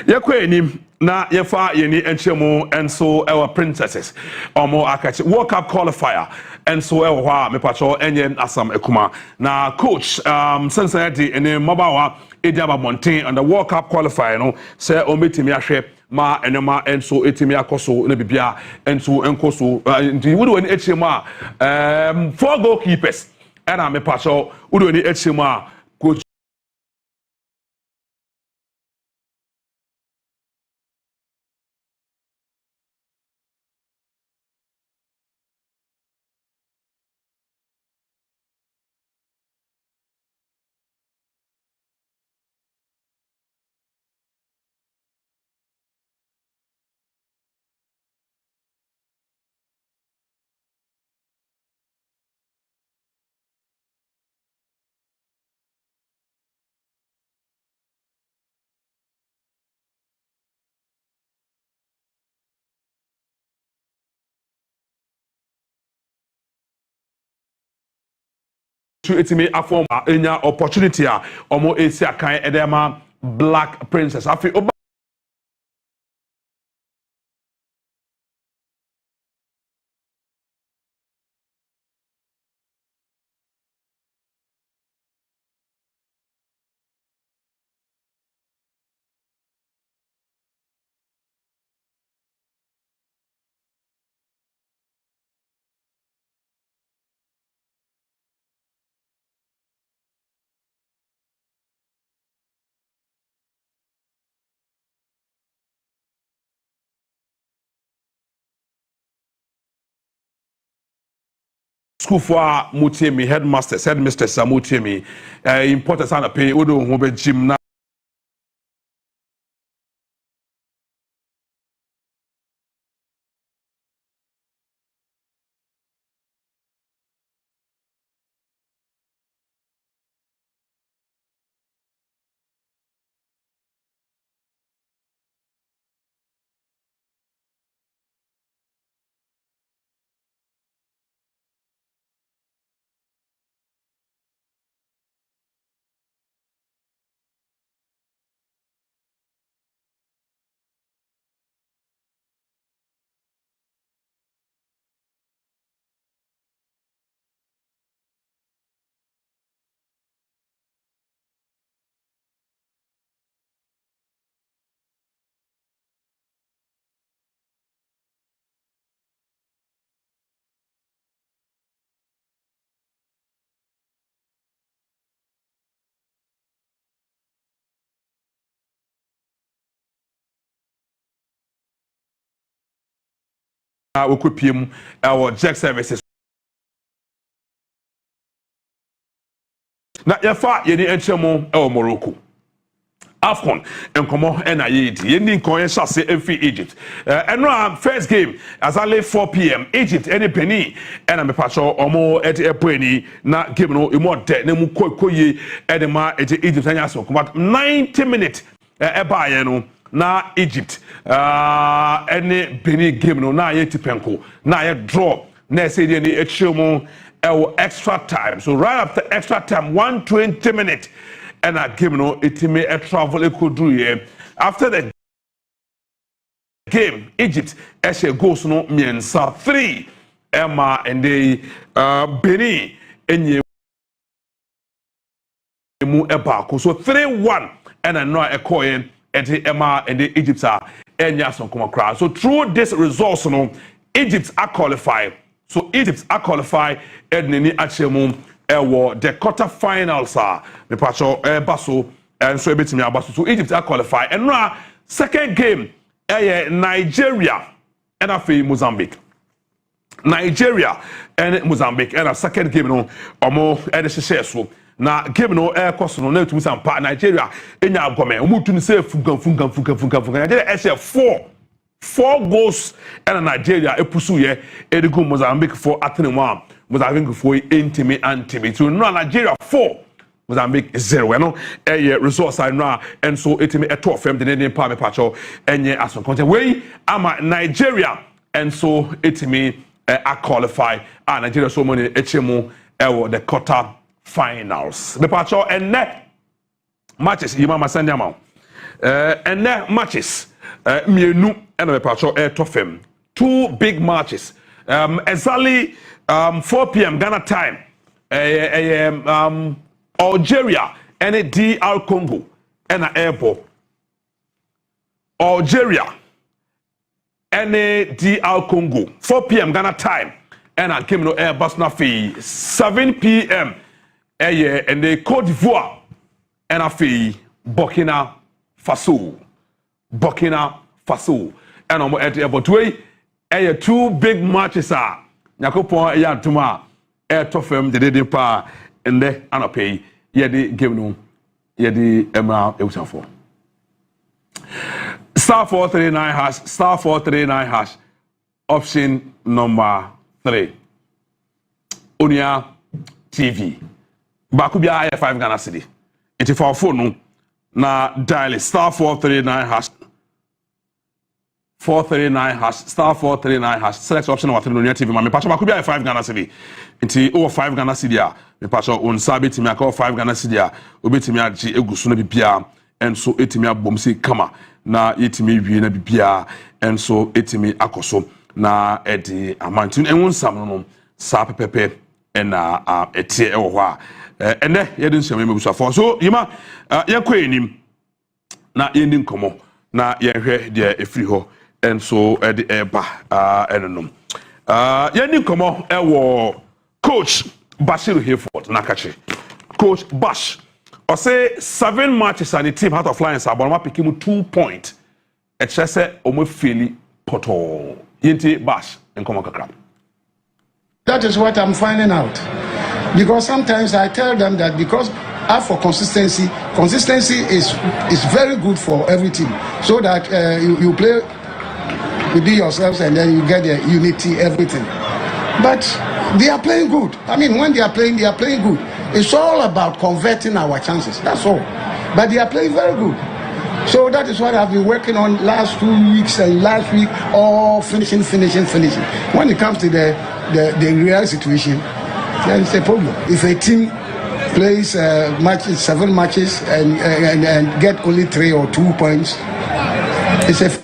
yekwa enim na yefa yeni enchemu enso our princesses omo akachi World Cup qualifier enso ewo ha me pacho enye asam ekuma na coach Cincinnati ene mabawa ediaba mountain and the World Cup qualifier no say ometimi ahwe ma enema enso etimi akoso na bibia enso enkoso nti wudu eni echemu a 4 goalkeepers and I'm a pacho udo ni echema coach etimi afom enya opportunity a omo esi akan edema Black Princess afi school for mutemi headmistress mutemi important sana pay odo ho be gym na we kopiem our jet services na yefa yeni enchemu Morocco AFCON enkomo na yedi nkon ye chase efi Egypt eno first game as early 4 p.m. Egypt any penny na me pacho omo eponi na game no emo de na mu koye edema Egypt anya so but 90 minutes eba ye no na Egypt any penny game no na ye tipenko na ye draw na say dey ni echemu extra time so right after extra time 120 minutes and a game no itime a travel e could do here after the game Egypt eshe goals no miensa 3 Emma and the Benin enye mu ebako so 3-1 and a no a coin and the Emma and the Egypt are enya son come across so through this results no Egypt are qualified so Egypt are qualified and ni achemu the quarter finals are the pacho baso and so betimi abaso so Egypt are qualified and now second game Nigeria and afei Mozambique. Nigeria and Mozambique and a second game no omo e de hye so na game no e koso no na tumi sampa Nigeria enya agome omo tumi say funkan Nigeria e 4 goals and Nigeria epusu ye e de go Mozambique for Atenema Mozambique for antimi so no Nigeria 4 Mozambique 0 no resource I know and so etimi e to fam de ne pa me pacho enye aso content we ama Nigeria and so etimi I qualify Nigeria so many HMO the quarter finals. The pacho and net matches you mama send them and net matches mienu and the pacho tofem 2 big matches exactly 4 p.m. Ghana time Algeria and DR Congo and airport Algeria DR Congo 4 p.m. Ghana time and I came no air bus na fee 7 p.m. And the Côte d'Ivoire and a fee Burkina Faso and I'm at the airport way 2 big matches are Nyakopon ya tuma tofem de de pa and the anapay yedi game no yedi emra ewusafo star 439 hash star 439 hash option number 3 Onua TV baku bia 5 Ghana cedi enti for phone no na dial star 439 hash 439 hash star 439 hash select option number 3 Onua TV ma me pacho baku bia 5 Ghana cedi enti over 5 Ghana cedi a me pacho on sabe timi aka 5 Ghana cedi a obetimi agi egusu na bibia enso etimi abom se kama na yetimi wie na bibia enso etimi akoso na edi amantun enwon sam no sa pepepe na etie ewo ho a ene yedin nsem mebusafo so yima yakọ enim na yendi nkomo na yehwe de efiri ho enso edi eba enenom yendi nkomo ewo coach Bashiru Hayford nakache coach Bash I say 7 matches and the team out of lines are but picking 2 points. It's just say omo feel poto. Yenti Bash and come on crap. That is what I'm finding out. Because sometimes I tell them that because for consistency is very good for every team. So that you play within yourselves and then you get the unity, everything. But they are playing good. I mean, when they are playing good. It's all about converting our chances. That's all. But they are playing very good. So that is what I've been working on last 2 weeks and last week, all finishing. When it comes to the real situation, then it's a problem. If a team plays 7 matches and get only 3 or 2 points, it's a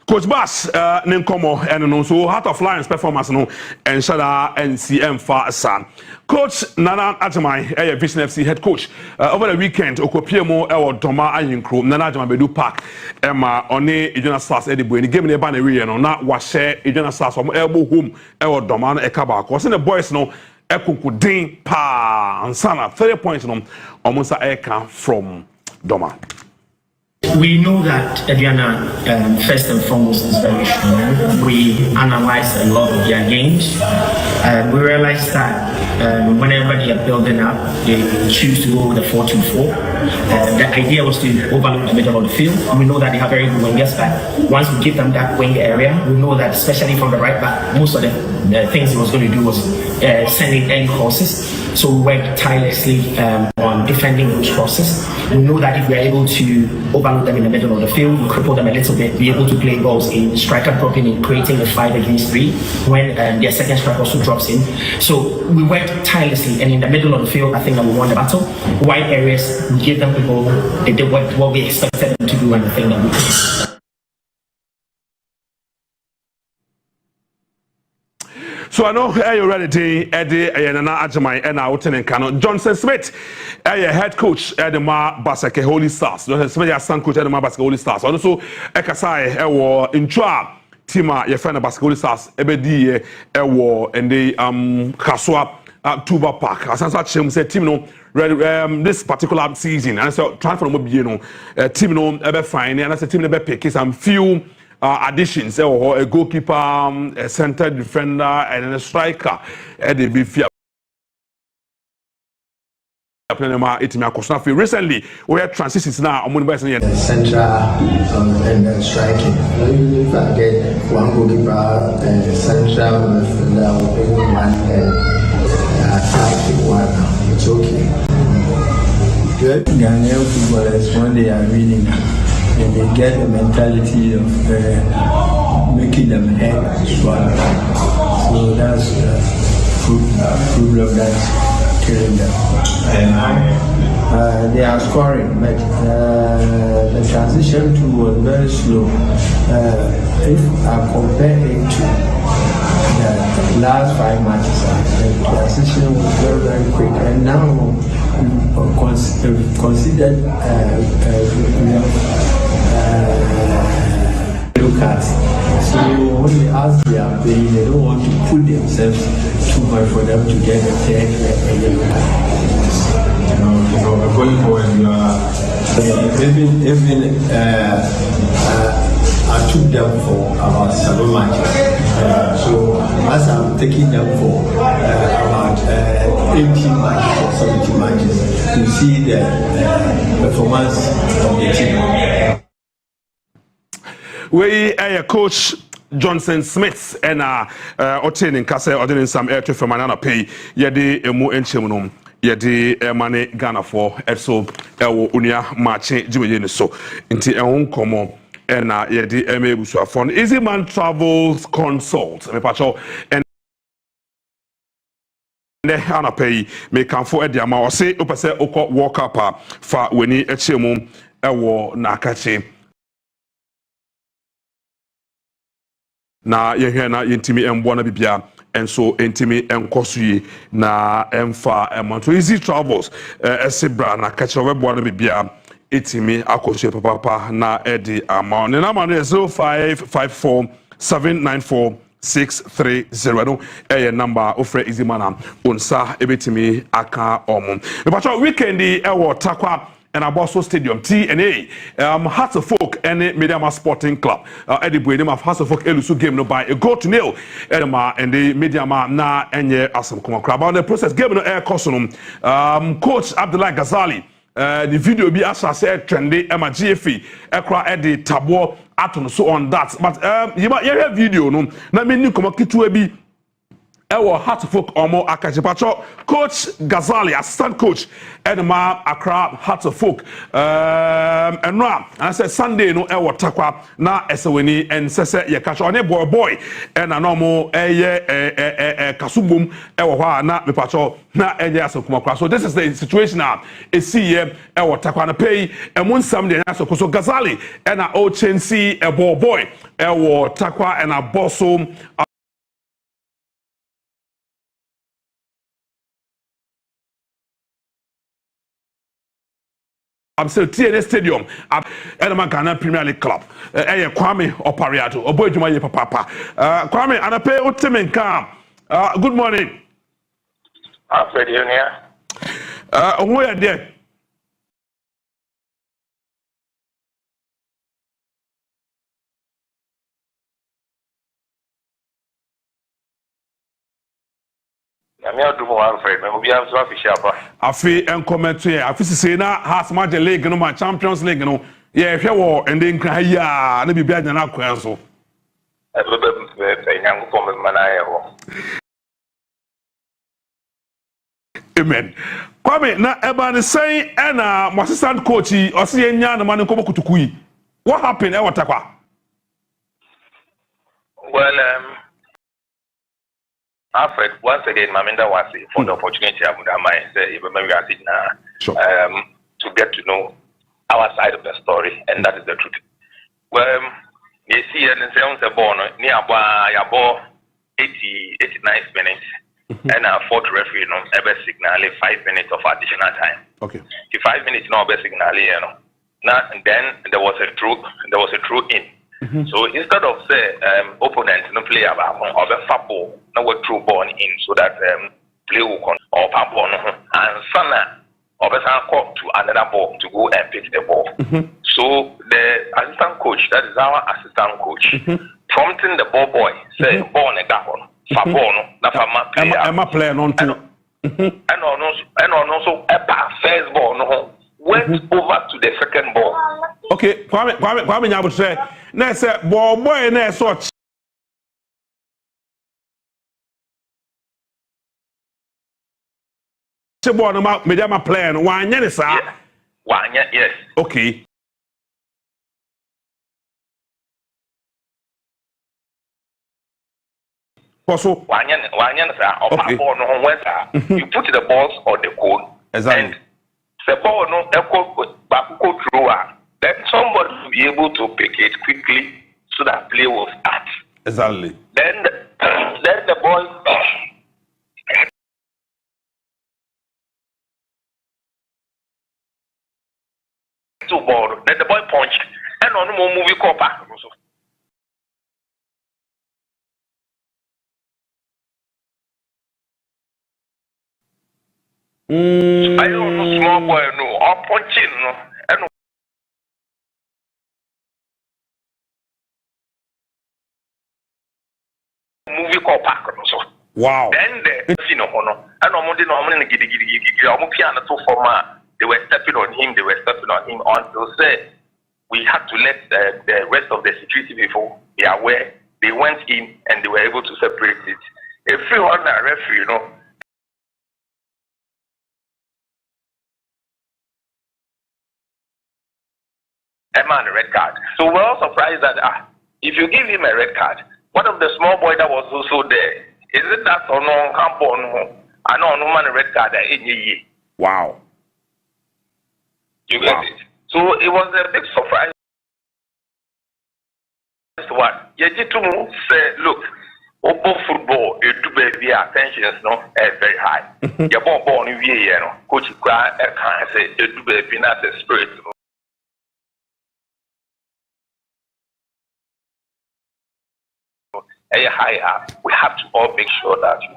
Coach Bass Ninkomo and no so Heart of Lions performance no and Shada NCM for San. Coach Nana Ajamai, Vision FC head coach. Over the weekend, Okopiemo or Doma Ayinkro, Nana Ajamai Bedu Park, Emma One Ejuna Stars Edibu, and game in the Bannery no not Washe Ejuna Stars from elbow home or Doma Ekaba. Cause in the boys no Ekuku Din Pa and Sana 30 points no almost Eka from Doma. We know that Adriana, first and foremost, is very strong. We analyzed a lot of their games. We realized that whenever they are building up, they choose to go with a 4-2-4. The idea was to overload the middle of the field. We know that they have very good wingers back. Once we give them that wing area, we know that especially from the right back, most of the things he was going to do was sending early crosses. So we worked tirelessly on defending those crosses. We know that if we are able to overload them in the middle of the field, we cripple them a little bit, be able to play balls in striker dropping in, creating a 5 against 3 when their second striker also drops in. So we worked tirelessly, and in the middle of the field, I think that we won the battle. Wide areas, we gave them the ball, they did what we expected them to do, and the thing that we did. So I know you're ready, Eddie, Nana Ajamai, and out in Kano. Johnson Smith, head coach at the Basake Holy Stars. Johnson Smith, assistant coach at the Basake Holy Stars. Also, Ekasai, Intra, Tima, your friend of Basake Holy Stars, Ebedi, and the Kaswa, Tuba Park. As I said, team no this particular season, and I said try for no team no ever fine, and I said team never pick some few additions or a goalkeeper, a center defender, and a striker. The big recently we had transitions now on central and striking. If I get one goalkeeper, central midfielder, one attacking one, it's okay. Good Ghanaian footballers, when they are winning, and they get the mentality of making them head one. So that's the problem that's killing them. They are scoring, but the transition to was very slow. If I compare it to the last 5 matches, the transition was very, very quick. And now considered look at. So when they ask they are playing, they don't want to put themselves too much for them to get a third yellow card. Going forward, you are even I took them for about 7 matches. So as I'm taking them for about 18 matches or 17 matches, you see the performance of the team. We coach Johnson Smith and obtaining Kase ordering some air to Fermanana pay yedi emu enchemunum yedi money Ghana for so Onua Maakye jiwe so inti komo and yedi eme busua for Easy Man Travels Consult me pacho and ne ana pay me kan for e ama o se opese okọ walk up fa weni echemu ewo na akache na yehwe na yentimi embo na bibia enso entimi enkosuye na emfa emanto Easy Travels esebra na kache webo na bibia etimi akosue papa na edi ama ne na ma no 0554794630 no number ofre Easy Man onsa ebetimi aka omum me pacho weekend ewo takwa and Aboso Stadium TNA Hearts of Folk and Mediama Sporting Club Eddie Buenim of Hearts of Folk Elusu game no by a 1-0 and the Mediama na enye asam kuma crab on the process game no air cosonum coach Abdullah Ghazali the video be as I said trendy Emma GFE ekra Eddie Tabo aton so on that but you have video no na me ni kuma kitu bi Ewo Hearts of Folk Omo Akajipacho Coach Ghazali assistant coach Edema Accra Hearts of Folk and I said Sunday no Ewo Takwa na Eseweni and Sese Yekacho on boy and a normal Kasubum Ewo na Mipacho na Enya Sokumakra. So this is the situation now. A CM Ewo Takwa na pay and one Sunday so Ghazali and a Ochensi a boy Ewo Takwa and a Bosso I'm still TNA Stadium at Ghana Premier League Club. Kwame Opariato. Oboy Jumaye Papa. Kwame, and I pay Utimenka. Good morning. Alfred Junior. Who are there? Afi en comment here afi say na has Maakye League no ma Champions League no ye hwe wo ende nkran ya na bibia nya na akwan so Amen. Kwame na eba ne say na mo assistant coach o se ye nya na man ko kutukui. What happened e watakwa? Well, Alfred, once again, Maminda was for the opportunity I would have to get to know our side of the story, and that is the truth. Well, you see, and the born near Yabo 89th minute, and a fourth referee, ever signal 5 minutes of additional time. Okay. The 5 minutes, no, ever signal, Now, and then there was a true in. So instead of say opponent no play about or the football no what true born in so that play hook on or pampo no and sana obesan call to another ball to go and pick the ball. So the assistant coach, that is our assistant coach, prompting the ball boy, say ball ne gapon, fa ball no, na fa ma player. Emma player non too. And also a first ball no went over to the second ball. Okay, Kwame Nyabu say, na say ball boy na so ball no ma media ma player no wan nya ne sa. Wan nya, yes. Okay. Also, wan nya sa or ball no went you put the balls on the cone. Exactly. The ball no echo back go through, then somebody will be able to pick it quickly so that play will start. Exactly. Then the ball to ball. Then the boy punch and on more movie copper. I don't know small boy no or punching no and movie called Park so. Wow. Then the and on piano to form they were stepping on him until say we had to let the rest of the security people be aware. They went in and they were able to separate it. If you want a referee, a man a red card. So we're all surprised that if you give him a red card, one of the small boy that was also there, is it that or no campo no? I know no man a red card Wow. You get it. So it was a big surprise. What? Yetitu say, look, Obo football, it do be attentions no very high. Your ball in VA, no coach cry can't say it do be not a spirit. High, we have to all make sure that you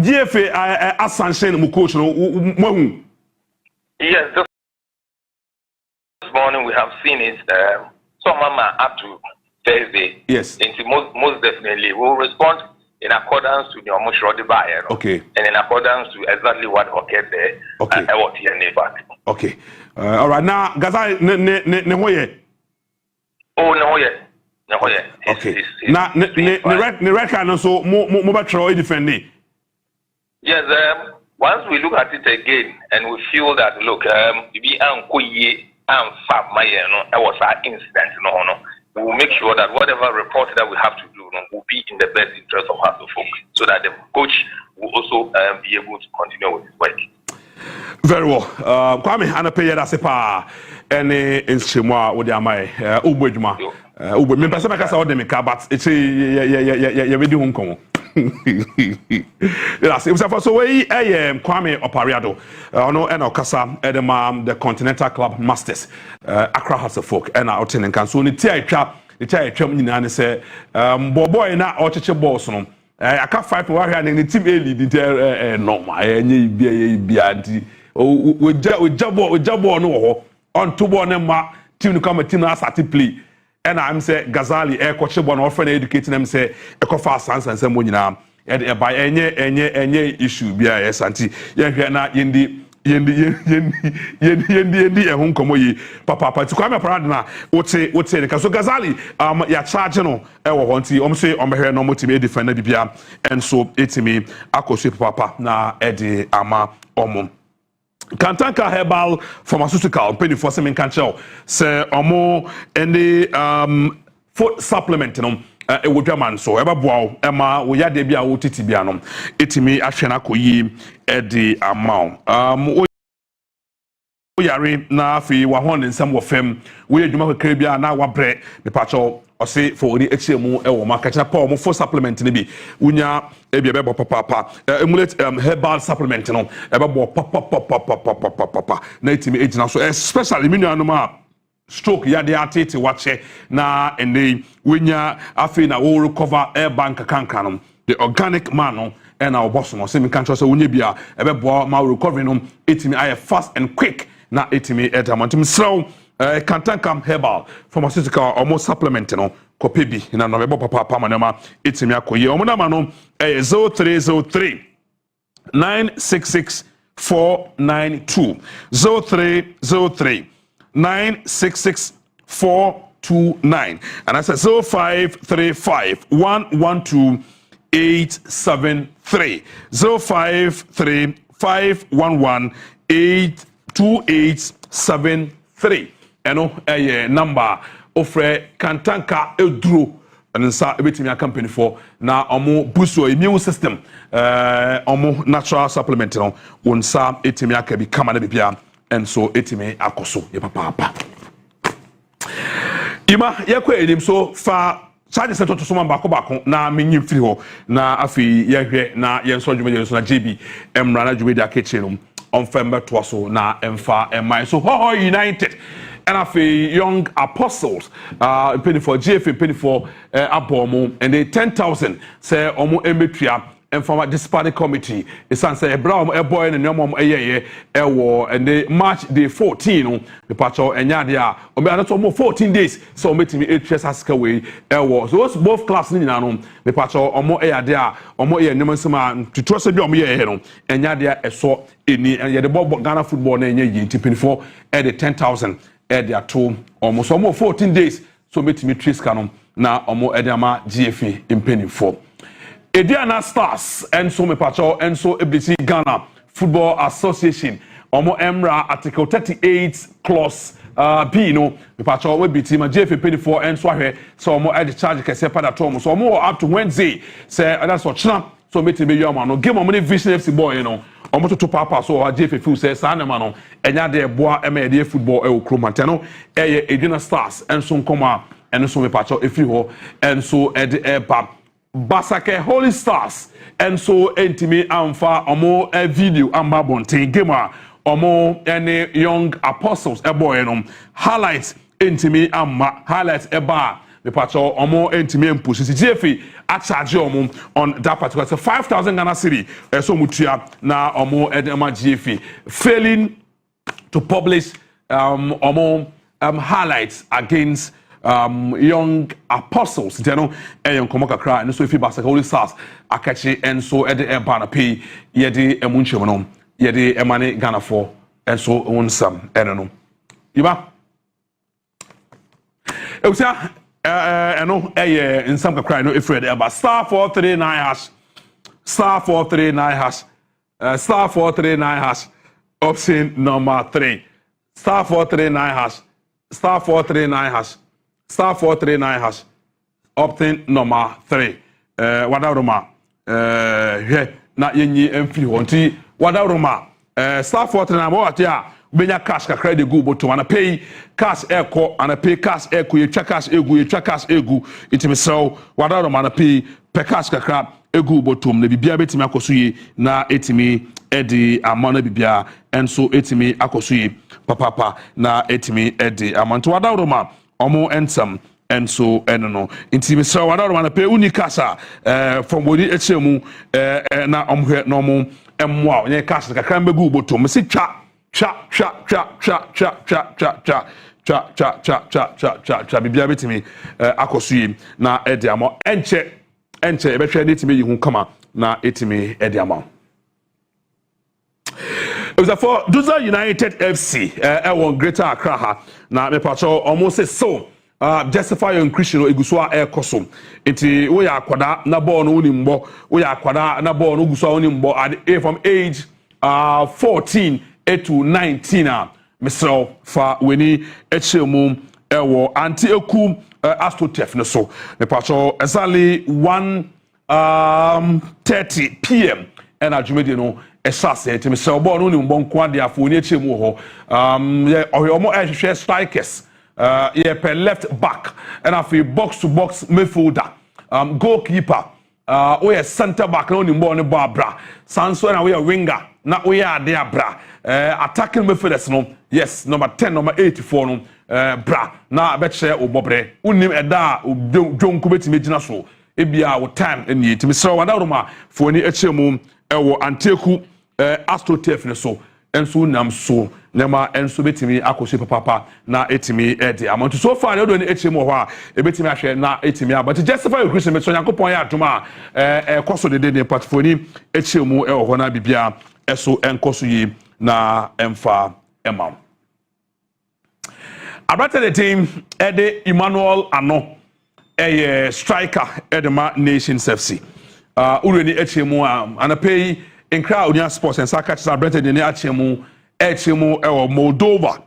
GFA Asansen mu coach no mahu. Yes, this morning we have seen it. Some mama up to Thursday. Yes. Most definitely we will respond in accordance to the Omushro buyer. Okay. And in accordance to exactly what occurred there. Okay. What your neighbor. Okay. All right. Now, Gaza ne hoye. Oh no, yeah. No, yeah. Okay. Now, ne record so mo betra defend. Yes. Once we look at it again and we feel that look, we was an incident, we will make sure that whatever report that we have to do will be in the best interest of us folk, so that the coach will also be able to continue with his work. Very well. Kwame, anape yada sepa ene inchimwa wodi amai ubwejuma. Ubwe me pesa makasa wode me ka but it's ye wedi hu nkomo. Yes, it was so we Kwame Opariado ono and okasa edema the Continental Club Masters Accra Hearts of Folk and out in kan so ni tia atwam nyina ne se boy na ocheche boss no aka 5 wa hwa ne team a lead normal enye bia nti ojabo no ho on to bo ne ma team no come team asati play and I'm say Gazali coach bon offer educating them say ekofa sansan mo nyina e by enye issue bia yes anti ye hwe na yendi ehun komo yi papa ti Kwame Parade na wote ne so Gazali ya charge no e wo honti say omhwe no motimi defend na bibia and so etimi akoso papa na e de ama omum Kantanka Herbal Pharmaceutical penny for semen cancer say omo any food supplement no e wodwaman so eba boawo ema wo yade bia wo titi bia no etimi ahwe na koyi e de amount yare na afi wa hon nsam wo fem wo adwuma kakra bia na wa bre me pacho ose for ori echiemu e wo makacha pa mo for supplement ne bi unya e bia be papa emulate herbal supplement no e be bo papa na etimi ejina so especially menu anoma stroke ya de atete wache na ene unya afi na wo recover air bank kanka no the organic man no and our boss no say me kan so wonye bia e be boa ma recovery no etimi aye fast and quick na etimi etamantim slow Kantankam herbal pharmaceutical almost supplement no kopebi na no bebo papa manema etimi akoye omonama no 0303 966 492 0303 966 429 and I said 0535 112 873 0535 118 2873 eno number ofre Kantanka eduro nsa ebetimi company for na omo boost your immune system omo natural supplement no wonsa etimi aka bi kama na bibia enso etimi akoso ye papa ima yakwa enim so fa charge set to so man bako na menyim firi ho na afi yehwe na yenso dwuma so na JB emra na dwuma da kitchen no on fember to so na emfa emai so ho united and afi young apostles penny for GF penny for abomo and they 10,000 say omo emetua and from a disparity committee it's say brown a boy and nyom ewo and they March day 14 the pacho enya dia o me anato mo 14 days so metimi etwes aska we ewo so both class ni nyina no the pacho omo dia omo nyom nsema tutrose bi omo no enya dia eso eni ye the Ghana football na enya yi tipinfo at the 10,000 at their two almost 14 days so metimi triska no na omo edama GFA impenifor Ediana Stars and so me pacho and so ABC Ghana Football Association omo emra article 38 clause B no me pacho we be team JF 24 and so ahwe so omo e charge kese pada to so omo up to Wednesday say that's what china so meeting be your man no game omo Vision FC boy you know omo to papa so JF feel say sa na man no enya de boa e me football e okromante no e Ediana Stars and so nkoma and so me pacho efi ho and so e de Basake Holy Stars and so entimi amfa omo a video amba bonten gamer omo any young apostles e boy no highlights entimi amma highlights eba the pacho omo entimi empush GFA a charge omo on that particular so 5,000 Ghana cedi so mutua na omo edema GFA failing to publish omo highlights against young apostles deno enkomo kakra and so if Basake Holy Stars akachi and so ede bana pay yede emunchemo no yede emane Ghana for and so wonsam eno iba eusia eno in some kakra no ifred eba star 439 hash star 439 hash star 439 hash option number 3 star 439 hash star 439 hash star 439 hash option number 3 wadaroma na yenyi emfiri honti wadaroma star 439 mo atia benya cash kakra de go boto ana pay cash eko ana pay cash eko ye twa cash egu itimi so wadaroma ana pay pe cash kakra egu botom na bibia betimi akoso ye na etimi edi amana bibia enso etimi akoso ye papa na etimi edi amanto wadaroma omo ensam enso enono intimi so wadaroma na pay unikasa from body echemu na omhwe no mo emwa onye cash kakra mbegu botom se twa bibia betimi akosuye na ediamo enche ebetwe etimi yi hu kama na etimi ediamo it was for Duza United FC won Greater Accra ha na me pacho almost so justify your Christian eguso a ekoso enti wo ya akwada na ball no uni mbo wo ya akwada na ball no guso uni mbo from age 14 to 19 Mr. fa weni echemu ewo anti eku astrotef no so me pacho exactly 1:30 p.m. and adwumedi no esase enti Mr. ball no ni mbo nko ade afo ni echemu ho omo ehwehwe strikers per left back and afi box to box midfielder goalkeeper we center back no ni mbo ne bra sanso na we winger na we ade abra attacking midfielders no yes number 10 number 84 no bra na beche obobre unim eda jonku betime gina so ebia wo time eni etimi sra wada roma fo ni echemu ewo anteku astroturf ne so enso nam so nema enso betimi akoso papa na etimi ede amount so far na do ni echemu ho a ebetimi ahwe na etimi aba to justify your Christian me so yakopon ya adoma koso de portfolio echemu ewo ho na bibia eso enkoso yi na emfa emam Abrata the team Ede Emmanuel Ano striker Edema Nations FC. Ureni Echemu anapay in crowd Onua Sports and Sakachis Abrata the Echemu ewo Moldova.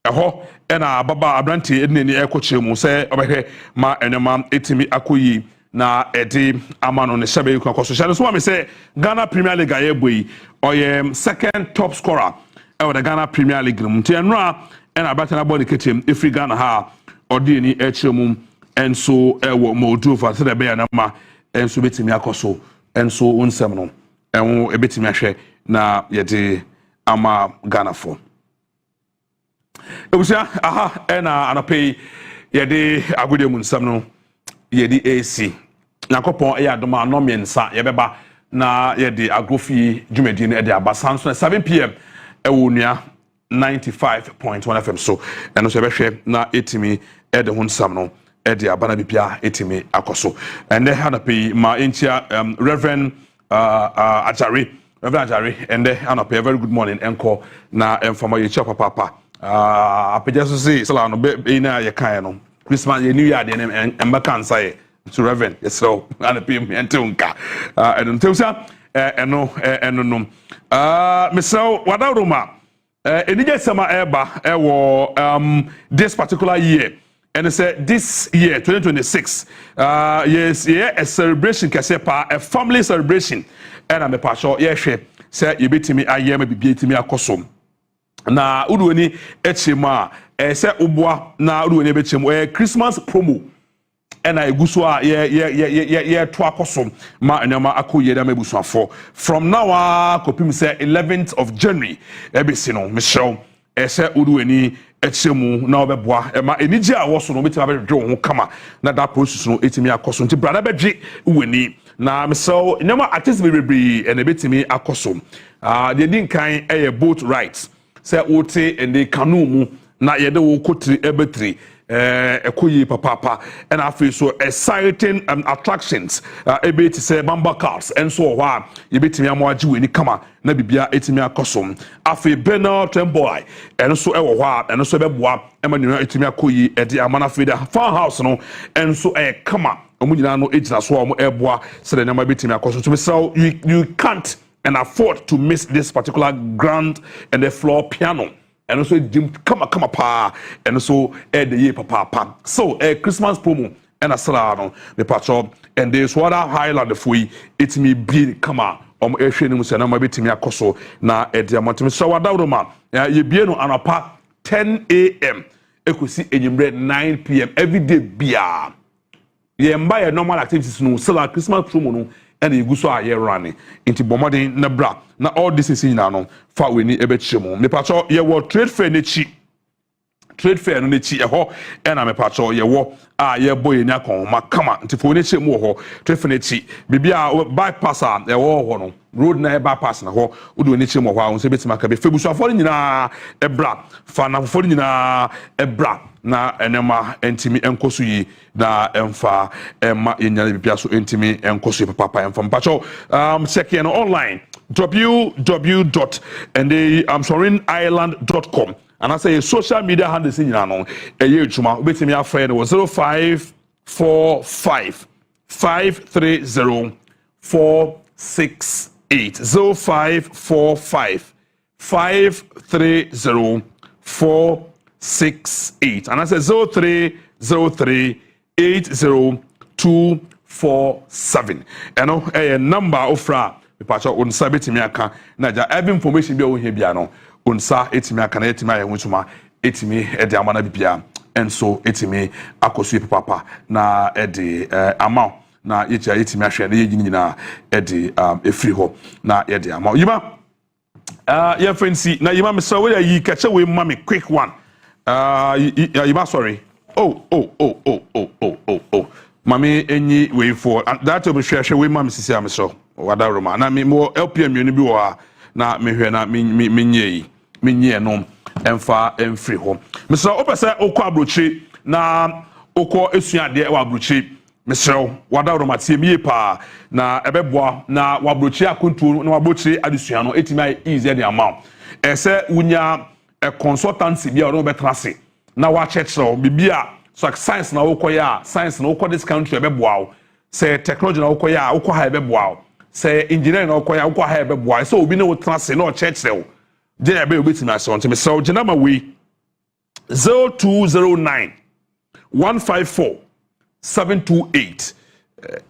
Eho ena baba Abranti edni ekochemu say obehwe ma enema etimi akoyi na ede amano ne shabe you kwaso share so me say Ghana Premier League ayeboyi oye second top scorer ewo the Ghana Premier League nti enra ena Abrata na body ketem efri Ghana ha odi ni echemu enso ewo Moldova se de be na ma enso betimi akoso enso onsem no enwo ebetimi ahwe na yede ama Ghana for Ebusia aha ena anapay yede agode mu nsam no yede AC nakopon adoma no mensa yebeba na yede agrofi dwumadi no ede aba sanso 7 pm ewo nua 95.1 FM so eno so behwe na etimi ede ho nsam no ede aba na bibia etimi akoso ende anapay ma entia Reverend Ajare and anapay a very good morning enko na emfama yechi papa apejaso say sala no be na ye kan no Christmas ye new year de emba kan say to Reverend so anapay me entunka and untemsa eno no Mr. Wadaruma enije sama eba ewo this particular year and it said this year 2026 yes yeah a celebration kasepa a family celebration and I'm a pastor yehwe say yebetimi ayema bibietimi akosom na uduoni echema say ubwa na uduoni ebechemu Christmas promo and I guso a ye to akosom ma enema akoye da mebusuafo from now kopim say 11th of January ebesi no Michelle say uduoni echemu na obeboa ma enije a wo so no betima be dwo ho kama na that process no etimi akoso nti brother bedwe uweni na so nyama artist bebree and ebetimi akoso the din kan boat rights say wote and the canoe mu na yede wo kotri ebetri ekoyi papa and afi so exciting attractions ebeti say bamba cars and so wa yebetimi amoaji weni kama na bibia etimi akoso afi Benal Tremboy and so ewo wa and so beboa emanu etimi akoyi edi amana fida farmhouse no and so kama omunyina no ejina so omo eboa se de nyama betimi akoso so you can't and afford to miss this particular grand and the floor piano and also Jim come pa and also the year papa so Christmas promo and a salon the patro and this water highland fui it me be kama ehwe mu se na ma betimi akoso na ediamont so wadawroma ye bie no anapa 10 am ekosi enyimre 9 pm every day bia ye mba ye normal activities no sala Christmas promo no and you go so a year running into bombarding na bra na all this is in no fa we ni ebechemu me patcho ye wo trade fair ne chi trade fair no ne chi eho and me patcho ye wo ye boy ni akon makama nti fo ne chemu ho trade fair ne chi bibia bypass a ye wo ho no road na bypass na ho udo ne chemu ho a won se betima ka be febusu afori nyina ebra fa na afori nyina ebra na enema entimi enkoso yi na emfa emma yenyana bibia so entimi enkoso papa emfa mpacho check in online www.island.com and I say social media handles nyina no eye ejuma obetimi afre no 0545 530 468 0545 530 468 and I say 0303802447 and a number of fra the patcho on sabetimi aka na ja every information bi o hia bia no onsa etimi aka na etimi aye hutuma etimi e de amana bibia enso etimi akosu papa na e de amount na yecha etimi ahwe na yegi nyina e de efri ho na ye de amount yima your friend see na yima me so we yi kache we mama quick one yima sorry oh mami enyi way for that will be share we mam sisi am so wada roma na me mo LPM uni bi wo ha na me hwe na menye no emfa emfiri ho mesra opese okọ abrochi na okọ esuade wa abrochi mesra wada roma tie mi pa na ebeboa na wabrochi akontu na wabrochi adesua no etimi easy the amount ese wunya a consultancy bia no betrase na wa chechro bibia so science na wokoya science na wokọ this country ebeboa say technology na wokoya wokọ ha ebeboa say engineering na wokoya wokọ ha ebeboa so obi na wo trase na chechro je ebe obetimi ase on timi so jenama we 0209 154 728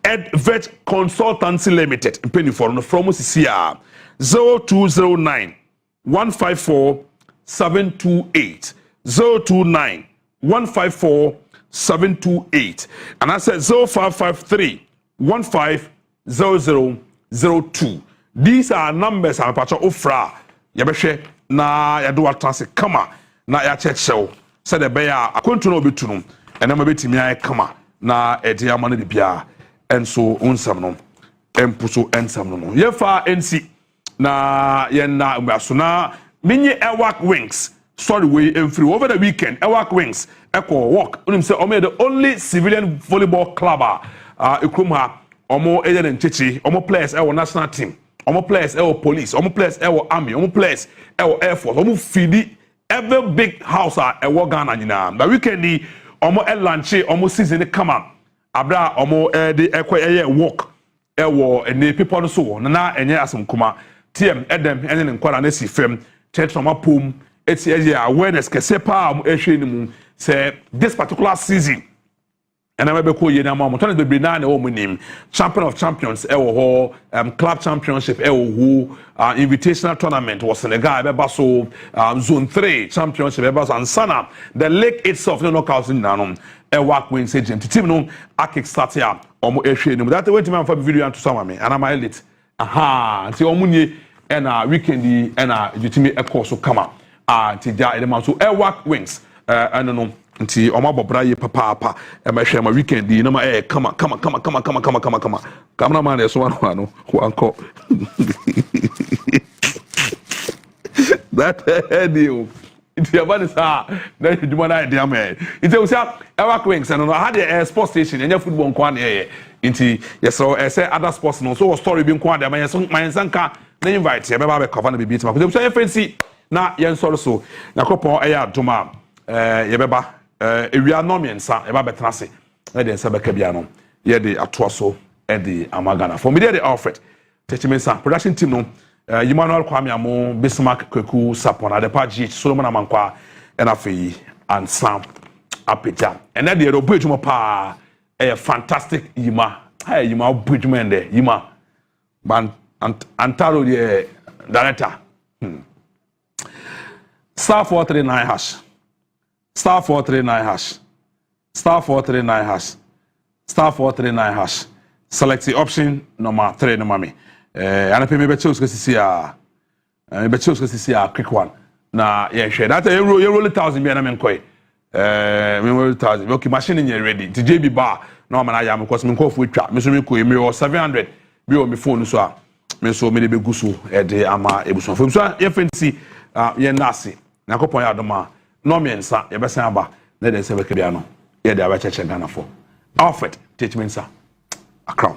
Edvet Consultancy Limited penny for no from CCR 0209 154 728 029 154 728 and I said 0553 150002. These are numbers and patch ofra yabeshe na yado atase kama na ya chechew said the bear akonto no betunu enama betimi ay kama na edi amane bibia enso onsam no empuso ensam no yefa ensi na yenna mbasona minye Ewak Wings sorry we free over the weekend Ewak Wings echo walk unim say omo the only civilian volleyball club ekrum ha omo eje den chechi omo players ewo national team omo players ewo police omo players ewo army omo players ewo air force omo feed every big house ewo Ghana nyina the weekend ni omo launch omo season come up abra omo de ekwe walk ewo ene people so na enye asem kuma tm edem ene nkwara na si fem tetoma pom eti awareness kese pa ehwe ni mu say this particular season and I'm able to na mama turn the be na na wo nim champion of champions ho club championship ho invitational tournament was Senegal be so zone 3 championship be so and sana the league itself no knockout in nanom Ewak Wings agent team no a kick start here omo ehwe ni mu that way team for video and to some me and am elite nti omo nie na weekend na jitimi ekoso kama nti ja eleman so Ewak Wings no nti omo bobra ye papa e ma hwe ma weekend na ma kama na man so one anko that deal nti abani sa na juma na idea me nti o say Ewak Wings no had the sports station enya football nko na nti yeso say other sports no so story bi nko na man sanka na invite ye be ba be cover na bibi tima ko say fancy na yen so na kopon eya adoma ye beba ewia no miensa ye ba betrase e de nsa beka bia no ye de atoaso e de amagana for me de Alfred techimensa production team no Emmanuel Kwame amo Bismarck Kweku Sapona de Page Solomon Amankwa and afi and Sam Apita and then the bridge mo pa a fantastic yima yima bridge man there yima man antaro the director star 439 hash star 439 hash star 439 hash star 439 hash select the option number 3 no mami and pay me be choose sisi a quick one na yeah share that you roll 1,000 be na me nkoi me roll 1,000 okay machine in ready to JB bar no man I am because me call for twa me so me ko me 700 be on me phone so a me so me dey be guso e dey ama ebuson fo so ye fancy ye nasi na kopon ya doma no me nsa ye besan aba na dey se be kebia no ye dey aba cheche Ghana for Alfred teach me nsa akra.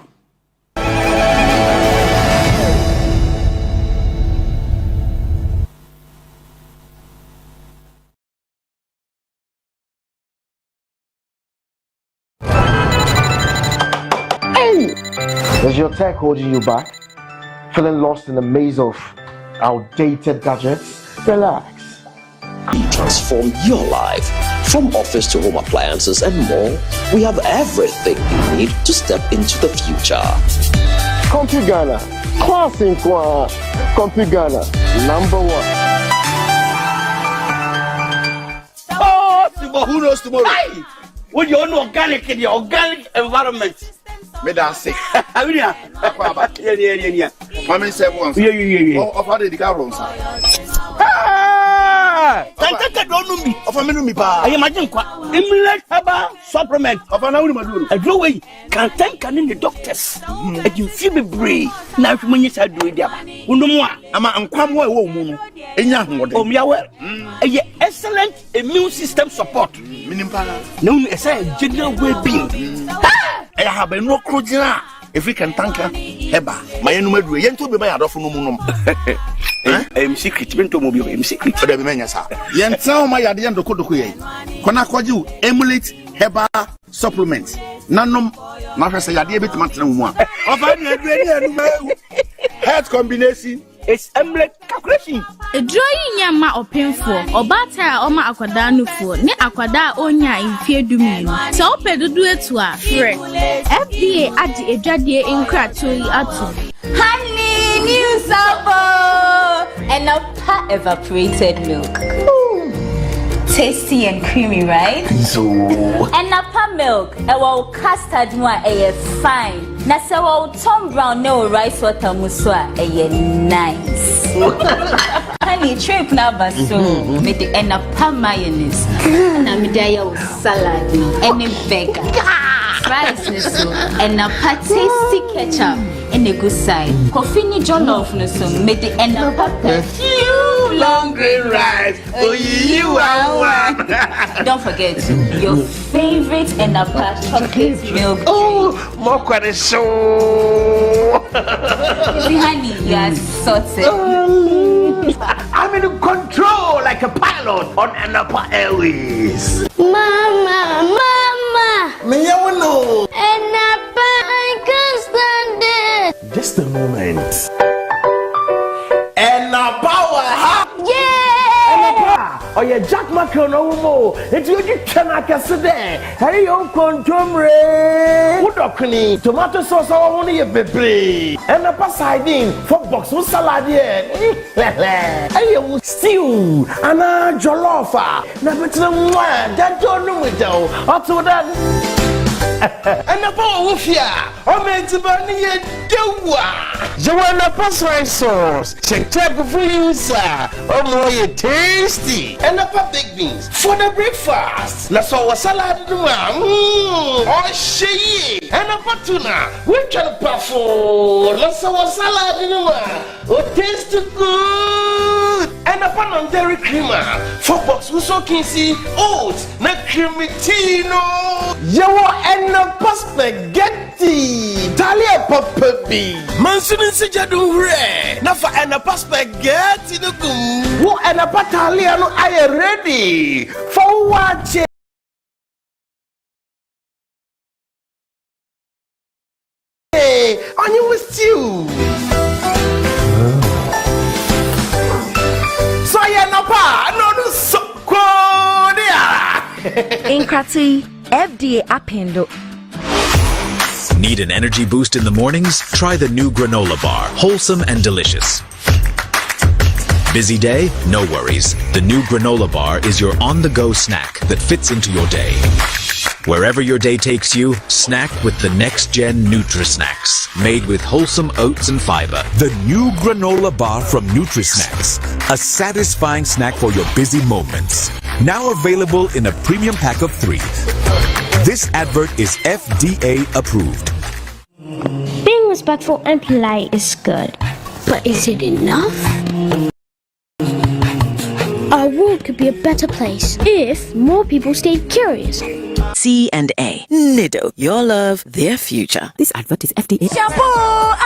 Is your tech holding you back? Feeling lost in the maze of outdated gadgets? Relax. Transform your life. From office to home appliances and more, we have everything you need to step into the future. Compu Ghana. Classic one. Compu Ghana. Number 1. Oh, who knows tomorrow? Hey! With your own organic in the organic environment. Me da say. Yeah. Mama say once. Yeah. Of how did the car runs? Kaka don't know me. Of a minute, I imagine Emulate Herbal Supplement. Of an hour, a drawing can thank in the doctors. And you feel me brave. Now, when you said do it, I'm come away. And young, excellent immune system support. Known as a general well-being. I have been no crudina. If we can thank her, Heba, my enemy, you to be my other from I'm secret, been to mobile, I'm secret for the menace. Yen tell my idea to Kodoku. Konakwa you emulate Heba supplements. Nanum, not say a dear bit of health combination. It's emulate calculation. A drawing yama or painful, or batter or ma aquadano for, ne aquada onya in fear domain. So pedo do it to a friend. FDA at the Ejadia in Kratui Atu. Honey, new supper and a evaporated milk. Tasty and creamy, right? So and a milk, a well custard one a fine. Nasawa Tom Brown no rice water muswa a nice. Honey trip now so with the end of mayonnaise. Namidaya salad and a vegan. Fries and a tasty ketchup and a good side. Coffee jollof no so made the end of a long green rice. Oh, you are one. Don't forget your favorite and a chocolate milk. Oh, more quite so. Honey, you are sorted. I'm in control like a pilot on an upper airways. Mama. Me, you know. And I can't stand it. Just a moment. And a power, huh? Yeah! Oh, yeah, Jack Macron, it's you cannot there. Hey, you control Udokini, tomato sauce, I want to baby. And a pasadine for box with salad. Hey, you stew, and a jollofa. Never to one, that don't know it though. Up to that. And the power of here, I meant to burn it. You want a pasta sauce? Check for you, sir. Oh, more tasty. And the baked beans for the breakfast. Let's all salad. Oh, she and a patuna. We can perform. Let's all salad. Oh, taste good. And a pan on dairy creamer for box with so kinsey oats, not creamy tino. You and a spaghetti. Talia papa B. Manson Sijadu Re. Nafa and a spaghetti. Who and a pataliano I ready for watching. On you with you. So I no pa no so In Krati, FDA appendo. Need an energy boost in the mornings? Try the new granola bar, wholesome and delicious. Busy day? No worries. The new granola bar is your on-the-go snack that fits into your day. Wherever your day takes you, snack with the next-gen Nutri-Snacks, made with wholesome oats and fiber. The new granola bar from Nutri-Snacks, a satisfying snack for your busy moments. Now available in a premium pack of 3. This advert is FDA approved. Being respectful and polite is good, but is it enough? Our world could be a better place if more people stayed curious. C&A. Nido. Your love, their future. This advert is FDA. Shampoo,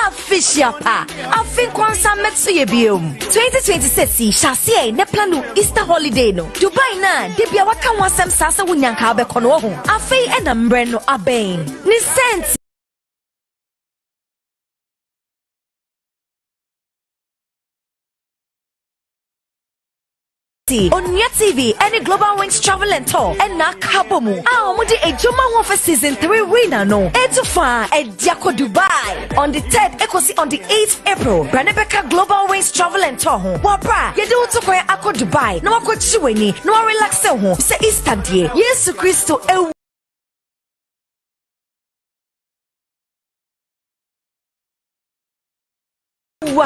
Afishapa. Afin Kwansa Metsuyebium. 2026 Shasie ne planu Easter holiday no. Dubai na debia waka wansem sasa wunyanka abekono ho. Afei enambre no aben. Ni sent Onua TV, any Global Wings Travel and Tour, and na Kabomu. Mudi Ejuma for season 3 winner no. Etufa at Diako Dubai on the 3rd, Ekosi on the 8th April. Branebeka Global Wings Travel and Tour. Wapra, yedu utokwe ako Dubai. No wako chiweni, no relaxe ho. Se Easter day. Yesu Kristo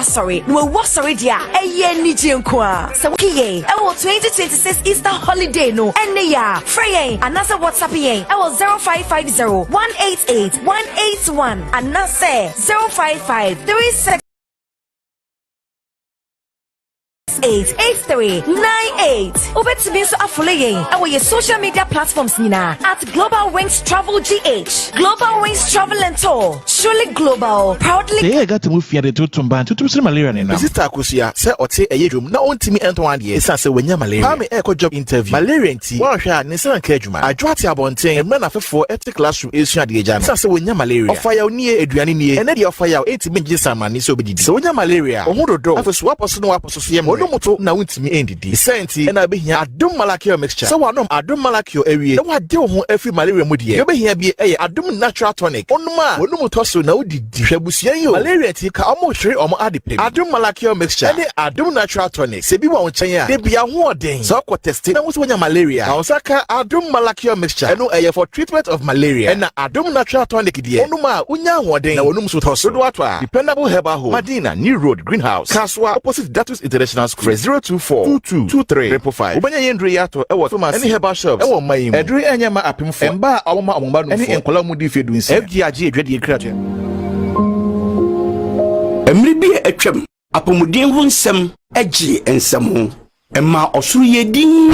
sorry. No wa sorry dia. Eye ni je nko a. Se kiye. 2026 Easter holiday no. Ene ya. Frey anasa WhatsApp yen. 0550 188 181 anasa 055 36 8398. Obetumi so afoloyen our social media platforms nina at Global Wings Travel GH. Global Wings Travel and Tour. Surely global. Proudly. They got to move here to Tumban to malaria now. Sister Kusi, say or say a room. Now on to me and one year. Say when you malaria. I'm a job interview. Malaria tea. One share Nissan Kejuma. I draw your bonting and man after 4 ethic classroom is share the exam. Say when you malaria. Fire near Adriani near and then your fire 80 minutes and man is so big. So when you malaria. Or who do after swap or no apostolium. Moto na wintimi endidi senti na be hia adom Maakye mixture so wanom adom Maakye area na wade ho afi malaria mu de be hia bi adom natural tonic onuma onum toso na udidi hwebusuan yo malaria ti ka omo hwere omo adepem adom Maakye mixture ne adom natural tonic se bi wa wonchen a de bia ho oden so ko test na wo so nya malaria na osaka adom Maakye mixture no for treatment of malaria na adom natural tonic de onuma unya ho oden na onum so toso do ato a dependable herbal home Madina New Road Greenhouse Kaswa opposite Datus International School 024-2223-555. Ubanya yendri yato ewo Thomas any herbal shops ewo mayim edri enyama apimfo emba awoma omba no any enkola mu di fedu nsi FGAG edwade ekrate emri bi atwam apomuden ho nsem agi ensem ho emma osuru yedin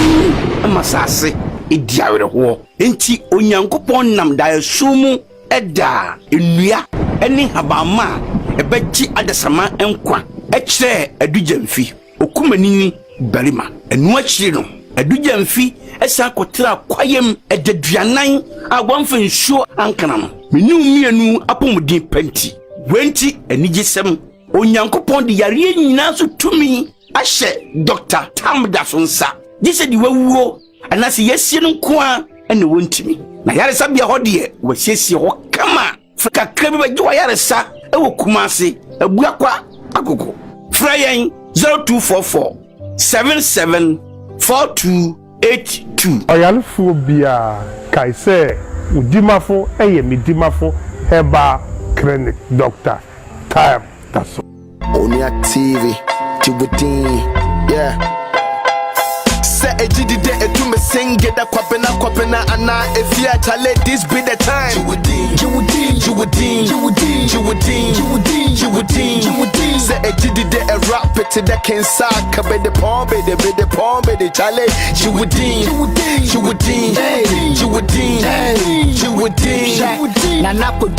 emma sase ediawere ho enti onyankopon nam da sumu eda enua eni habama ebeji adasama enkwa ekire adujamfi okumanini barima enu akire no adujamfi esa kotra kwayem ededuanan agwamfa nsuo ankana no menu mienu apomudin penti wenti enigisem onyankopon de yare nyina so tumi ahye Dr. Tamdasonsa dise di wawuo anase yesie no nkoa ene wontimi na yare sabia hode wasiesie ho kama fika krabi bagwa yare sa ewo kumase abuakwa agogo Frayen 0244-774282. Oyalfo bia kaise udimafo midimafo heba clinic Dr. Time that's Onua TV Djibouti yeah say ejidi de edume sing da kwapena ana efia chale this be the time Djibouti say ejidi de a rap it that can sack be the pombe de chale Djibouti na nako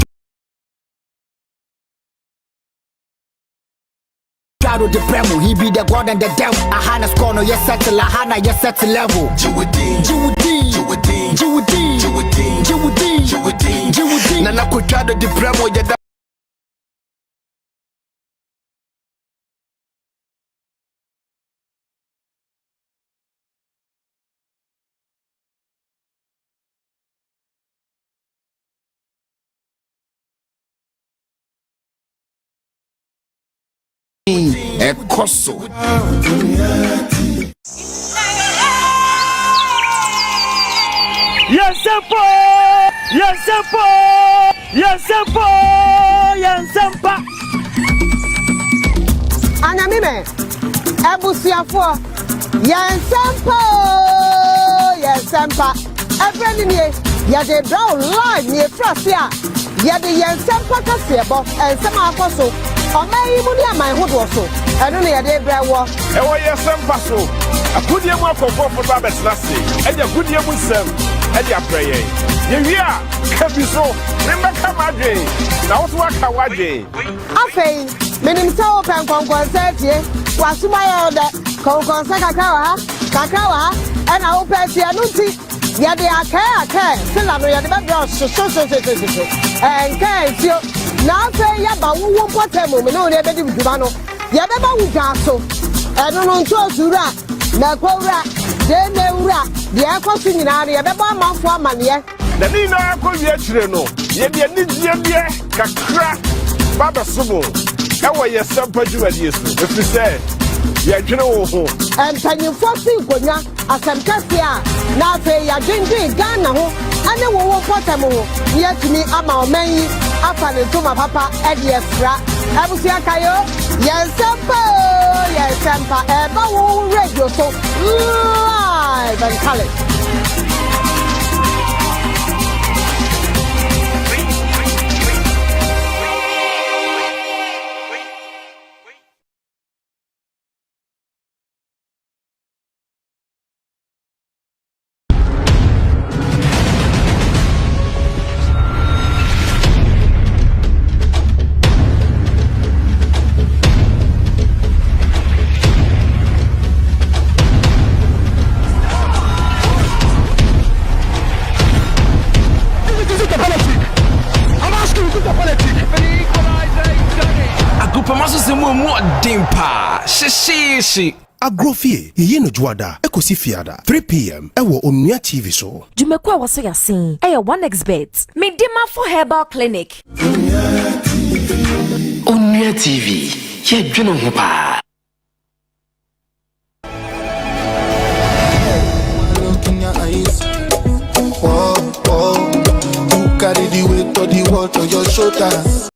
Shadow the Premo, he be the god and the devil. Ahana scorno, yes settle, Ahana, yes settle level. Djibouti. Nana could shadow the Premo, yeah. Ekoso Yesempa Anamime Ebusiafo Yesempa Every yade brown line near Frasia yade Yesempa Kasiebo and some apostle Omayi mudia my hood also. I don't know yade brewo. Ewo Yesempa so. Akudi emu akofo for Babet Nasi. Eja akudi emu sem. Eja prayer. Yewia kabiso. Remember kamadwe. Na wotu waka waje. Afei, menim se open konkonse tie. Wasuma ya ode. Konkonse kakra wa. Ena open tie no ti. Yade aka. Sila no yade be bro so. Enka na fe ya ba wo potemo me no ne be di duma no ya be ba wuga so eno no nto sura na kwura de na wura de akoso nyina ne ya be ba manfo amane na ni na akɔwie kyire no ye de ni die kakra baba sumo ewo Yesempa dwumadie so efisɛ ya dwene wo ho empanyimfo si konya asemkase a na fe ya dwendwe Ghana ho ane wo potemo ho ye tumi ama omanyi afa ne toma papa e de efra Abusia Kayo, Yensempa, Eba Radio, so live and color. Agrofie, yeno juada, ekosi fiada, 3 p.m. Ewo Onua TV so. Jumekwa waso yasin. Eya 1xbet. Medima for herbal clinic. Onua TV. Ye dweno ho pa. Look in your eyes. Whoa, whoa. You carry the weight of the world on your shoulders.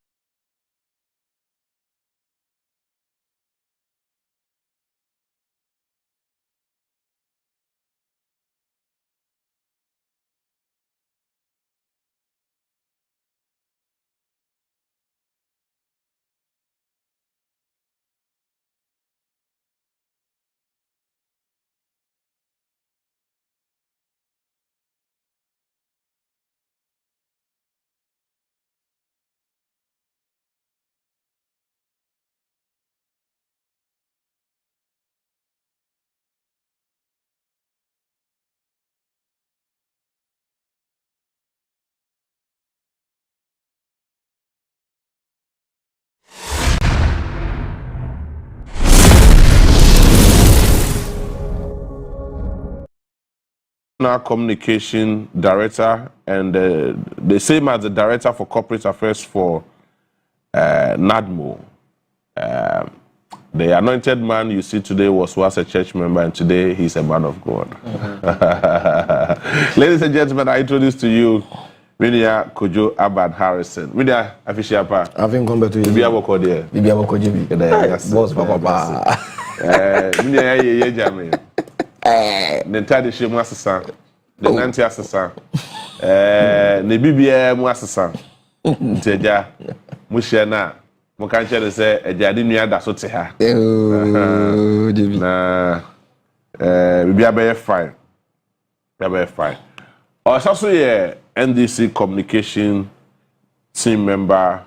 Communication director and the same as the director for corporate affairs for NADMO. The anointed man you see today was once a church member, and today he's a man of God. Ladies and gentlemen, I introduce to you Winia Kojo Abad Harrison. Winia Afishiapa. I've come back to you. Bibi Aboko there. Bibi Aboko JB. Boss Papa. Winia ye jame. The entire show mu asesa. The nanti asesa. Ne bibia mu asesa. Nteja mu hye na mo kan chere se ejade nua da so te ha. Na bibia be fine. Be fine. Also ye NDC communication team member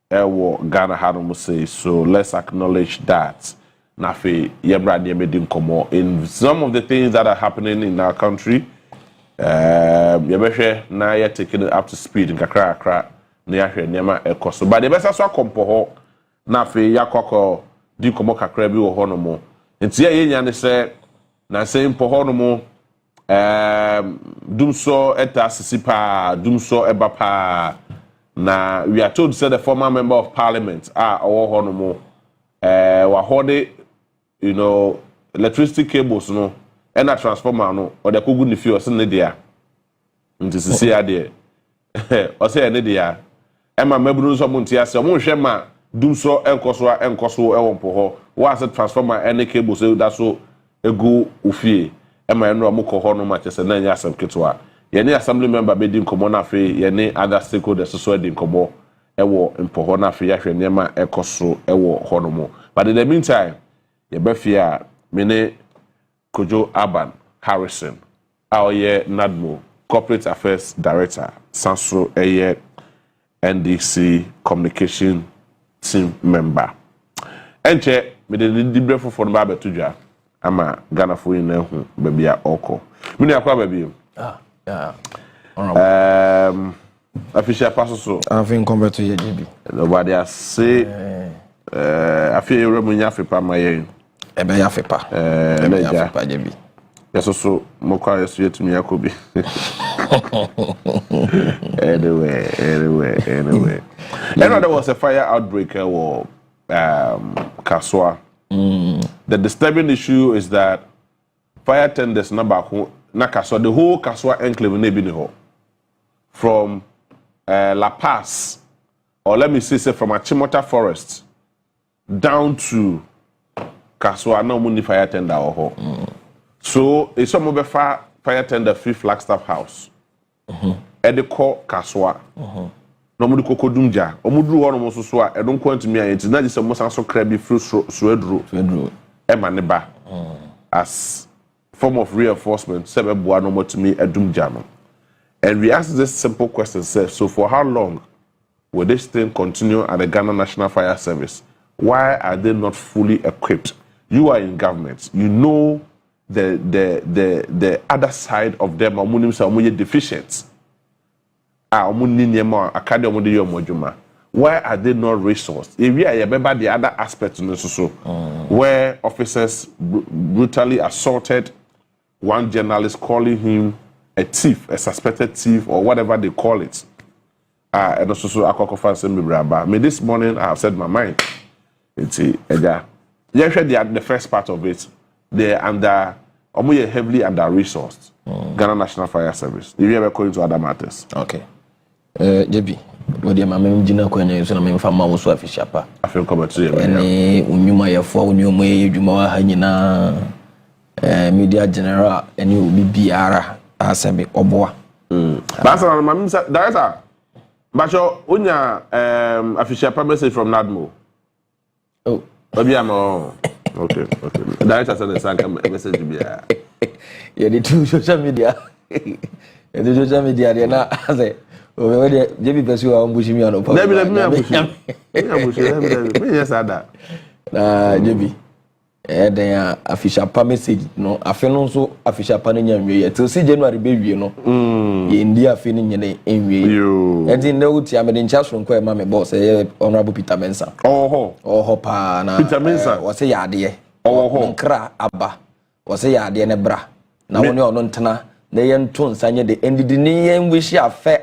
Ghana Harum say, so let's acknowledge that. Nafi Yebra Niemedi Nkomo in some of the things that are happening in our country. Yebeshe na ya taking it up to speed in kakra na ya hwe niema ekoso. But the best so akompo ho nafi yakoko di komo kakra bi wo ho no mo. Nti ye nya ne se na se mpo ho no mo dumso eta sisipa dumso ebapa na we are told say the former member of parliament owo ho no mo wa hode you know electricity cables no and a transformer no or the kogu ni fi o se ne dia nti sisi ade o se ne dia e ma maburu so mo ntia se mo hwe ma dumso enkoso e won po ho wa se transformer and cables da so egu ofie e ma eno mo ko ho no ma chese na nya asem ketwa ye ne assembly member be di nkomo na fe ye ne other stakeholders so di nkomo e wo mpo ho na fe ya hwe nema ekoso e wo ho no mo. But in the meantime, Yebefia, Mene Kojo Aban Harrison, our NADMO, Corporate Affairs Director, Sanso Eye NDC Communication Team Member. Enche, me de libre for Babe Tuja, ama Ghana for in Nehu, baby Oko. Mini aqua baby. Official pastor. I've been converted to JB. Nobody has say. I feel you remu nyafipa maye. Ebe yafipa. Ebe yafipa jebi. Yes, so mokwa yesu yetumi yakobi. Anyway. There was a fire outbreak or Kaswa. The disturbing issue is that fire tenders number na Kaswa, the whole Kaswa enclave ne bi ni ho. From La Paz or let me say from Achimota Forest down to Kaswa, no money fire tender or so it's some of the fire tender free Flagstaff House. Edeko Kaswa. No mudu kokodumja. Omudu one almost so I don't want to me. It's not just almost so crabby fruit swedro. Emaneba as form of reinforcement. Sebe bua no more to me edumjano. And we ask this simple question: so for how long will this thing continue at the Ghana National Fire Service? Why are they not fully equipped? You are in government. You know the other side of them. Are deficient. Why are they not resourced? If we are the other aspects in this where officers brutally assaulted one journalist, calling him a thief, a suspected thief, or whatever they call it. And also, this morning I have said my mind. It's the first part of it. They're heavily under resourced. Ghana National Fire Service. If you ever go into other matters. Okay. JB, what do you mean? Jina kwenye so na me fama wo so afishapa. Afin come to you. Ene unyuma ya fo unyuma ye dwuma wa hanyina media general ene obi biara asemi oboa. Basa na mami director. Bacho unya afishapa message from Nadmo. Oh, obi am okay. Director send the sanka message bia. Yeah, the two social media. The social media they na say o we dey JB person wa ambushi mi anopo. Let me ambushi. Me yes ada. JB. Den official pa message no afi no so official pa no nya nwie till si January be wie no. Ye ndi afi no nyene enwie. Yo. Enti na uti am den chaso nko e ma me boss Honorable Peter Mensah. Oho pa na. Peter Mensah. Wo se ya de. Nkra aba. Wo se ya de ne bra. Na woni ono ntena na yento nsanye de endidi ni yen wishi afe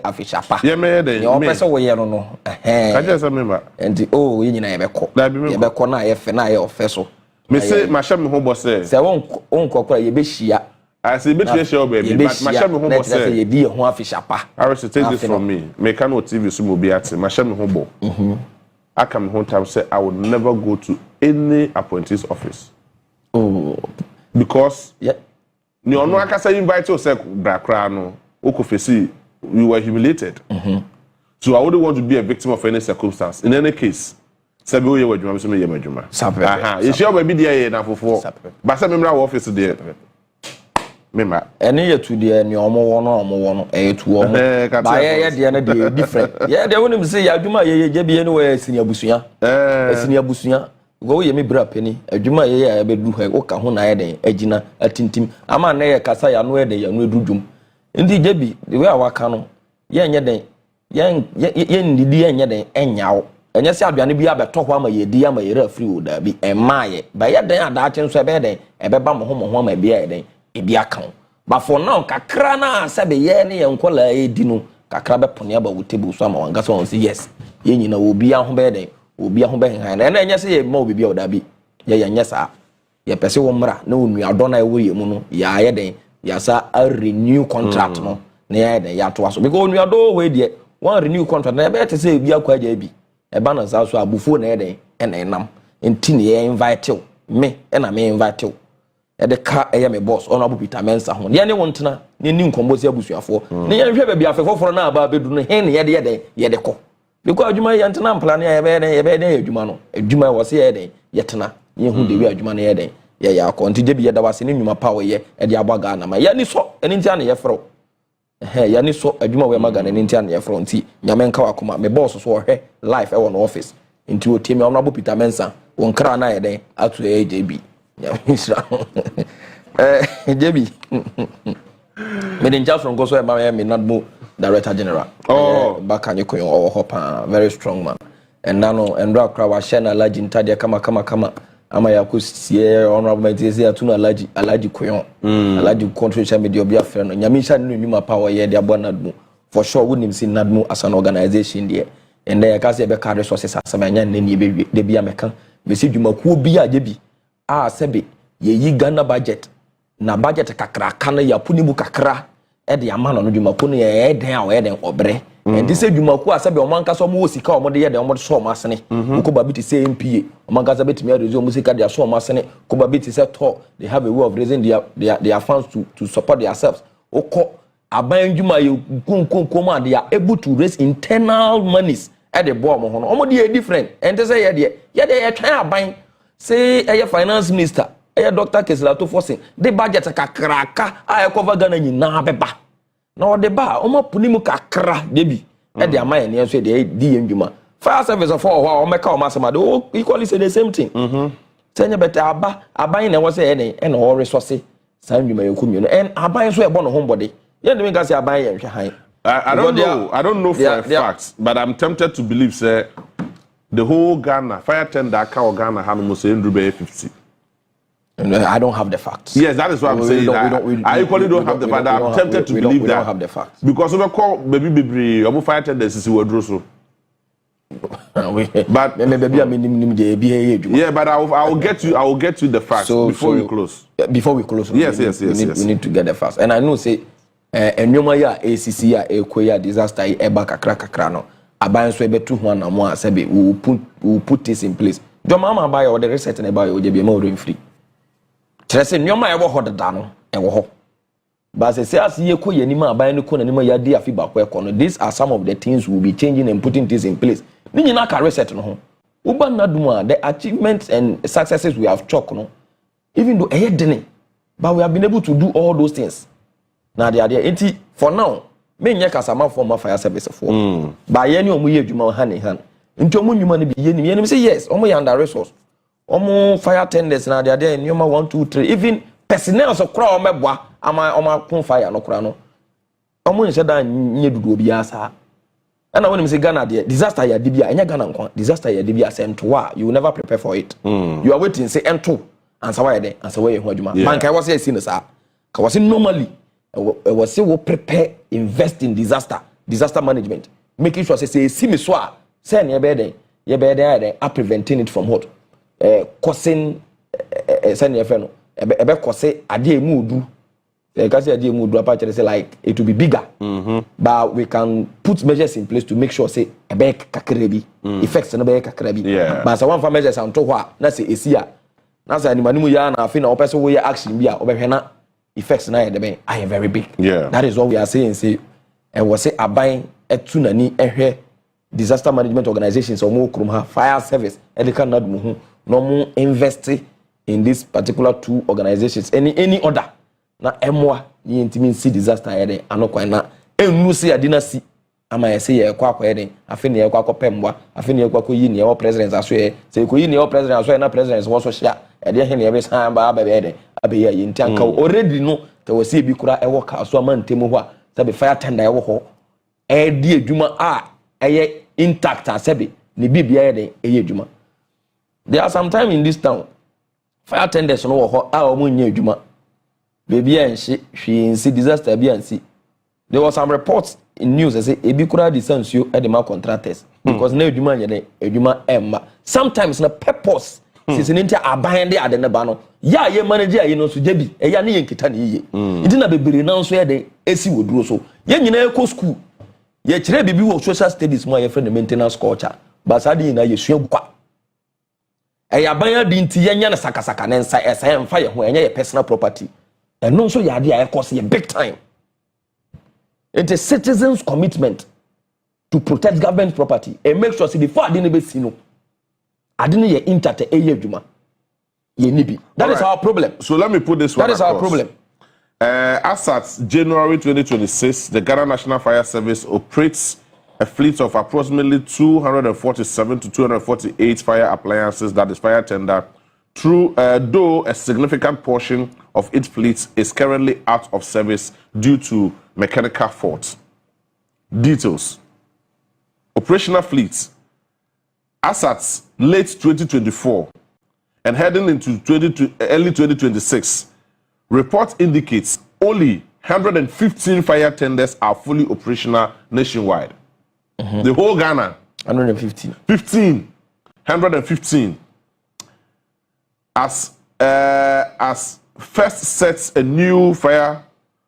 afishapa ye me de ye opese wo ye no ka je se memba enti o ye nyina ye beko na ye fe na ye ofeso me say ma sha me ho bose se won kokora ye be hia as be hia o baby but ma sha me ho bose ye di ye ho afishapa I will take this from me me can no TV so mo bi ati ma sha me ho bo aka me ho time say I will never go to any appointee's office because ni ono akasa invite you say brakra no okofesi you were humiliated so I wouldn't want to be a victim of any circumstance in any case sabi o ye wadwuma so me ye madwuma ye sure ba bi dia na fofo ba say memra office there mema ene ye tu dia ni omo wono e tu omo ba ye dia na dia different ye dia wonim say ya adwuma ye je bi ene we sini abusuya go ye me bra pani adwuma ye ya be du ha o ka ho na ye den agina atintim ama na ye kasa ya no ye den ya no edudwum ndi jebi the way awaka no ye nye den ye ndidi ye nye den enyawo enye se aduane bi abeto ho ama ye di ama ye ra free o da bi emaye ba ye den ada achen so be den ebe ba mo ho ama bi ye den e bi aka ba for now kakra na se be ye ne ye nkola e di no kakra be pone aba wo table so ama wanga so on say yes ye nyina obi a ho be den obi a ho be han na enye se ye ma obi bia oda bi ye nya sa ye pese wo mra na onu adona e wo ye mu no ya ye den ya sa a renew contract no na ye den ya to aso because onu ado we de one renew contract na be te se bia kwa ja bi e ba na sa so abufu na ye den e na enam enti ne ye invite you me e na me invite you e de ka e ye me boss Honorable Peter Mensah ho ye ne wontena ne ni nkombosi abusuafo ne ye hwe ba bia fefoforo na aba bedu no he ne ye de ko because adwuma ye ntena plan ya ye be den adwuma no adwuma wo se ye den ye tena ye hu de wi adwuma na ye den ye ya ko nti de bi ye da wase ne nwuma pa wo ye e de aboga na ma ye ni so eni ntia na ye fro ya ni so adwuma we maga na eni ntia na ye fro nti nyame nka wakoma me boss so hwe life e wo no office nti o temi Honorable Peter Mensah won kra na ye den atu AJB ya misra JB me den just from go so e ma me Nadmo Director General. Back and you can hop very strong man. And now and Rakra was sharing a large in Tadia kama ama ya kusie Honorable Maitezi atuna alaji koyon alaji control media obi afre no nyamisha no nyuma power ye de abona Nadmo for sure wouldn't see Nadmo as an organization there and there ka se be ka resources asamanya nani be de bia meka be si dwumakuo bi a je bi a sebe ye yi Ghana budget na budget kakra kana ya punibu kakra e de amana no dwumako no ye den a o ye den obre And this adwumako asabe omanka so mo sika omode ye de omode so omasene ko ba biti say MPA omanka sabe timi resume mo sika de so omasene ko ba biti say to they have a way of raising their funds to support themselves oko aban adwuma ye kunkunkum they are able to raise internal monies at the board mo hono omode ye different and say ye de twan aban say finance minister Dr. Keslato forcing the budget kakraka I cover Ghana nyina beba na the ba omo punimu kakra debi e de amaye ne so de di ndwuma fire service for o meka o masema they equally say the same thing tanya better aban na wo say e na o resource san ndwuma yekumyo no and aban so e bo no hombody ye de me say aban ye nhwe han I don't know for a fact but I'm tempted to believe say the whole Ghana fire tender account Ghana have must say 50. I don't have the facts. Yes, that is what I'm saying. I equally don't have the facts. I'm tempted to believe that. We don't have the facts. Because we call baby, I'm fire tenders is what so. But maybe I mean yeah, but I will get you the facts before we close. Before we close. Yes. We need to get the facts. And I know say enyoma ya ACC ya ekoya disaster eba kakra no. Aban so ebe tu ho na mo asebe we put this in place. Do mama buy or the research na buy o je be ma o free. Trese nyoma ewo ho deda no ewo ho ba se as ye ko yanima aban no ko nanima ya di afi ba ko e ko no these are some of the things we will be changing and putting this in place ni nyina ka reset no ho uba naduma the achievements and successes we have chalk no even though dene but we have been able to do all those things na they are there for now me nya kasama for my fire service for ba ye ni omo ye adwuma hand in hand nti omo nwuma no bi ye ni say yes omo ya under resource omo fire tenders na they are there nyoma 1 2 3 even personnel so kra omeboa ama kun fire no kra no omo nse da nye dudu obi asa na when me say Ghana there disaster ya dibia enya Ghana nkwa disaster ya dibia sentwa you will never prepare for it you are waiting say ento ansa why there ansa why hu adwuma man kai was say sa ka was normally was say we prepare invest in disaster management making sure say see me so say na ye be there are preventing it from what causing send your friend ebe cause ade emudu kasi ade emudu apart say like it will be bigger but we can put measures in place to make sure say ebe kakrebi effects no be kakrebi but so one for measures am to ho na say esia na say animanimu ya na afi na opese wo ya action bi a obehwe na effects na de be are very big that is what we are saying say we say aban etunani ehwe disaster management organizations or more krum ha fire service edika nadmu hu no more invest in this particular two organizations any other na emwa ni intimi see disaster here anokwa na enu see adina si ama ye say ye kwa here afi ne ye kwa pemwa afi ne ye kwa yi ne ye president aso ye say ko yi ne ye president aso ye na president wo so hia e de he ne ye san ba be de abe ye nti anka already no ka wasi bi kura e wo ka so amantemu ho a sabe fire tender e wo ho e di adwuma a eye intact asebe ni bibia ye de eye adwuma. There are some time in this town fire tenders no wo ho a omo nya adwuma baby enhye hwinsi disaster bi ansi there was some reports in news say ebi kura di sansuo e de ma contractors because na adwuma nya de adwuma emma sometimes na purpose since nintia aban de ade ne ba no ya ye manager ye no so jebi e ya ne ye nkita ne yiye idi na bebere na so ye de esi woduro so ye nyina ekɔ school ye kire bibi wo social studies mo ye friend maintenance culture but sadi na ye sua kwa e aban ya di nti ye nya na sakasaka ne nsa esa ye mfa ye ho ye personal property and no so ya de ya cost ye big time. It is citizens commitment to protect government property and make sure say before adini be sino adini ye interte eye adwuma ye nibi that is our problem. So let me put this one that is our problem. As at January 2026, the Ghana National Fire Service operates a fleet of approximately 247 to 248 fire appliances, that is fire tender, though a significant portion of its fleet is currently out of service due to mechanical faults. Details. Operational fleet. As at late 2024 and heading into early 2026, report indicates only 115 fire tenders are fully operational nationwide. The whole Ghana. 115. 115. As first sets a new fire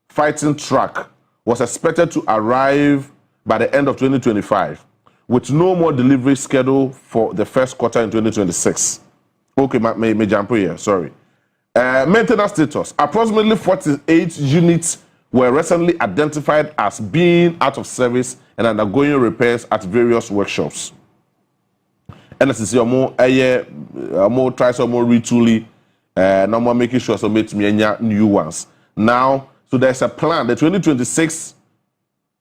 fighting truck was expected to arrive by the end of 2025, with no more delivery schedule for the first quarter in 2026. Okay, may jump here, sorry. Maintenance status. Approximately 48 units were recently identified as being out of service and undergoing repairs at various workshops. And as you see, more try some more retooling, no more making sure some new ones. Now, so there's a plan. The 2026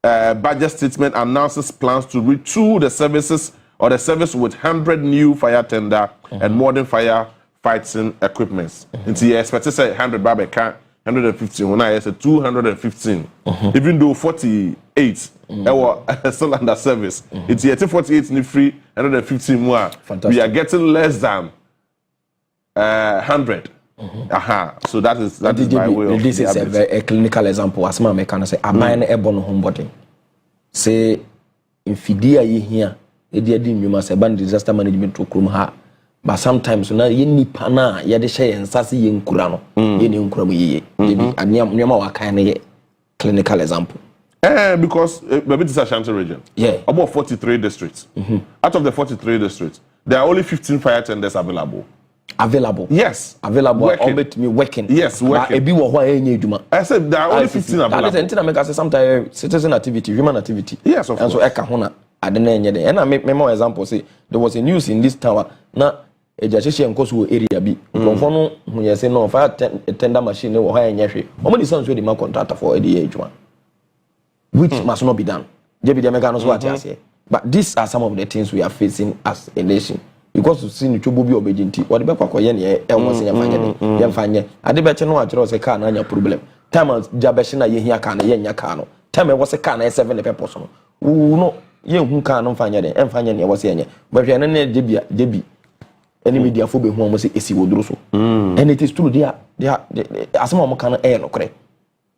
budget statement announces plans to retool the services or the service with 100 new fire tender and modern fire fighting equipments. Until you expect to say 100 Babeka, 115, when I said 215. Even though 48 were still under service. It's yet 48 in free, 115 more. Fantastic. We are getting less than 100. So that is my way of this is a clinical example. As my can say, I'm buying a bon homebody. Say, in Fidia here, you must abandon disaster management to Krumha. But sometimes, na ye pana, ye de share and sassy yen kurano, yen kurabi, and Yama kind of clinical example. Because maybe this is a Shanty region. Yeah. About 43 districts. Out of the 43 districts, there are only 15 fire tenders available. Available? Yes. Available. Working. Yes, working. I said there are only 15 available. That is anything sometimes citizen activity, human activity. Yes, of course. And so Ekahona, I don't know. And I make more example. Say there was a news in this tower. Now, a Jashi and Kosu area be. When you say no, fire tender machine or higher nyeshi. How many sons will the man contractor for the age one? Which must not be done. JB the Americans what I say. But these are some of the things we are facing as a nation. Because to see Chubu be obedient, what the back of Yen, Elmas and Yamfanya. I debate no address a car and your problem. Time Jabashina Yahia can, Yenya Cano. Tell me what's a can 7 person. No, you who can't find it and find any was any. But you're an Debbie. Any media phobia who almost is Woodroso. And it is true, they are as more can air no correct.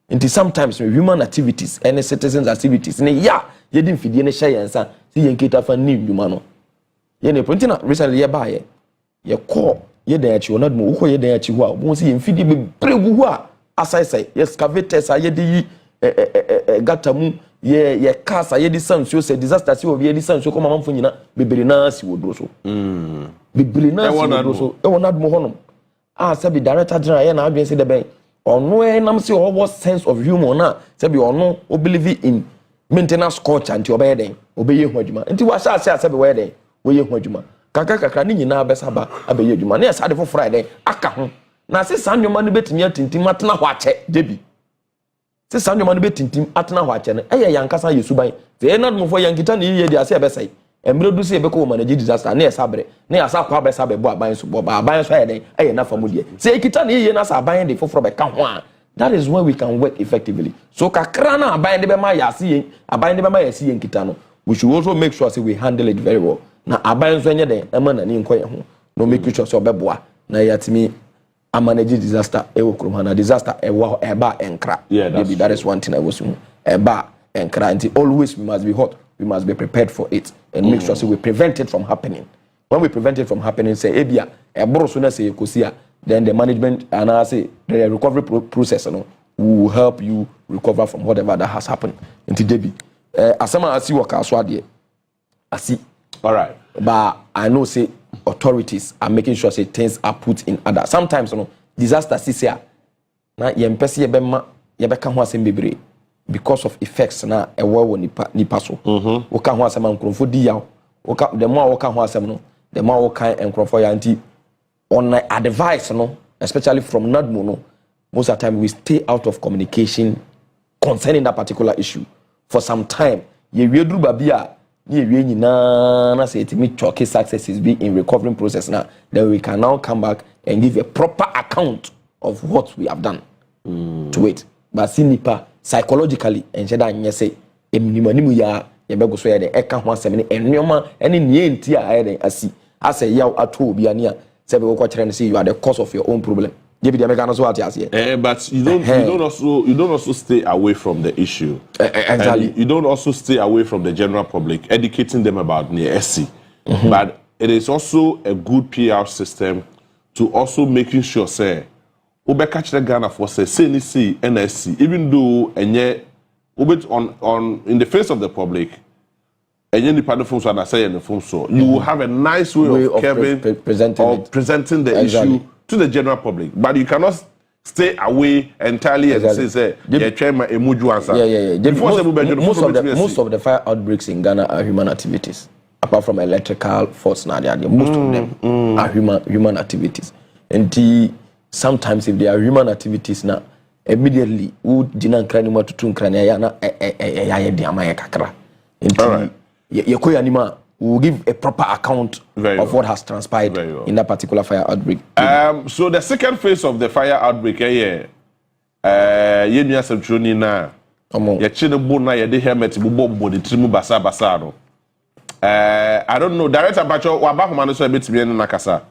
Until sometimes human activities and citizens' activities, you didn't feed any shy and son, see you get off a new humano. Yene printing recently buy ye call ye there you not move ye there you won't see in feed be pre as I say, yes, cavities are ye the gatamu ye cast ye the sun so say disaster you will be the sun so come on for you be nice you would do so. Be nice you would do so. I will not move on. Ah, sabi director general and I've been say the bank. Or no, I'm say what sense of humor now. Sabi or no, or believe in maintenance culture until obey them, obey you, until what I say, wedding. Ye hwajuma kaka ni nyina besaba abaye adwuma na asade for Friday aka ho na se sanwoma no betimi atintim atena ho ache debi se sanwoma no betintim atena ho ache no eye yankasa yesuban ze na dum fo yankita na yiye dia se ebesai emre du se ebeko manage disaster na esabre na asa kwa besa bebo aban so bo aban so eye eye na famudie se ekita na yiye na sa aban de foforo beka ho a that is when we can work effectively so kakra na aban de be ma yase yen aban de be ma yase yen kita no we should also make sure say we handle it very well. Na aban so nye den ema na ni nkoye ho no make sure so obeboa na yatimi manage disaster e wo krom na disaster e wo eba enkra maybe that is one thing I was eba enkra until always we must be hot, we must be prepared for it and make sure so we prevent it from happening. When we prevent it from happening, say ebia e boro so na say Kusi, then the management and I say the recovery process no will help you recover from whatever that has happened until debi asama asi waka so ade asi. All right. But I know say authorities are making sure say things are put in order. Sometimes disaster see na yempese yebeka ho asem bebre because of effects na ewo nipa so. Wo ka ho asem ankrofo di yaw. Wo ka the more wo ka ho asem no, the more wo kan enkrofo ya anti on advice no, especially from NADMO no. Most of the time we stay out of communication concerning that particular issue for some time. Ye wiedru babia na say it me choke success is be in recovering process now, then we can now come back and give a proper account of what we have done to it. But sinipa psychologically and sheda say emnimu ya yebego so ya de eka ho asem ne enwoma ene nie nti a ya de asi ase yaw ato obi ania say be go kire ne say you are the cause of your own problem. But you don't also stay away from the issue. Exactly. You don't also stay away from the general public, educating them about NSC. But it is also a good PR system to also making sure say Ghana for say NSC, even though on in the face of the public, and you will have a nice way of presenting the issue to the general public. But you cannot stay away entirely and say, most of the fire outbreaks in Ghana are human activities. Apart from electrical faults, most of them are human activities. And sometimes if they are human activities now, immediately we didn't cry anymore to tune crania. We'll give a proper account of what has transpired in that particular fire outbreak. So the second phase of the fire outbreak, I don't know. Director Bacho, Wabahumano so a bit to Nakasa.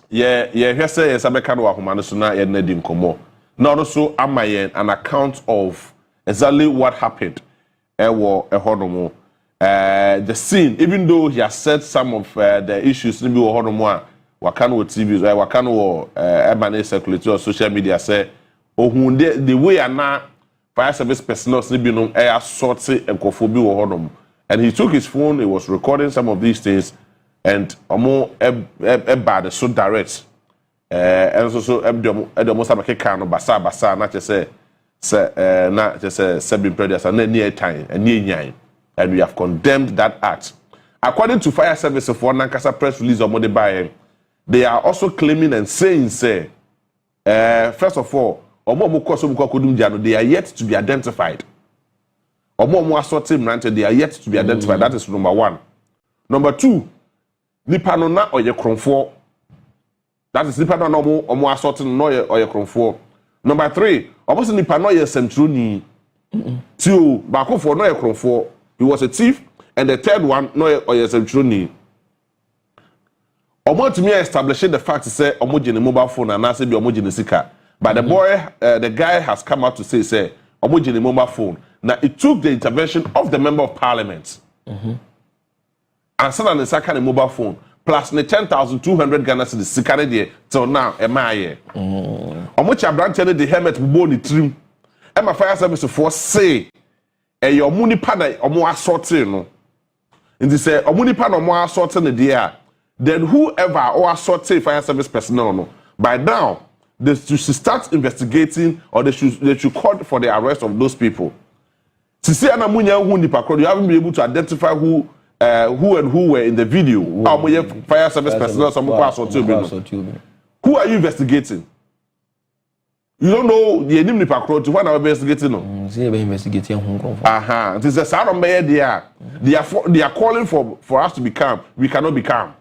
Here say Sabekano Wahumanasuna and Nedim Komo. Not also am I an account of exactly what happened. The scene, even though he has said some of the issues, maybe Wakano TV, Wakano Ebane circulator or social media say, the way are now fire service personnel air sorty and kofobi. And he took his phone, he was recording some of these things, and bad so direct. And so almost have a kind of basa, not to say. Not just seven predators and near time and near nine, and we have condemned that act. According to fire service for Nankasa press release of Mode, they are also claiming and saying, first of all, they are yet to be identified. They are yet to be identified. That is number one. Number two, Nipanona or your Kronfo. That is Nipanona or assorting no or your Kronfo. Number three, almost in the Panoya Centruni. Two, Bako for no Kronfo. He was a thief. And the third one, no or Centruni. Omo to me establishing the fact to say Omojin mobile phone and I say be Omojin Sika. But the boy, the guy has come out to say Omojin mobile phone. Now it took the intervention of the member of parliament. And suddenly the second mobile phone. Plus the 10,200 Ghana cedis Sikane till now, Emaye. Omocha branch the helmet will the trim. Emma fire service for say, your money pana or more assorting. No. And they say, money pana or more assorting the dear. Then whoever or assorted fire service personnel, no. By now, they should start investigating or they should call for the arrest of those people. To see Anamunya who you haven't been able to identify who were in the video. Fire service personnel, who are you investigating? You don't know the enemy to when I'm investigating. It is a sound of they are calling for us to be calm. We cannot be calm.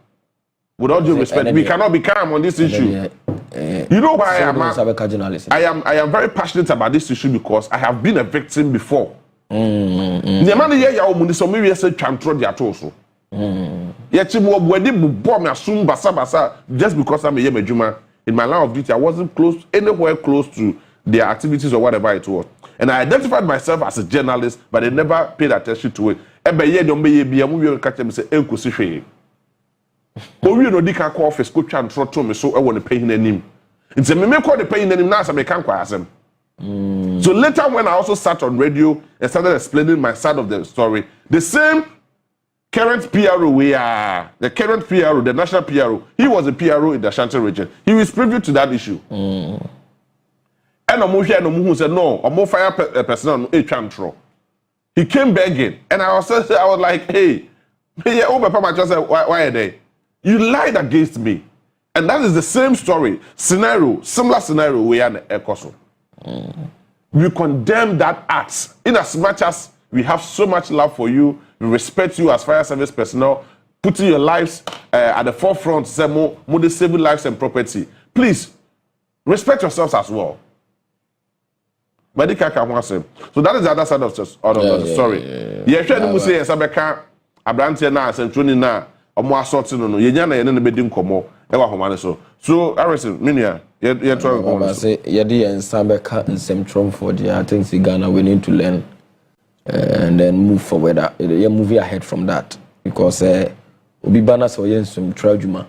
With all due respect, we cannot be calm on this issue. You know why I am very passionate about this issue because I have been a victim before. The man here ya omuniso me say twantro dia to so. Ya chimu obwedi bubom asum basa just because I'm a yemedjuma in my line of duty I wasn't anywhere close to their activities or whatever it was. And I identified myself as a journalist but they never paid attention to it. Ebe ye don be ye bia mu wi catch me say enkosi hwe. Owi no di ka call office ko twantro to me so e wo ne pahin anim. Nti me call the pahin anim na asem kan kwa asem. So later when I also sat on radio and started explaining my side of the story, the same current PRO the current PRO, the national PRO, he was a PRO in the Ashanti region. He was privy to that issue. And who said no, or fire personnel he came begging, and I was like, hey, why are they? You lied against me, and that is the same story, similar scenario we are in Ekoso. We condemn that act in as much as we have so much love for you, we respect you as fire service personnel, putting your lives at the forefront, more saving lives and property. Please respect yourselves as well. So that is the other side of the story. So Harrison, Minia, I think Ghana we need to learn and then move forward. Move ahead from that because obi bana so yen some trajuma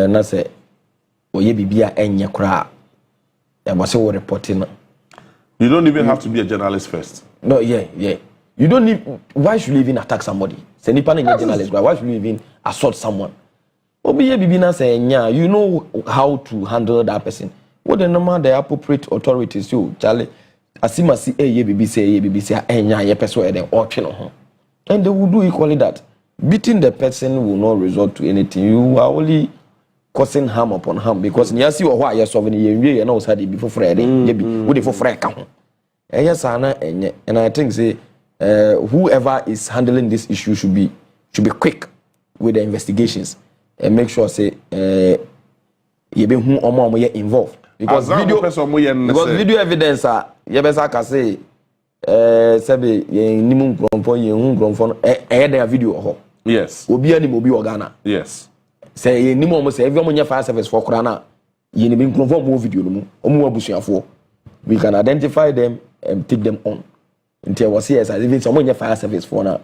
na say oye bibia enye kra e bo se wo reporting You don't even have to be a journalist first. No, yeah. You don't need. Why should you even attack somebody? Say nipa na journalist. Why should you even assault someone? Obi bibi na say nya. You know how to handle that person. What the normal the appropriate authorities you Charlie. Asimasi ye bibi say nya ye person e den otwe no ho. And they will do equally that. Beating the person will not result to anything. You are only causing harm upon harm because you see what you are solving. You know how before Friday. You be with the for Friday. Yes, and I think say whoever is handling this issue should be quick with the investigations and make sure say you be who omo involved because video evidence you be say sebe nimu gromfo there video ho. Yes. Obi ani obi Ghana. Yes. Say nimu omo say every omo fire service for kura na ye ni gromfo mo video no mu omo abusuafo. We can identify them and take them on. Until was here, as even someone fire service for now.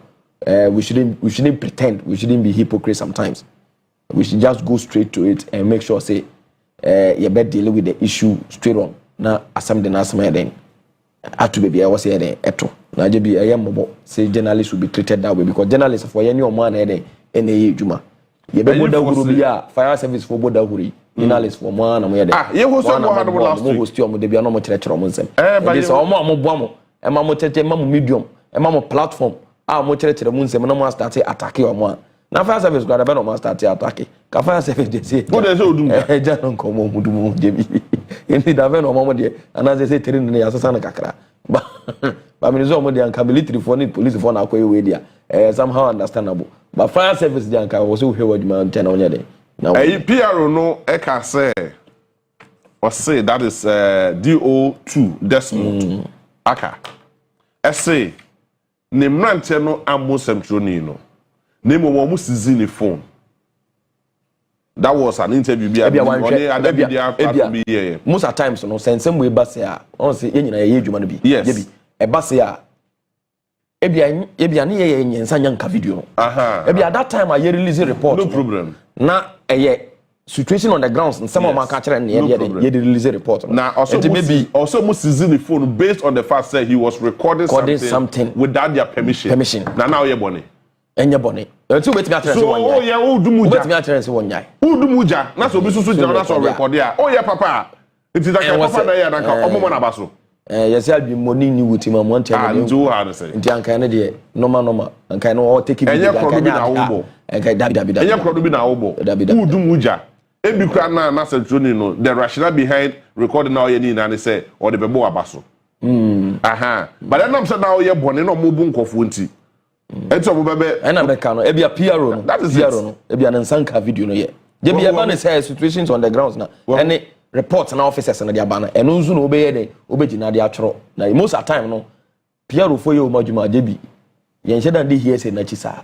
We shouldn't pretend. We shouldn't be hypocrites sometimes. We should just go straight to it and make sure say you better deal with the issue straight on. Now assembly na asema then. Atu baby I was here then eto. Na je bi mobo say journalists will be treated that way because journalists for any man then any juma. You better boda guru biya fire service for boda guru. Journalists for man na mo here then. Ah, you host mo hanu last week. Mo host mo de bia no mo kire mo nsem. This omo boa mo. Ema mo tete ema mo medium. Ema mo platform. Ah mo kire mo nsem na mo start attack omo a. Na fire service go da be no mo start attack. Ka fire service dey say. Go dey say odum. Ja no nko mo dum jebi. Enti da be no mo dey. Ana say train na ya sasa na kakra. Ba me zo mo dey anka military for need police for na akoy we dia. Somehow understandable. But fire service dey anka wo so hwe waduma ntena onya dey. PRO no eka say or say that is DO2 Desmond aka say ne mrante no ammo semtroni no ne mo wo musizini phone. That was an interview bi most of times no sense we ba say on say yenyina ye adwuma no bi yes e ba say ebia ne ye nyensa nyanka video ebia that time I release a report no problem na situation on the grounds and some of my catcher and ye release a report now also maybe also must using the phone based on the fact that he was recording something without their permission now you bonny enya bonny so wait me attention one oh yeah who do muja wait me attention one guy who do muja na so bi so jana so record there oh yeah papa it is like papa na ya na ka omo na baso yes I be money ni wuti ma mo ntene and do hard say nti anka na de normal anka na o take video anka na wo anka dabi enya product bi na wo who do muja ebi kra na centroni no the rationale behind recording now ye ni na say or the bebo abaso but then am say now ye bone no mo bu nkofo nti enti obo bebe na be ka no e bia PRO no that is PRO no e bia nsanka video no ye je bia ba ne say situations on the grounds na any reports na officers na dia ba na eno nzu no obeye den obegina dia atworo na most of time no PRO for ye o madwuma je bi ye nheda de here say na chi sa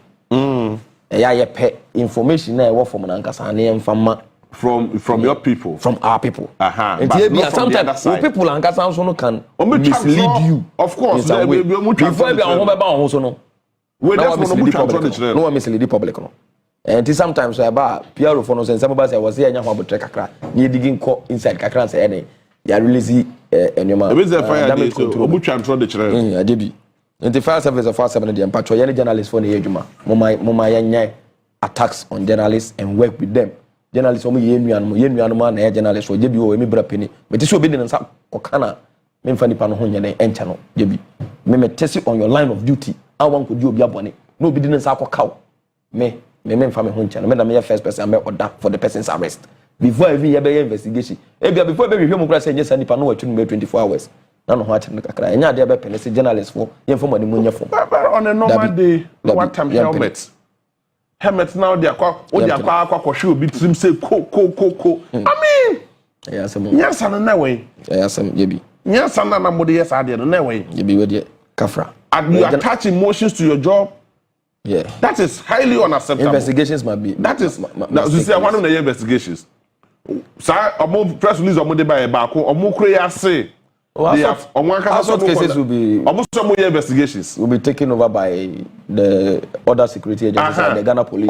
ya ye pe information na e wo from na nkasa na ye mfama from your people from our people but not sometimes people ankasa also no can mislead you of course before be on beba on so no we that's one no mislead the public no and sometimes so about PRO for no sense some say was here nya ho abotre kakra ni digging ko inside kakra say any ya release enyoma we say fire dey so obutwa control the children adebi and the fire service of 47 dey patro any journalist for na edwuma moma yanya attacks on journalists and work with them journalists omo ye nuanu na journalists o jebi o emi bra peni meti so obi de nsa kokana me mfa nipa no ho nyene encha no jebi me test on your line of duty I want ko di obi abone no obi de nsa kokaw me mfa me ho ncha no me na me first person me order for the person's arrest before even ye be investigation before be hwehwe mu kura say nyesa nipa no watwe no 24 hours na no ho ache no kakra enya de be pene say journalists for ye mfa mani mu nyefo on a normal day one time helmet now they akwa hwe obi trim say ko I mean yes and na way yes yebi yes and na mo de yes ade no na way yebi we de kafra and you attach emotions to your job that is highly unacceptable. Investigations might be that is now you see one of the investigations sir omo press release omo de by back omo kure ya say assault cases will be almost some investigations will be taken over by the other security agencies like the Ghana police.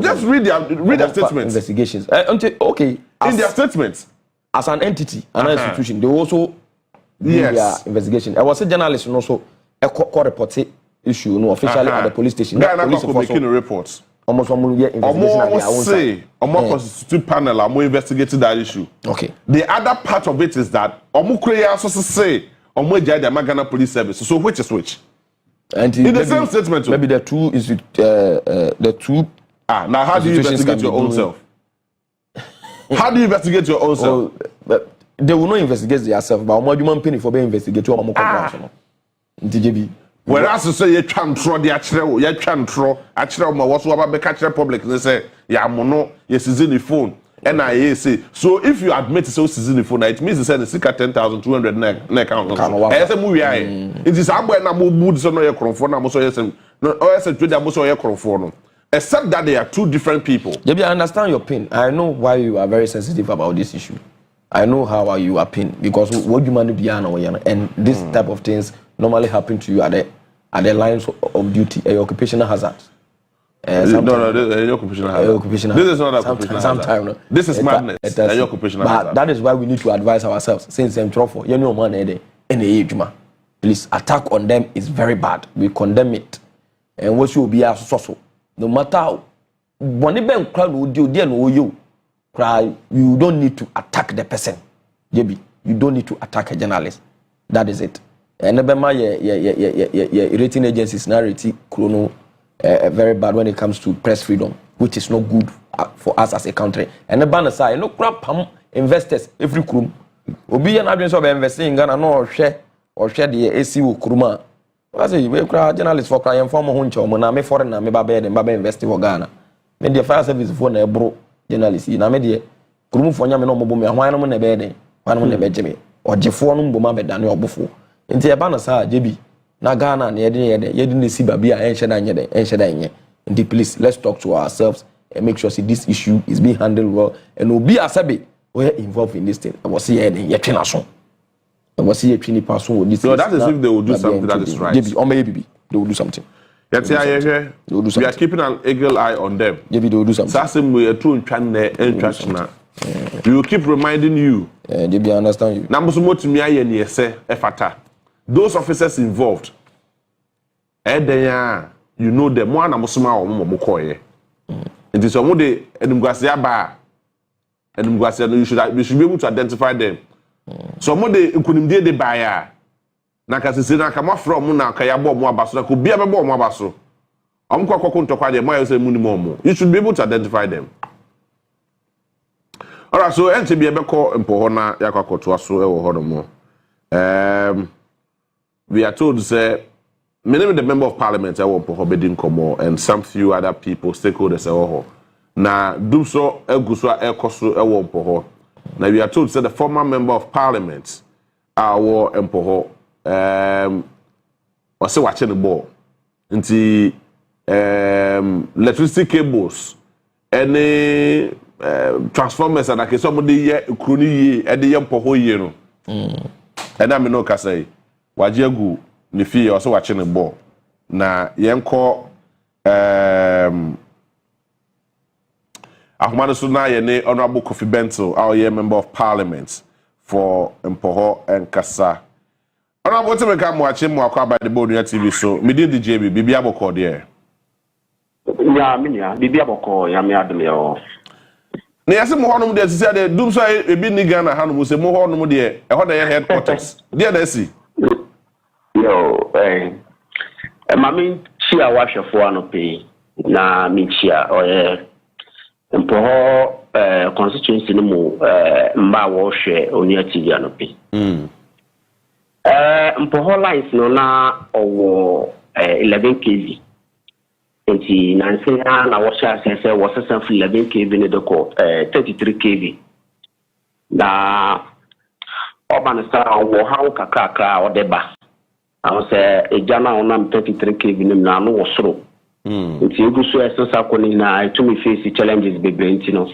Just read their statements. Investigations. Okay. In their statements. as an entity, an institution, they also do their investigation. I was a journalist and also a court report issue, no officially at the police station. Police making reports. Almost say constitute panel are more investigating that issue. Okay. The other part of it is that also say the Ghana Police Service. So which is which? And in the same statement, maybe the two is the two. Now how do you investigate your own self? How do you investigate your own self? They will not investigate themselves, but I'm not penny for being investigated. Whereas you say you can't throw the actual, you can't throw actual. What's what about catch the public? They say, yeah, mono, yes, is in the phone. NIA say so. If you admit so is in the phone, it means they say the secret 10,200 neck count. I say movie. It is about na mood so no your phone. I'm so yes, no. I say today I'm so your phone. Except that they are two different people. I understand your pain. I know why you are very sensitive about this issue. I know how you are pain because what you man be and this type of things normally happen to you at the lines of duty, occupational hazard. No, occupational hazard. This is not occupational hazard. This is madness. Occupational hazard. That is why we need to advise ourselves. Since I'm trouble, you know, man, please attack on them is very bad. We condemn it, and what you be as so. No matter how, when you crowd with you, you cry. You don't need to attack the person. You don't need to attack a journalist. That is it. And the rating agencies narrative chrono very bad when it comes to press freedom, which is not good for us as a country. And the banner side, no crap investors every crew. Obi an audience of investing in Ghana no share the AC Kuruma. I say we journalists for crying for Mohuncho, Moname foreign na me babe and babe investing for Ghana. Then the fire service for na bro journalists. Na me de Kurum for nyame no mo me hwan no na be den. Hwan no na be jeme. O jefo no mboma be dane obofo. Nti e ba na sa jebi na Ghana na yede si babi a enhye dan nti please let's talk to ourselves and make sure this issue is being handled well and obi asabe we are involved in this thing. I was here ye twena so. I was here twini person with this. No, that is if they will do something that is right. Jebi they will do something. We are keeping an eagle eye on them. Jebi they will do something. Sasem we are too ntwana. We will keep reminding you. Jebi I understand you. Na musumo tumi aye ne yese efata. Those officers involved, you know them. One amusuma or mokoye. It is some day edumguasia ba. Edumguasia. You should be able to identify them. Some day kunimdie de baya. Nakasisi na kama from na kayabo mo abaso na kubia bebo mo abaso. Amko akoko ntokwa de mo ayose muni mo. You should be able to identify them. Alright, so ente bi ebeko mpoho na yakwakoto aso e wo hodo mo. We are told to say, many of the member of parliament I want to be Komo and some few other people, stakeholders now do so Elguswa Elkosu Ewompoho. Now we are told to say the former member of parliament our Empoho was watching the ball. Into electricity cables, any transformers and like somebody ye kruni at the Empoho yeno. And I mean no say. Wajiagu ni fi also watching the ball. Na yenko Ahmadu Suna yene Honorable Kofi Bento, our member of parliament for Mpoho and Kasa. Honorable Temeka Mwache Mwakwa by the Onua TV so me did the JB Bibi Aboko there. Ya minya Bibi Aboko ya me adme o. Na yase mo hono mo de say de dum so e bi ni Ghana hanu mo se mo hono mo de e ho da headquarters. There na see. Yo, mami chia wahwefo anope na mi chia mpoho constituency no mu mba wo hwe Onua TV anope. Mpoho lines no na owo 11 kV. Enti nanse na wo sha sense wo sesa 11 kV ne deko 33 kV. Na oban sa wo hawo kakaka odeba. I say a jana on 33 kV na no wosoro. Nti egu so esesa ko ni na to me face challenges bebre nti no.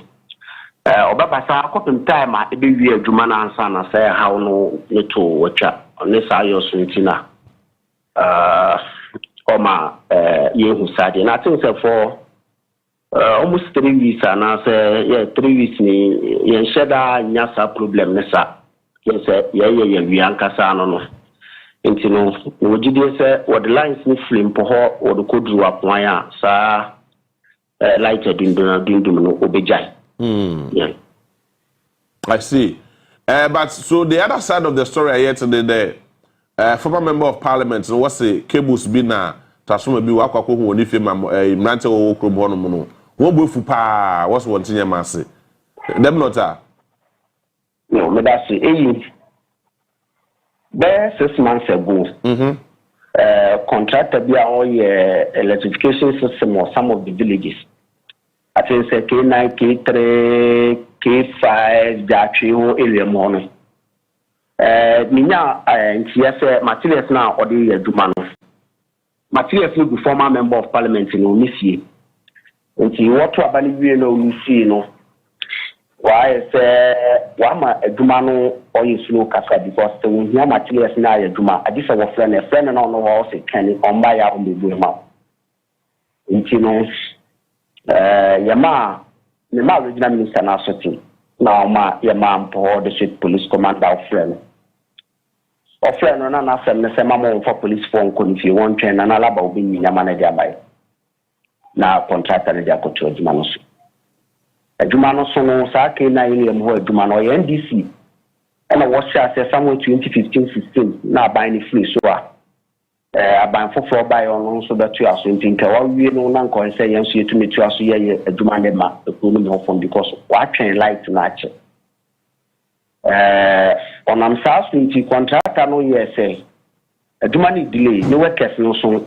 Obaba sa akopem time a ebe wi adwuma na ansa na say how no neto watcha. Ne sa yo so nti na. Oma yehu sade na think say for almost 3 weeks and I say yeah 3 weeks ni yen sheda nyasa problem nesa yen say yeah we ankasa no nti no wogide say what the lines ni flame po ho wo do kodru apon ya sa light dindum no obejai yeah I see. But so the other side of the story I heard today, the former member of parliament, so what's the cables be na transformer be wakwa ko hu oni fe ma imrante wo krom ho no no. Wo bofu pa, what's one thing you say? Them not no, me that say there 6 months ago. Contractor be all electrification system of some of the villages. I think say K9, K3, K5, Jatrio, Eliamono. Minya, yes, materials now or the Dumano. Materials will be former member of parliament in Onisi. And he want to abandon Onisi, no. Why say, Wama, a Dumano or you slow Casa because the Wunya materials now a Duma. I just have a friend and on the house, a canny on my own the Duma. Yama, the original minister now sitting. Now, Yama, for the state police commander of friend. Or friend, and another friend, the same for police phone couldn't if you want train and allow being Yamana thereby. Now, contractor, the Jaco to Jumanos. A Jumanos, no, Saki, 9 million who Jumano, NDC. And I was somewhere 2015-16, now buying the free so. About 4 by on so that you are so think we no nan ko say yan so to me to aso ye aduma ne ma e ko no phone because what train light na che on am sa so contractor no ye say aduma ni delay no workers no so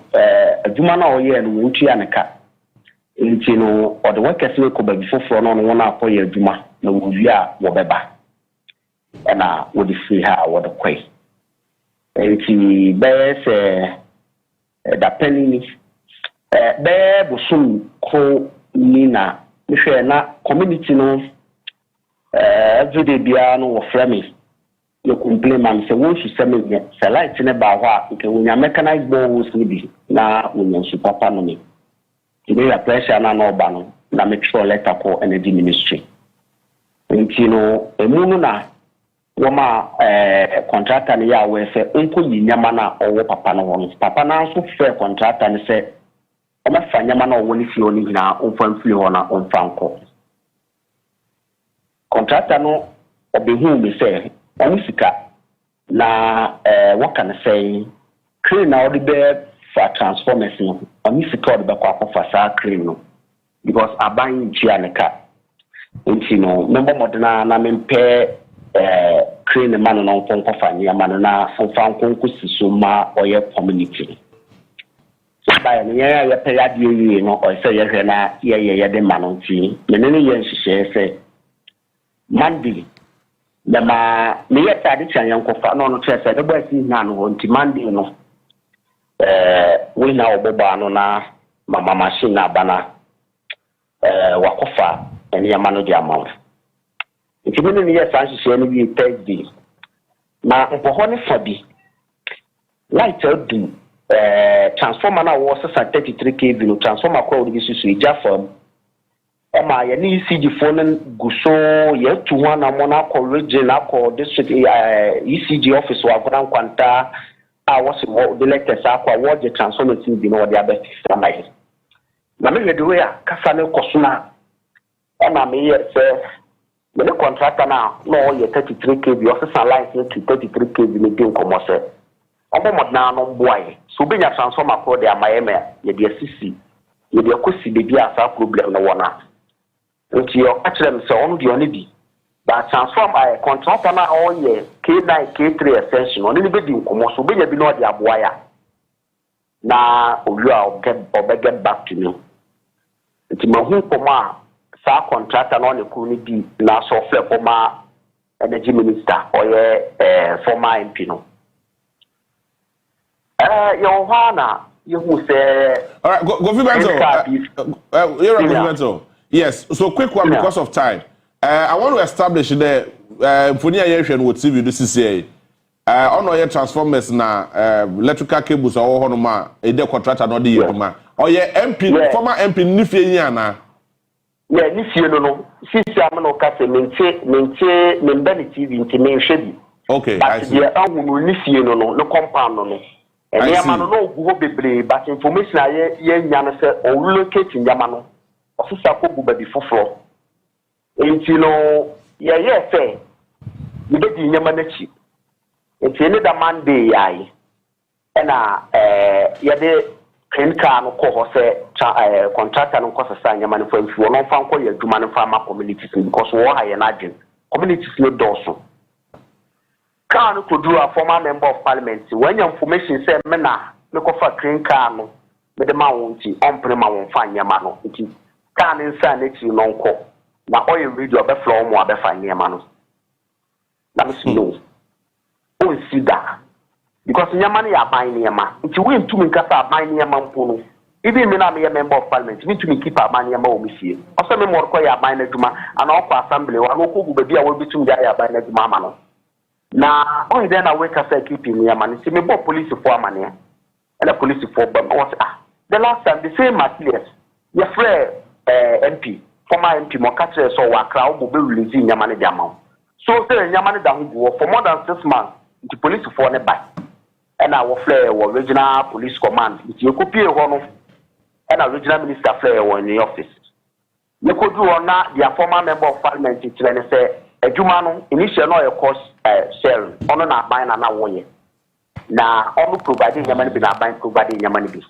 aduma na o ye no ntua ne ka nti no o the workers no ko ba before no no na akoye aduma na wo wi a wo beba e na wo di free ha wo the kwai enti be da penny be busum ko ni na hwe na community no everyday bia no wo frame you complain man say won shi same me say light ne ba ho a nke wonya mechanized bones ni bi na wonya su papa no me ibe ya pressure na no ba no na make sure letter ko energy ministry enti no emu no na woma contractor ni ya we se onko yinyama na owo papa no ho papa na so fe contractor ni se o ma fanyama na owo ni fi oni na onfa fili ho na onfa nko contractor no obehu mi se oni sika na what can I say crane na odi be for transformers no oni sika odi be kwa for sa crane no because aban ntia ne ka enti no member modena na mempe crane man no fon ko fanya man na fon ko siso ma oye community ba ne ya pe ya die no o se ye hwe na ye de man nti me ne ye nhihye se mandi da ma me ye ta de chan yan ko fa no se de ba si na no nti mandi no we na oboba no na mama machine na bana wakofa eni ya mano di amount. Nti me ne yes anhihye no bi Thursday. Na mpoho ne fabi. Light do transformer na wo 33 kV no transformer kwa odi susu ija form. E ma ye ni ECG phone guso ye tu ho na mo na ko region na ko district ECG office wa gona kwanta a wo se wo the lectures akwa wo je transformer tin bi no wo dia be famai. Na me we do ya kasa ne kosuna na me ye se me the contractor now no ye 33 kV officer license to 33 kV me din komo se obo modna no boy so be nya transformer ko de amayeme ye de asisi ye de Kusi de bia sa problem no wona nti yo atrem se on de oni bi ba transform a contractor na o ye K9 K3 extension oni be din komo so be nya bi no de aboya na owu a get back to me nti mahu komo sa contractor no ne ku ni bi na so fle former energy minister or former MP no your hana you who say all right go Governmental. Yes, so quick one because of time. I want to establish the Funi Ayeshan with TV this is on your transformers na electrical cables or honoma a contractor no the yema or MP former MP ni fie yana Yeah, ni fie no sisi amano ka se membe TV nti me hwe. Okay, but I see. But the ahunu ni fie no compound no. And the man no go bebre but information ye nya no say o relocate nyama no. Ofisa ko bu baby foforo. Enti no ye say we be di nyama na chi. Enti ne da Monday yai. Na ye de kenka no ko ho say contractor no ko sesa nyama no fa mfuo no fa nko ye adwuma no fa ma communities because wo ha ye na adwen communities no doso. Can could do a former member of parliament when your information said mena look of a green car no with the mountain on prima won't find your man can inside it you non call now all you read your best floor more be find your man that is no oh see that because your money are buying your man if you win to me kasa buying your man pono even me na me a member of parliament me to me keep our money your man me see also me more call your buying the juma and all assembly or no go be a will be to me your buying the juma man. Na only then I wake up say keeping me man. See me bo police for money. And the police for but what the last time the same materials. Your friend MP, former MP mo catch so wa crowd will be releasing your money amount. So say your money down for more than 6 months. The police for ne buy. And our flare or regional police command. If you copy one of and a regional minister flare in the office. You could do on that their former member of parliament to say Ejumano initial no cost share ono na buy na wonye na ono providing your money be na buy providing your money be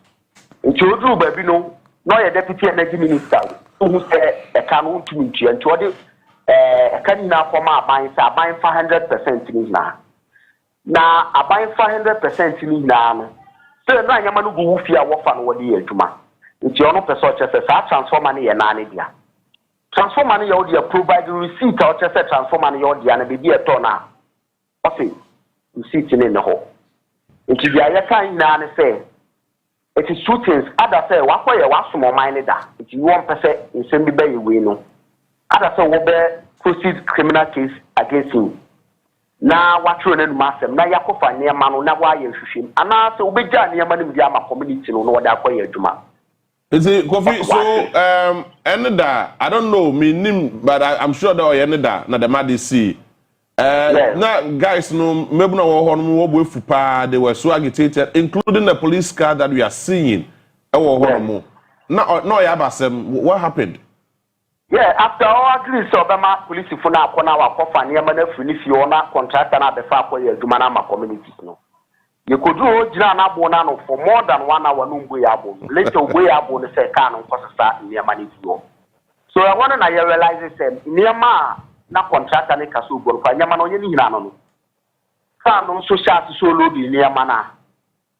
nti odu baby no your deputy energy minister who say e kan won tumi ntua nti ode kan na former buy say buy 500% ni na buy 500% ni no say na nyama no go fia wo fa no wode adwuma nti ono person che say transformer ni ye na ne dia transformer ni your provide receipt or just transformer ni your dia na be a tona okay receipt ni ne ho nti dia ya kan na ne say it is two things other say wa koye wa somo man ni da nti you want person nsem bi be we no other say wo be proceed criminal case against him na wa tro ne no asem na yakofa ne ma no na wa ye hwehwem ana say wo be ja ne ma no bi ama community no no wo da koye adwuma. Is it Kofi? So Enida, I don't know me name, but I'm sure that Enida na the MDC. Na guys no maybe no they were so agitated, including the police car that we are seeing. No yabasem. What happened? Yeah, after all agree so Bama police for now kona wa kofa ne ma na fini fi ona contractor na be fa akoye adwuma na ma communities no. You could do Jana Bonano for more than 1 hour. No way abo. Later way abo ne say can on cost start near money flow. So I want to realize it near ma na contractor ne kasu go for nyama no ye ni no. Fa no social so load near mana.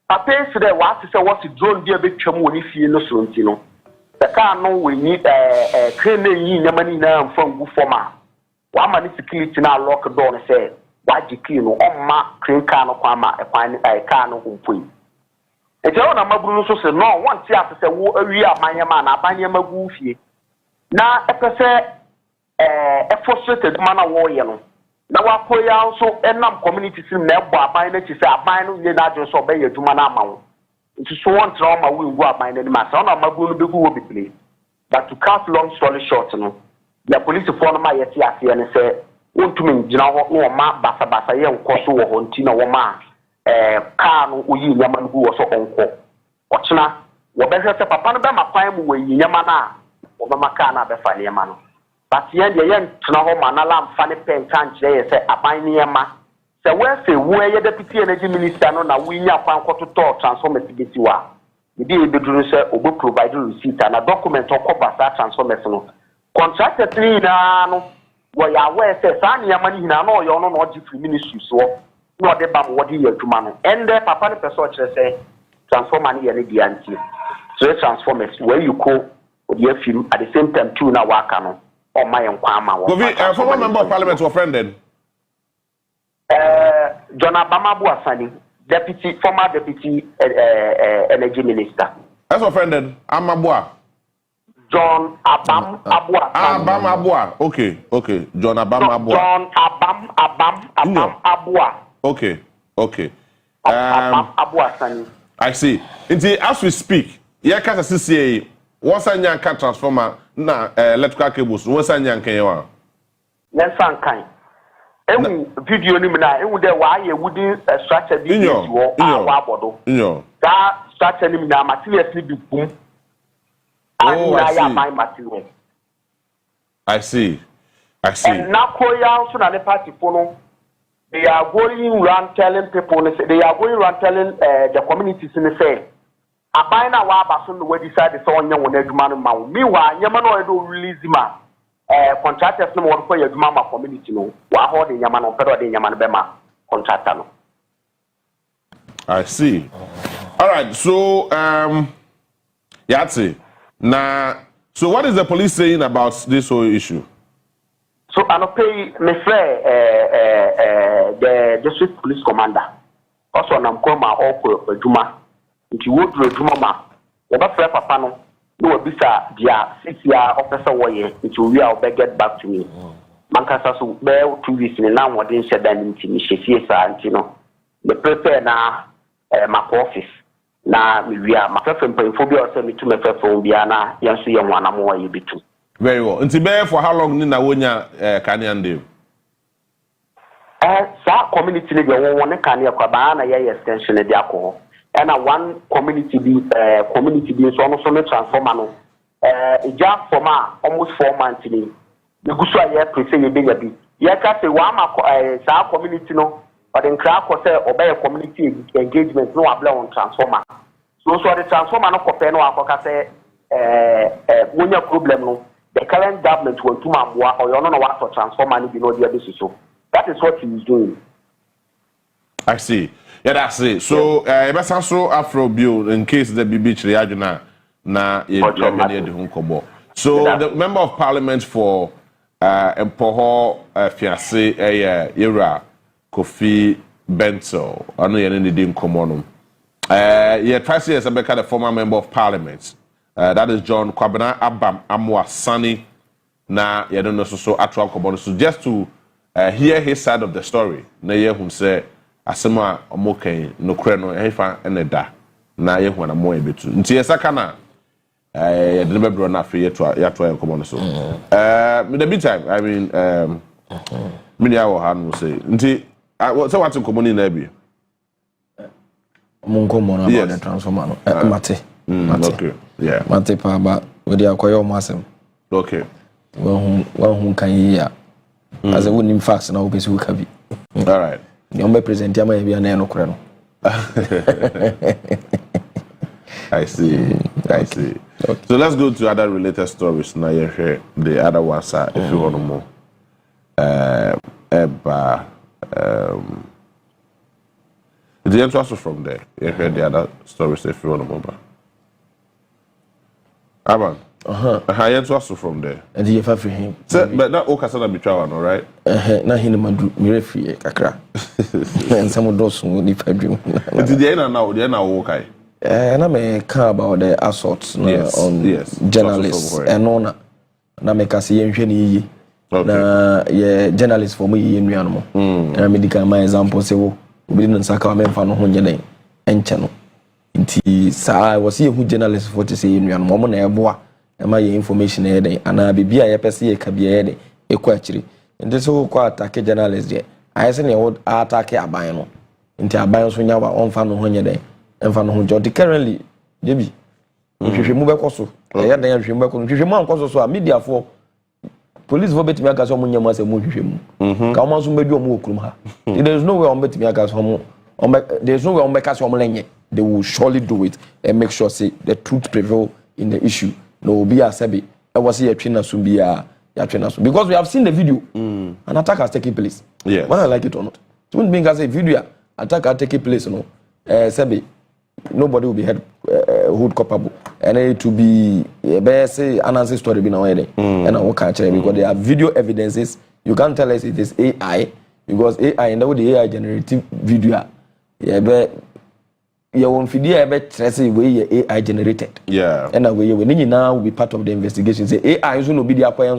Papa say that what say what drone dey be twam woni fie no so ntino. The car no we need crane yi nyama ni na mfam gu forma. Wa ma ni security na lock door ne say waji clean no omma crane car no kwama car no umpui e je ona maburu so se no want ya se wo awi amanyema na abanyema gu fie na epese frustrated man na wo ye no na wakoya so enam community sim na egbo aban na chi se aban no ye na adwo so be yaduma na amawo nti so want na ma we ngu aban na ni ma se ona maburu no begu wo bibile but to cut long story short no the police for no ma yeti ase ne se wontumin jina ho no ma basa ye nkoso wo ho nti na wo ma car no oyi nyama no wo so onko ochina wo be se papa no be makwan mu wo yi nyama na wo be maka na be fa nyama no but ye de ye ntena ho ma na lam fa ne pen kan kire ye se aban nyama se we se wo ye deputy energy minister no na wo nya kwan kototo transformers geti wa e bi e beduru se obo provide receipt na document okoba sa transformers no contractor ni na no we are aware say san ya mani hina no yo no no free ministry so no de bam wodi ye adwuma no and the papa ne person kire say transformer ni ye ne dia nti so transformers where you go odi afim at the same time too na waka no o ma ye nkwa ama wo former member of parliament were friended John Abamabu Asani former deputy energy minister that's offended Amabua John Abam Abua. Abam Abua. Okay. John Abam Abua. John Abam Abua. Okay. Abam Abua Sani. I see. As we speak, yeah, kasa CCA. Once I nya car transformer, na electrical cables won san yankan yawa na san kan ewu video ni na ewu de wa ye wooden structure bi wo wa bodo that structure ni na materials ni bi kum material. I see. And now Korea so na the party for they are going around telling people they are going around telling the communities in the say abina wa abaso no we decide so onye won adwuma no ma wo meanwhile nyama no do release ma contractors no won for adwuma ma community no wa hold the nyama no pedo the nyama no be ma contractor no. I see. All right, so Yatsi, now so what is the police saying about this whole issue? So I don't pay my friend the district police commander. Also I'm calling my all Juma. If you would do Juma ma, the friend papa no will be dia 6-year officer warrior until we are get back to me. Mankasa so bear 2 weeks in now what didn't say that in you know. The prepare na my office. Na we are my friend phobia or send me to my friend Biana, Yansu Yamwana more you be too. Very well. Until bear for how long Nina Wonya Kanyan do? Sa community the one Kanya Kabana extension of the alcohol. And one community be so almost on the transformer. A job for almost 4 months in the Gusua prefer you bigger be. Yaka say one sa community no. But in crack or say obey a community engagement no abla on transformer. So the transformer no compare no akoka say when your problem no the current government will to mamwa or you don't know what for transformer ni know the this so. That is what he is doing. I see. Yeah, that's it. So so Afro bill in case the beach reagina na ye So the member of parliament for Empoho Fiancé Ira Kofi Bento, I know you're in the dim commonum. Yeah, twice years I became the former member of parliament. That is John Kwabena Abam Amwa Sani. Na you don't know so actual commonum. So just to hear his side of the story. Na ye whom say asema omoken no kreno efa eneda. Na ye who na mo ebetu. Nti yesa kana you never bro na fe yeto yato commonum so. In the meantime, I mean many hour han will say. Nti so what's in common in Ebi? About the transformer. Mate. Okay. Yeah. Mate pa ba we dey akoyo masem. Okay. One who can hear. As a winning facts na obese who can be. All right. You may present ya may be an no kreno. I see. I see. Okay. So let's go to other related stories now. You hear the other ones are if you want more. The answer also from there. You heard the other stories if you want to move. Aban. I answer also from there. And you have for him. But that Okasana Bitrawan, all right? Now he madu mirefie kakra. And some of those who need to dream. But the end now, the end now okay. And I may care about the assaults on journalists and on. Na make us see any na yeah journalists for me in Mianmo. And medical my example say wo we didn't saka me fa no ho nyeden enche no. Nti sa was see who journalists for to say in Mianmo mo na eboa e ma ye information e den ana bibia ye pese ye ka bia e den e kwa akiri. Nti so kwa attack journalists there. I say ne would attack aban no. Nti aban so nya wa on fa no ho nyeden enfa no ho jodi currently debi hwehwe mu bekoso ya dan hwehwe mu bekoso hwehwe mu ankoso so a media for police for betimi aka so mo nyama se mo hwehwe mu ka o man so medu o mo okurum ha there is no way on betimi aka so mo there is no way on beka so mo lenye they will surely do it and make sure say the truth prevail in the issue no be asabe e was here twina so bia ya twina so because we have seen the video an attack has taken place yes whether I like it or not so when being as a video attack has taken place no sabe nobody will be held culpable and it to be say an answer story be now and I will catch it because there are video evidences. You can't tell us it is AI because AI and the AI generative video you won't video way AI generated and we now will be part of the investigation say AI is no be the acquire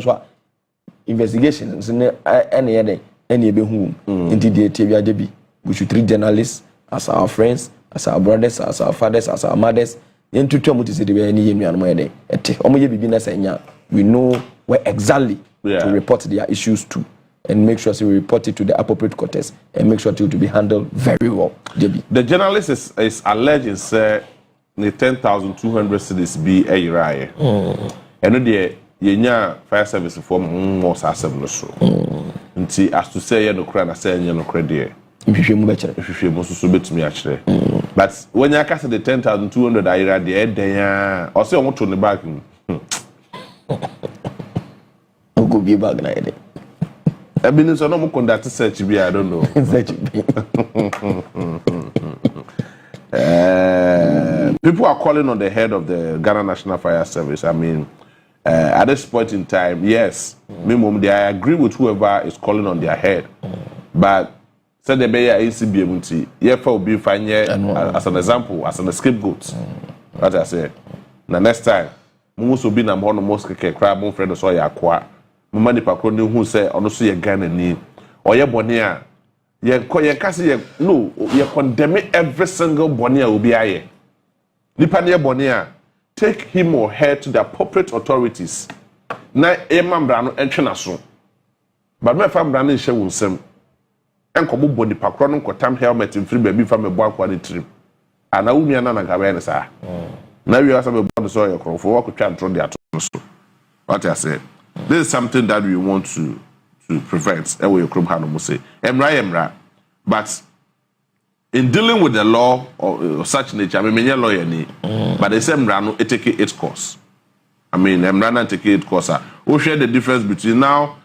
investigations any be whom into the TV we should treat journalists as our friends, as our brothers, as our fathers, as our mothers. Yen tutu amuti se de be ni yenu anmo ede ete omo ye bibi na sanya we know where exactly to report their issues to, and make sure we report it to the appropriate courts and make sure to be handled very well. The journalist is alleging say the 10,200 cedis be a year. And the yenya fire service for more assembly so. Nti as to say no cry na say no credit. If you must so bet me actually. But when you cast the 10,200 a year there or say I want to the back. Go be back na ide. I mean so no mo conduct search be I don't know. People are calling on the head of the Ghana National Fire Service. I mean, at this point in time, yes, minimum, I agree with whoever is calling on their head. But said the Bayer ACBMT, will be fine as an example, as an scapegoat. What I said. Now next time, Mumus will be na mono mosque crab, mon friend, so ya qua. Mumani Pacroni who say, on also your Ghana need, or your bonia. You condemn every single bonia will be aye. Nipania bonia, take him or her to the appropriate authorities. Na Emma Brano entrance. But my family brand is showing some. And come body pacron ko tam helmet in free baby from a bank one trip. And I will be an anagabensa. Now you have a bond so your for work try and throw the atmosphere. What I said. This is something that we want to prevent. That way your chrome hand say. Emra. But in dealing with the law of such nature, I mean, many lawyer need. But the same Emra it take its course. I mean, Emra take its course. We share the difference between now